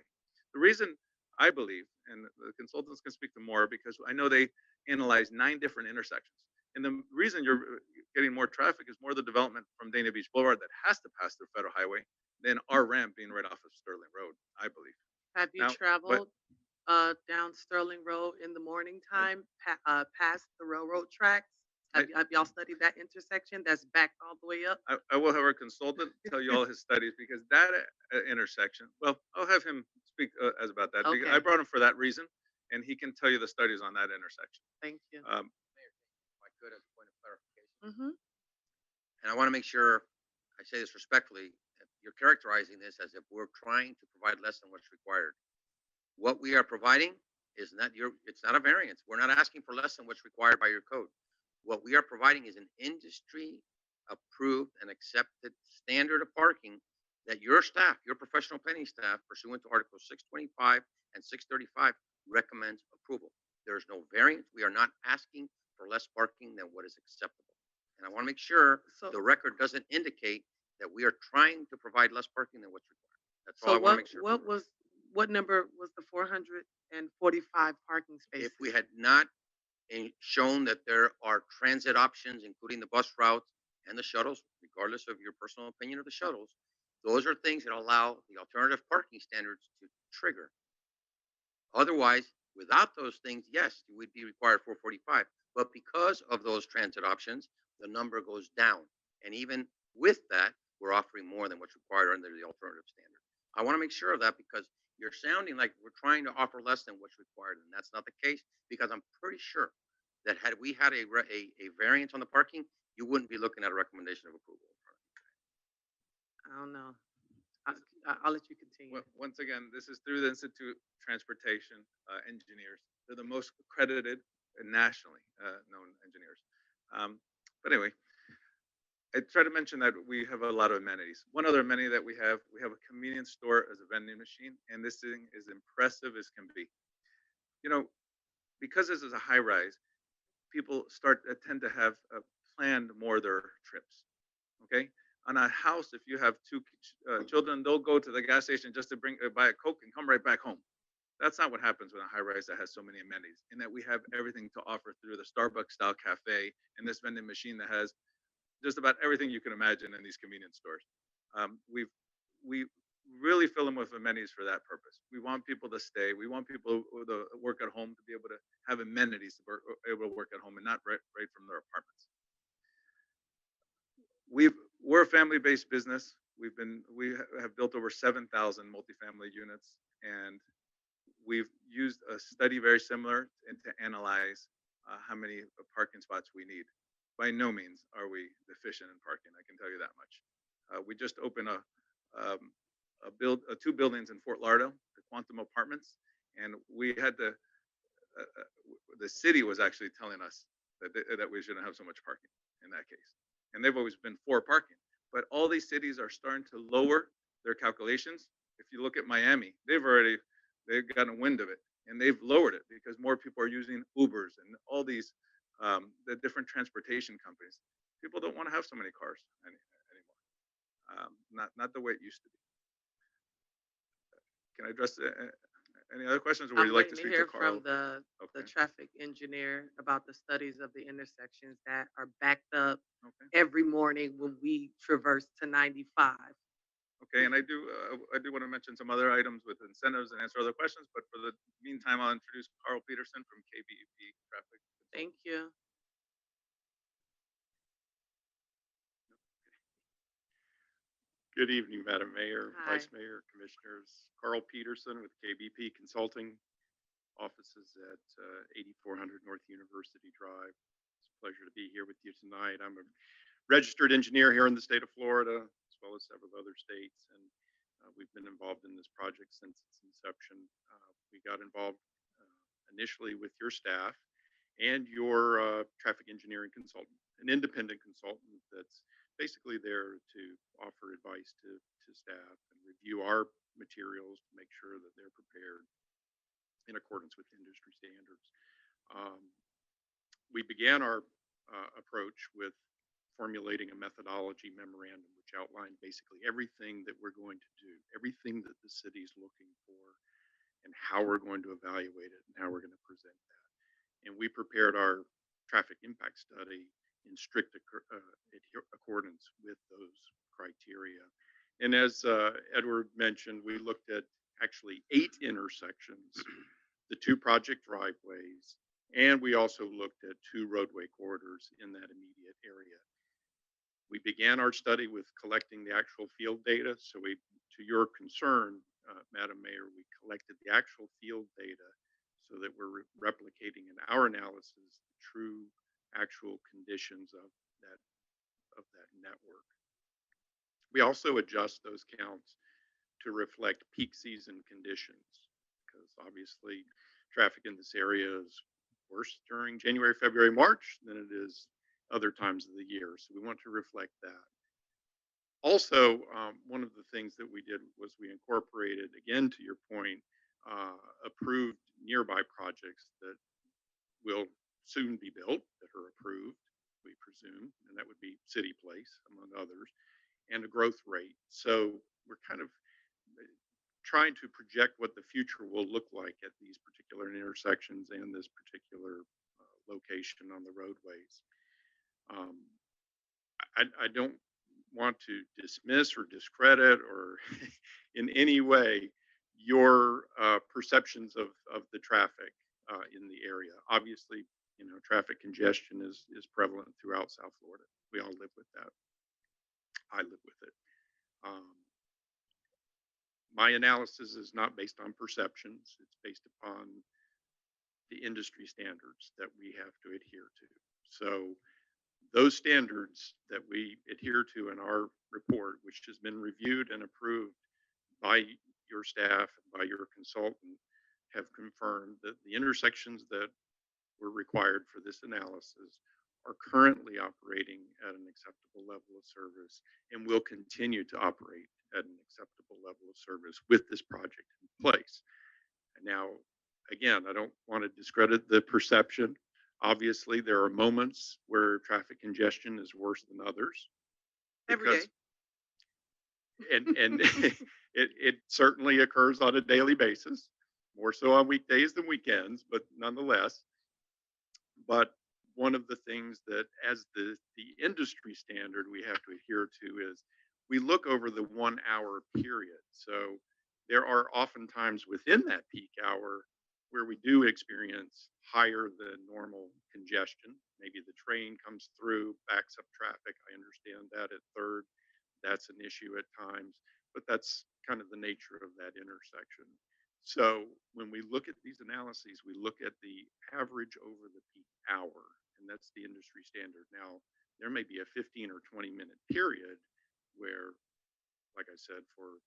The reason I believe, and the consultants can speak to more, because I know they analyze 9 different intersections. And the reason you're getting more traffic is more the development from Dania Beach Boulevard that has to pass through Federal Highway than our ramp being right off of Sterling Road, I believe. Have you Now, but traveled down Sterling Road in the morning time, past the railroad tracks? Have y'all studied that intersection that's backed all the way up? I will have our consultant tell you all his studies, because that intersection, well, I'll have him speak as about that. Because I Okay. brought him for that reason, and he can tell you the studies on that intersection. Thank you. If I could, as a point of clarification. Mm-hmm. And I want to make sure I say this respectfully. You're characterizing this as if we're trying to provide less than what's required. What we are providing is not it's not a variance. We're not asking for less than what's required by your code. What we are providing is an industry approved and accepted standard of parking that your staff, your professional planning staff, pursuant to Article 625 and 635, recommends approval. There is no variance. We are not asking for less parking than what is acceptable. And I want to make sure the record doesn't indicate that we are trying to provide less parking than what's required. That's all I So want to make sure. what number was the 445 parking spaces? If we had not shown that there are transit options, including the bus routes and the shuttles, regardless of your personal opinion of the shuttles, those are things that allow the alternative parking standards to trigger. Otherwise, without those things, yes, you would be required 445. But because of those transit options, the number goes down. And even with that, we're offering more than what's required under the alternative standard. I want to make sure of that, because you're sounding like we're trying to offer less than what's required, and that's not the case, because I'm pretty sure that had we had a variance on the parking, you wouldn't be looking at a recommendation of approval. I don't know. I'll let you continue. Once again, this is through the Institute of Transportation Engineers. They're the most accredited and nationally known engineers. But anyway, I try to mention that we have a lot of amenities. One other amenity that we have a convenience store as a vending machine, and this thing is impressive as can be. You know, because this is a high rise, people tend to have planned more of their trips. Okay, on a house, if you have 2 children, they'll go to the gas station just to buy a Coke and come right back home. That's not what happens with a high rise that has so many amenities, and that we have everything to offer through the Starbucks style cafe and this vending machine that has just about everything you can imagine in these convenience stores. We really fill them with amenities for that purpose. We want people to stay. We want people to work at home to be able to have amenities to able to work at home and not right from their apartments. We're a family-based business. We have built over 7,000 multifamily units, and we've used a study very similar to analyze how many parking spots we need. By no means are we deficient in parking. I can tell you that much. We just opened 2 buildings in Fort Lauderdale, the Quantum Apartments, and we had the city was actually telling us that we shouldn't have so much parking in that case. And they've always been for parking. But all these cities are starting to lower their calculations. If you look at Miami, they've gotten wind of it, and they've lowered it because more people are using Ubers and all these the different transportation companies. People don't want to have so many cars anymore. Not the way it used to be. Can I address any other questions, or would I'm you like to waiting to speak to hear Carl? from the Okay. traffic engineer about the studies of the intersections that are backed up Okay. every morning when we traverse to 95. Okay, and I do want to mention some other items with incentives and answer other questions, but for the meantime, I'll introduce Carl Peterson from KBEP Traffic. Thank you. Good evening, Madam Mayor, Hi. Vice Mayor, Commissioners. Carl Peterson with KBP Consulting, offices at 8400 North University Drive. It's a pleasure to be here with you tonight. I'm a registered engineer here in the state of Florida, as well as several other states, and we've been involved in this project since its inception. We got involved initially with your staff and your traffic engineering consultant, an independent consultant that's basically there to offer advice to staff and review our materials to make sure that they're prepared in accordance with industry standards. We began our approach with formulating a methodology memorandum, which outlined basically everything that we're going to do, everything that the city's looking for, and how we're going to evaluate it and how we're going to present that. And we prepared our traffic impact study in strict accordance with those criteria. And as Edward mentioned, we looked at actually 8 intersections, the 2 project driveways, and we also looked at 2 roadway corridors in that immediate area. We began our study with collecting the actual field data. So to your concern, Madam Mayor, we collected the actual field data so that we're replicating in our analysis the true actual conditions of that network. We also adjust those counts to reflect peak season conditions, because obviously traffic in this area is worse during January, February, March than it is other times of the year. So we want to reflect that. Also, one of the things that we did was we incorporated, again, to your point, approved nearby projects that will soon be built, that are approved, we presume, and that would be City Place, among others, and a growth rate. So we're kind of trying to project what the future will look like at these particular intersections and this particular location on the roadways. I don't want to dismiss or discredit or in any way your perceptions of the traffic in the area. Obviously, traffic congestion is prevalent throughout South Florida. We all live with that. I live with it. My analysis is not based on perceptions. It's based upon the industry standards that we have to adhere to. So those standards that we adhere to in our report, which has been reviewed and approved by your staff and by your consultant, have confirmed that the intersections that were required for this analysis are currently operating at an acceptable level of service and will continue to operate at an acceptable level of service with this project in place. And now, again, I don't want to discredit the perception. Obviously, there are moments where traffic congestion is worse than others. Every day. And it certainly occurs on a daily basis, more so on weekdays than weekends, but nonetheless. But one of the things that as the industry standard we have to adhere to is we look over the 1 hour period. So there are oftentimes within that peak hour where we do experience higher than normal congestion. Maybe the train comes through, backs up traffic. I understand that at 3rd. That's an issue at times, but that's kind of the nature of that intersection. So when we look at these analyses, we look at the average over the peak hour, and that's the industry standard. Now, there may be a 15 or 20-minute period where, like I said, for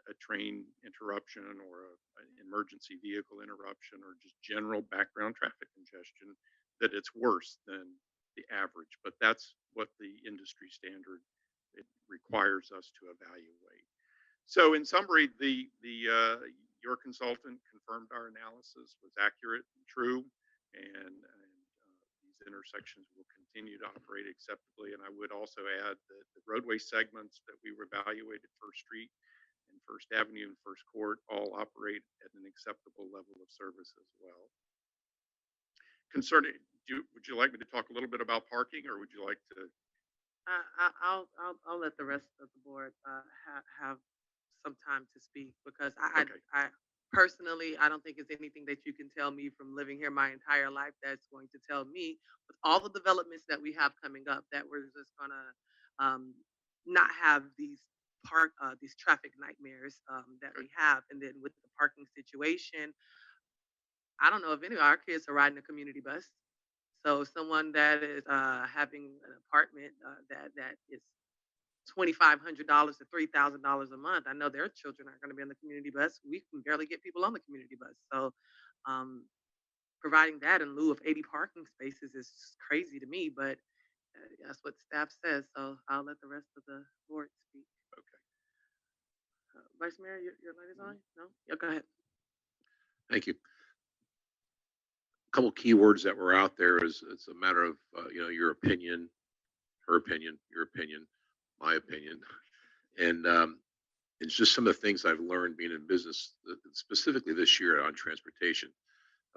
a train interruption or an emergency vehicle interruption or just general background traffic congestion, that it's worse than the average. But that's what the industry standard it requires us to evaluate. So in summary, your consultant confirmed our analysis was accurate and true, and these intersections will continue to operate acceptably. And I would also add that the roadway segments that we evaluated, First Street and First Avenue and First Court, all operate at an acceptable level of service as well. Concerning, would you like me to talk a little bit about parking, or would you like to? I'll let the rest of the board have some time to speak, because I personally, I don't think it's anything that you can tell me from living here my entire life that's going to tell me, with all the developments that we have coming up, that we're just gonna not have these traffic nightmares that we have. And then with the parking situation, I don't know if any of our kids are riding a community bus. So someone that is having an apartment that is $2,500 to $3,000 a month, I know their children aren't going to be on the community bus. We can barely get people on the community bus. So providing that in lieu of 80 parking spaces is crazy to me, but that's what staff says. So I'll let the rest of the board speak. Okay. Vice Mayor, your light is on? No? Yeah, go ahead. Thank you. A couple keywords that were out there is it's a matter of your opinion, her opinion, your opinion, my opinion, and it's just some of the things I've learned being in business, specifically this year on transportation.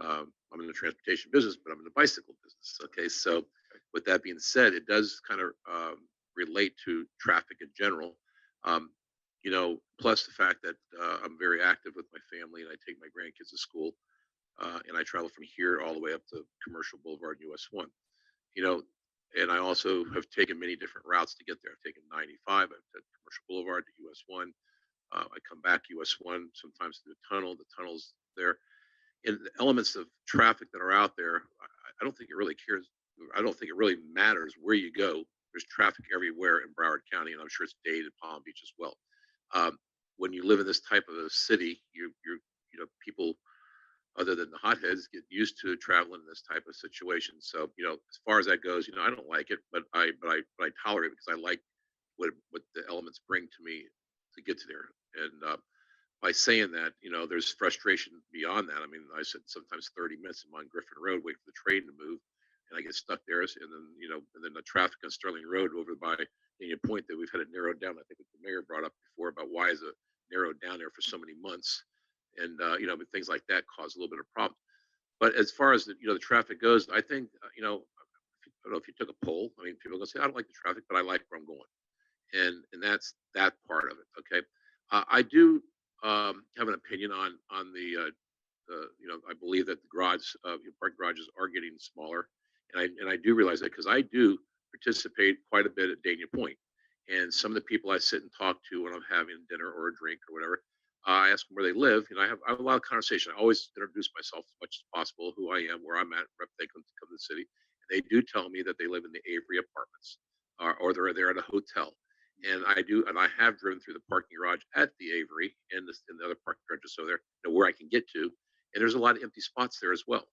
I'm in the transportation business, but I'm in the bicycle business. Okay, so with that being said, it does kind of relate to traffic in general. Plus the fact that I'm very active with my family and I take my grandkids to school. And I travel from here all the way up to Commercial Boulevard, US 1. And I also have taken many different routes to get there. I've taken 95, I've taken Commercial Boulevard to US 1. I come back US 1, sometimes through the tunnel. The tunnel's there. And the elements of traffic that are out there, I don't think it really cares. I don't think it really matters where you go. There's traffic everywhere in Broward County, and I'm sure it's Dade and Palm Beach as well. When you live in this type of a city, people other than the hotheads get used to traveling in this type of situation. So, as far as that goes, I don't like it, but I tolerate it because I like what the elements bring to me to get to there. And by saying that, there's frustration beyond that. I mean, I said sometimes 30 minutes I'm on Griffin Road waiting for the train to move, and I get stuck there. And then the traffic on Sterling Road over by Indian Point that we've had it narrowed down. I think what the mayor brought up before about why is it narrowed down there for so many months. And but things like that cause a little bit of problem. But as far as the traffic goes, I think I don't know if you took a poll. I mean, people are gonna say I don't like the traffic, but I like where I'm going, and that's that part of it. Okay, I do have an opinion on the I believe that the park garages are getting smaller, and I do realize that because I do participate quite a bit at Dania Point, and some of the people I sit and talk to when I'm having dinner or a drink or whatever. I ask them where they live, and I have a lot of conversation. I always introduce myself as much as possible, who I am, where I'm at, if they come to the city. And they do tell me that they live in the Avery apartments, or they're there at a hotel. And I have driven through the parking garage at the Avery and the other parking garages, so there, where I can get to. And there's a lot of empty spots there as well.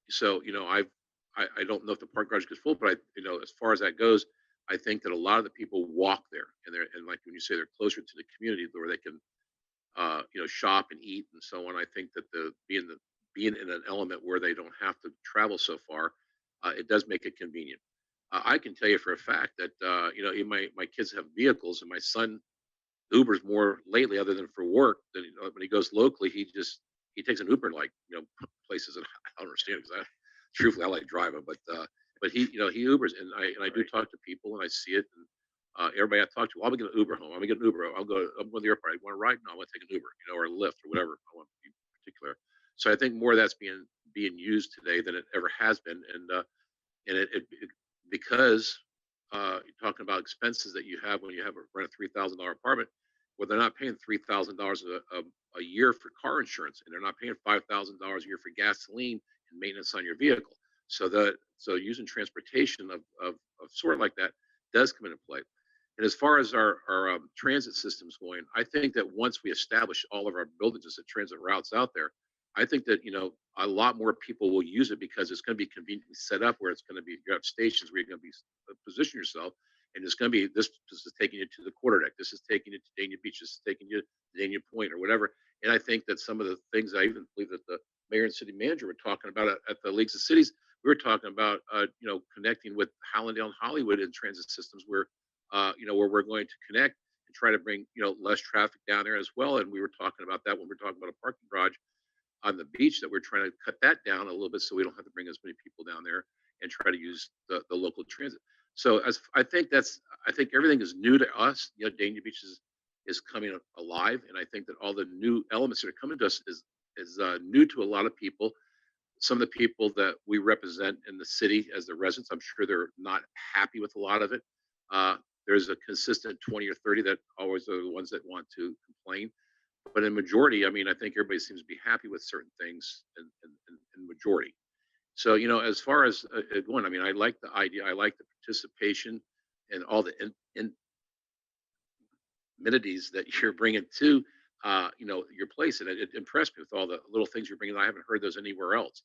So I don't know if the park garage gets full, but as far as that goes, I think that a lot of the people walk there, and like when you say they're closer to the community where they can shop and eat and so on. I think that being in an element where they don't have to travel so far, it does make it convenient. I can tell you for a fact that even my kids have vehicles, and my son Ubers more lately, other than for work. Than when he goes locally, he takes an Uber like places that I don't understand because truthfully I like driving, but he Ubers, and I do talk to people and I see it. And, everybody I talk to, I'm gonna get an Uber home. I'm gonna get an Uber. I'm going to the airport. I want to ride? No, I want to take an Uber, or a Lyft or whatever. I want to be particular. So I think more of that's being used today than it ever has been, and it because you're talking about expenses that you have when you have rent a $3,000 apartment, where they're not paying $3,000 a year for car insurance, and they're not paying $5,000 a year for gasoline and maintenance on your vehicle. So using transportation of sort like that does come into play. And as far as our transit systems going, I think that once we establish all of our buildings as transit routes out there, I think that a lot more people will use it because it's going to be conveniently set up where it's going to be, you have stations where you're going to be position yourself, and it's going to be this is taking you to the quarter deck, this is taking you to Dania Beach, this is taking you to Dania Point or whatever. And I think that some of the things I even believe that the mayor and city manager were talking about at the Leagues of Cities, we were talking about, connecting with Hallandale and Hollywood in transit systems where, where we're going to connect and try to bring, less traffic down there as well. And we were talking about that when we were talking about a parking garage on the beach, that we're trying to cut that down a little bit so we don't have to bring as many people down there and try to use the local transit. So as I think everything is new to us. Dania Beach is coming alive, and I think that all the new elements that are coming to us is new to a lot of people. Some of the people that we represent in the city as the residents, I'm sure they're not happy with a lot of it. There's a consistent 20 or 30 that always are the ones that want to complain. But in majority, I mean, I think everybody seems to be happy with certain things in majority. So, as far as one, I mean, I like the idea. I like the participation and all the amenities that you're bringing to, your place. And it impressed me with all the little things you're bringing. I haven't heard those anywhere else.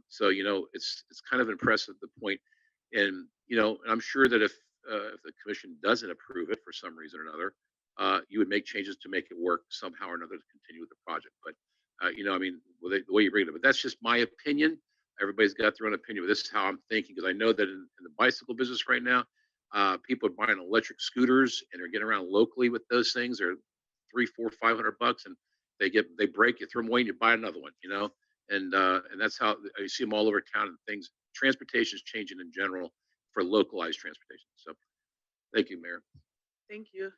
So, it's kind of impressive, the point. And, and I'm sure that if the commission doesn't approve it for some reason or another, you would make changes to make it work somehow or another to continue with the project. But, I mean, the way you bring it up, but that's just my opinion. Everybody's got their own opinion, but this is how I'm thinking, because I know that in the bicycle business right now, people are buying electric scooters and they're getting around locally with those things. They're $300, $400, $500, and they break, you throw them away, and you buy another one. And that's how you see them all over town. And things, transportation is changing in general for localized transportation. So, thank you, Mayor. Thank you,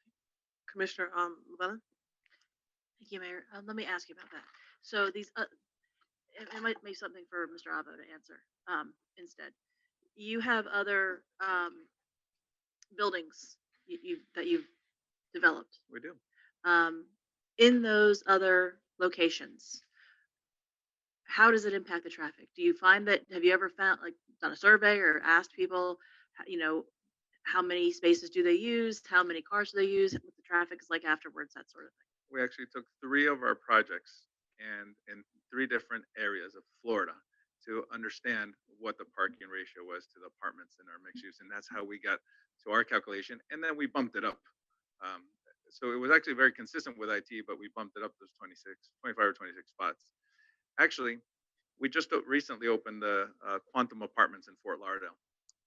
Commissioner Llewellyn. Thank you, Mayor. Let me ask you about that. So these, it might be something for Mr. Avo to answer instead. You have other buildings that you've developed. We do. In those other locations, how does it impact the traffic? Do you find that, have you ever found, like, done a survey or asked people, how many spaces do they use? How many cars do they use? What the traffic is like afterwards, that sort of thing. We actually took 3 of our projects and in 3 different areas of Florida to understand what the parking ratio was to the apartments in our mixed use. And that's how we got to our calculation. And then we bumped it up. So it was actually very consistent with IT, but we bumped it up those 25 or 26 spots. Actually, we just recently opened the Quantum Apartments in Fort Lauderdale.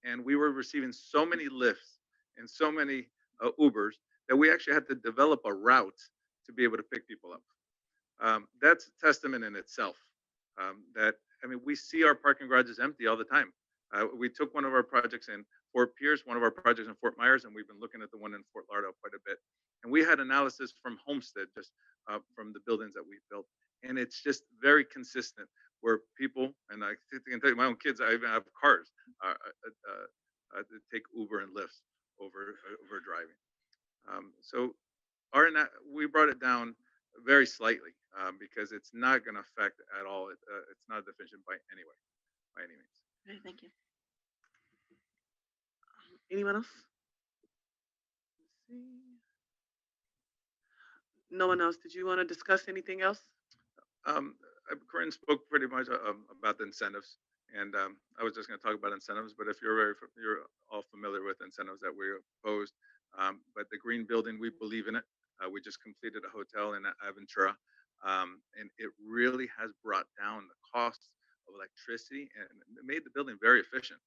And we were receiving so many lifts and so many Ubers that we actually had to develop a route to be able to pick people up. That's a testament in itself. That, I mean, we see our parking garages empty all the time. We took one of our projects in Fort Pierce, one of our projects in Fort Myers, and we've been looking at the one in Fort Lauderdale quite a bit. And we had analysis from Homestead, just from the buildings that we built. And it's just very consistent where people, and I can tell you, my own kids, I even have cars, to take Uber and Lyft over driving. So we brought it down very slightly because it's not going to affect at all. It's not deficient by any means. Okay, thank you. Anyone else? Let's see. No one else. Did you want to discuss anything else? Corinne spoke pretty much about the incentives, and I was just going to talk about incentives. But if you're all familiar with incentives that we opposed, but the green building, we believe in it. We just completed a hotel in Aventura, and it really has brought down the cost of electricity and it made the building very efficient.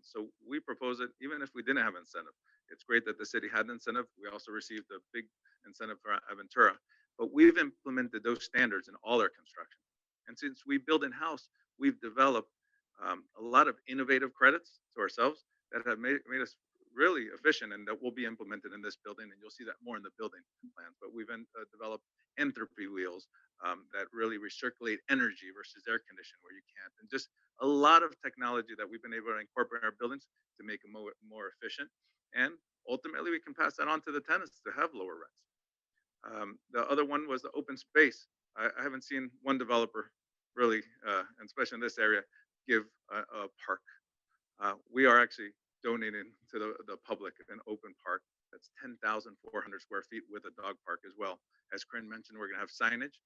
So we propose it even if we didn't have incentive. It's great that the city had an incentive. We also received a big incentive for Aventura, but we've implemented those standards in all our construction. And since we build in-house, we've developed a lot of innovative credits to ourselves that have made us really efficient, and that will be implemented in this building. And you'll see that more in the building plans. But we've developed entropy wheels that really recirculate energy versus air condition where you can't. And just a lot of technology that we've been able to incorporate in our buildings to make them more efficient. And ultimately, we can pass that on to the tenants to have lower rents. The other one was the open space. I haven't seen one developer really, and especially in this area, give a park. We are actually donating to the public an open park that's 10,400 square feet with a dog park as well. As Corinne mentioned, we're going to have signage,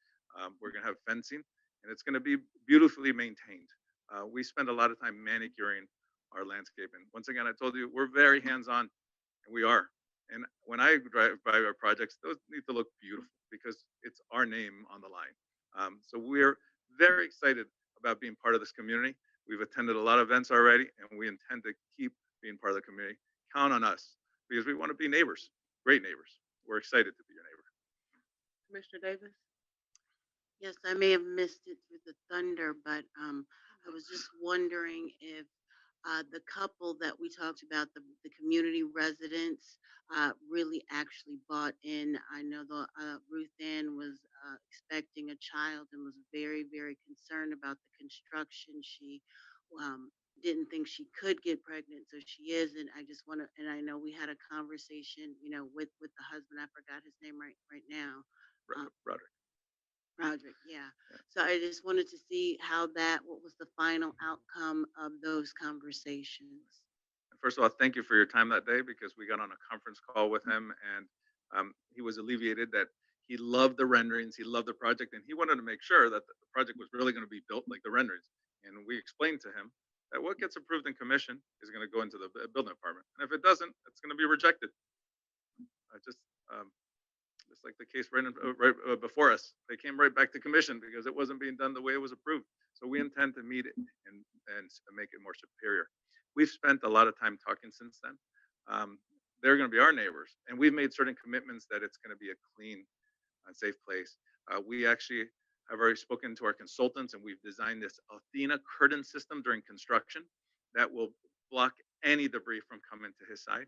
we're going to have fencing, and it's going to be beautifully maintained. We spend a lot of time manicuring our landscape. And once again, I told you, we're very hands-on, and we are. And when I drive by our projects, those need to look beautiful because it's our name on the line. So we're very excited about being part of this community. We've attended a lot of events already, and we intend to keep being part of the community. Count on us because we want to be neighbors, great neighbors. We're excited to be your neighbor. Commissioner Davis? Yes, I may have missed it through the thunder, but I was just wondering if the couple that we talked about, the community residents, really actually bought in. I know the Ruth Ann was expecting a child and was very, very concerned about the construction. She didn't think she could get pregnant, so she is. And I just want to, and I know we had a conversation, with the husband. I forgot his name right now. Roderick. Roderick, yeah. So I just wanted to see what was the final outcome of those conversations. First of all, thank you for your time that day because we got on a conference call with him and he was alleviated that he loved the renderings, he loved the project, and he wanted to make sure that the project was really going to be built like the renderings. And we explained to him that what gets approved in commission is going to go into the building department, and if it doesn't, it's going to be rejected. Just like the case right before us, they came right back to commission because it wasn't being done the way it was approved. So we intend to meet it and make it more superior. We've spent a lot of time talking since then. They're going to be our neighbors, and we've made certain commitments that it's going to be a clean and safe place. We actually have already spoken to our consultants, and we've designed this Athena curtain system during construction that will block any debris from coming to his side.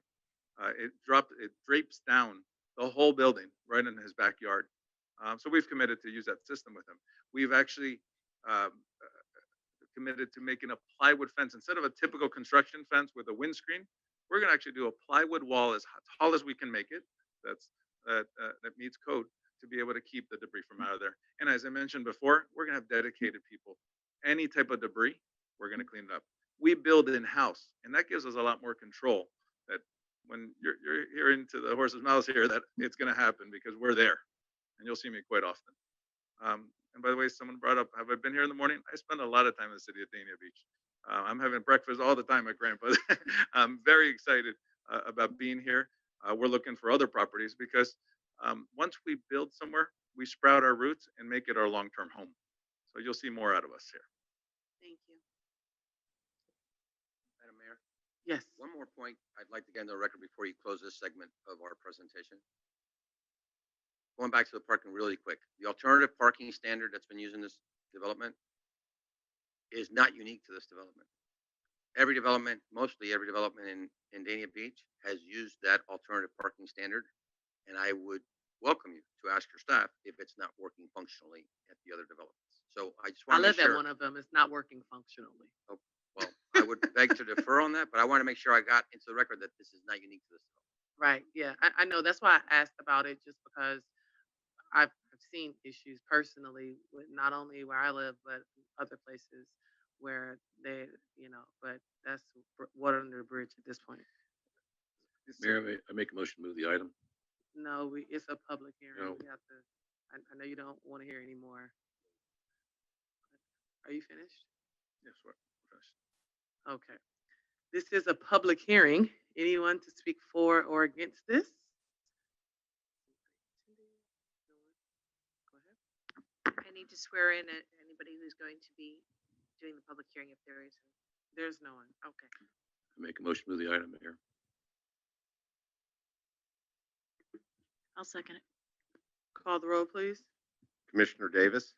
It drapes down the whole building right in his backyard. So we've committed to use that system with him. We've actually committed to making a plywood fence instead of a typical construction fence with a windscreen. We're going to actually do a plywood wall as tall as we can make it. That meets code to be able to keep the debris from out of there. And as I mentioned before, we're going to have dedicated people. Any type of debris, we're going to clean it up. We build in-house, and that gives us a lot more control. That when you're hearing to the horse's mouth here that it's going to happen because we're there, and you'll see me quite often. And by the way, someone brought up, have I been here in the morning? I spend a lot of time in the city of Dania Beach. I'm having breakfast all the time at Grandpa's. I'm very excited about being here. We're looking for other properties because once we build somewhere, we sprout our roots and make it our long-term home. So you'll see more out of us here. Thank you. Madam Mayor, Yes. one more point I'd like to get into the record before you close this segment of our presentation. Going back to the parking really quick, the alternative parking standard that's been used in this development is not unique to this development. Every development, mostly every development in Dania Beach has used that alternative parking standard. And I would welcome you to ask your staff if it's not working functionally at the other developments. So I just I want to live make sure. at one of them. It's not working functionally. Oh, well, I would beg to defer on that, but I want to make sure I got into the record that this is not unique to this development. Right. Yeah. I know. That's why I asked about it, just because I've seen issues personally with not only where I live, but other places where they, but that's water under the bridge at this point. Mayor, I make a motion to move the item. No, it's a public hearing. No. We have to, I know you don't want to hear anymore. Are you finished? Yes, we're finished. Okay. This is a public hearing. Anyone to speak for or against this? I need to swear in anybody who's going to be doing the public hearing if there is. There's no one. Okay. I make a motion to move the item, Mayor. I'll second it. Call the roll, please. Commissioner Davis,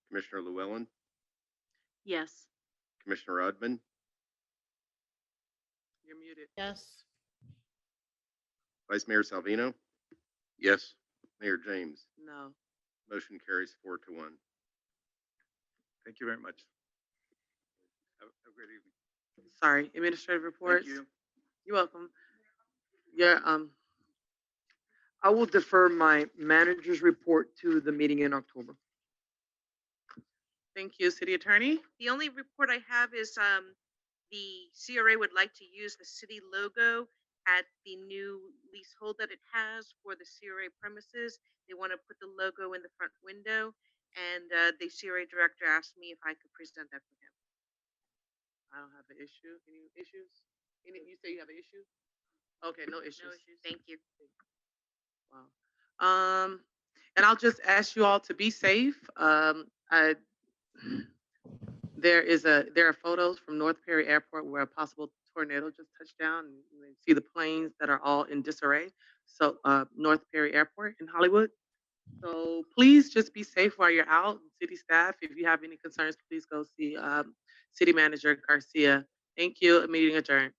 Commissioner Llewellyn, Yes. Commissioner Rodman, You're muted. Yes. Vice Mayor Salvino, Yes. Mayor James. No. Motion carries 4-1. Thank you very much. Have a great evening. Sorry. Administrative reports. Thank you. You're welcome. Yeah, I will defer my manager's report to the meeting in October. Thank you, City Attorney. The only report I have is the CRA would like to use the city logo at the new leasehold that it has for the CRA premises. They want to put the logo in the front window, and the CRA director asked me if I could present that for him. I don't have an issue. Any issues? You say you have an issue? Okay, no issues. No issues. Thank you. Wow. And I'll just ask you all to be safe. There are photos from North Perry Airport where a possible tornado just touched down. And you can see the planes that are all in disarray. So North Perry Airport in Hollywood. So please just be safe while you're out. City staff, if you have any concerns, please go see City Manager Garcia. Thank you. Meeting adjourned.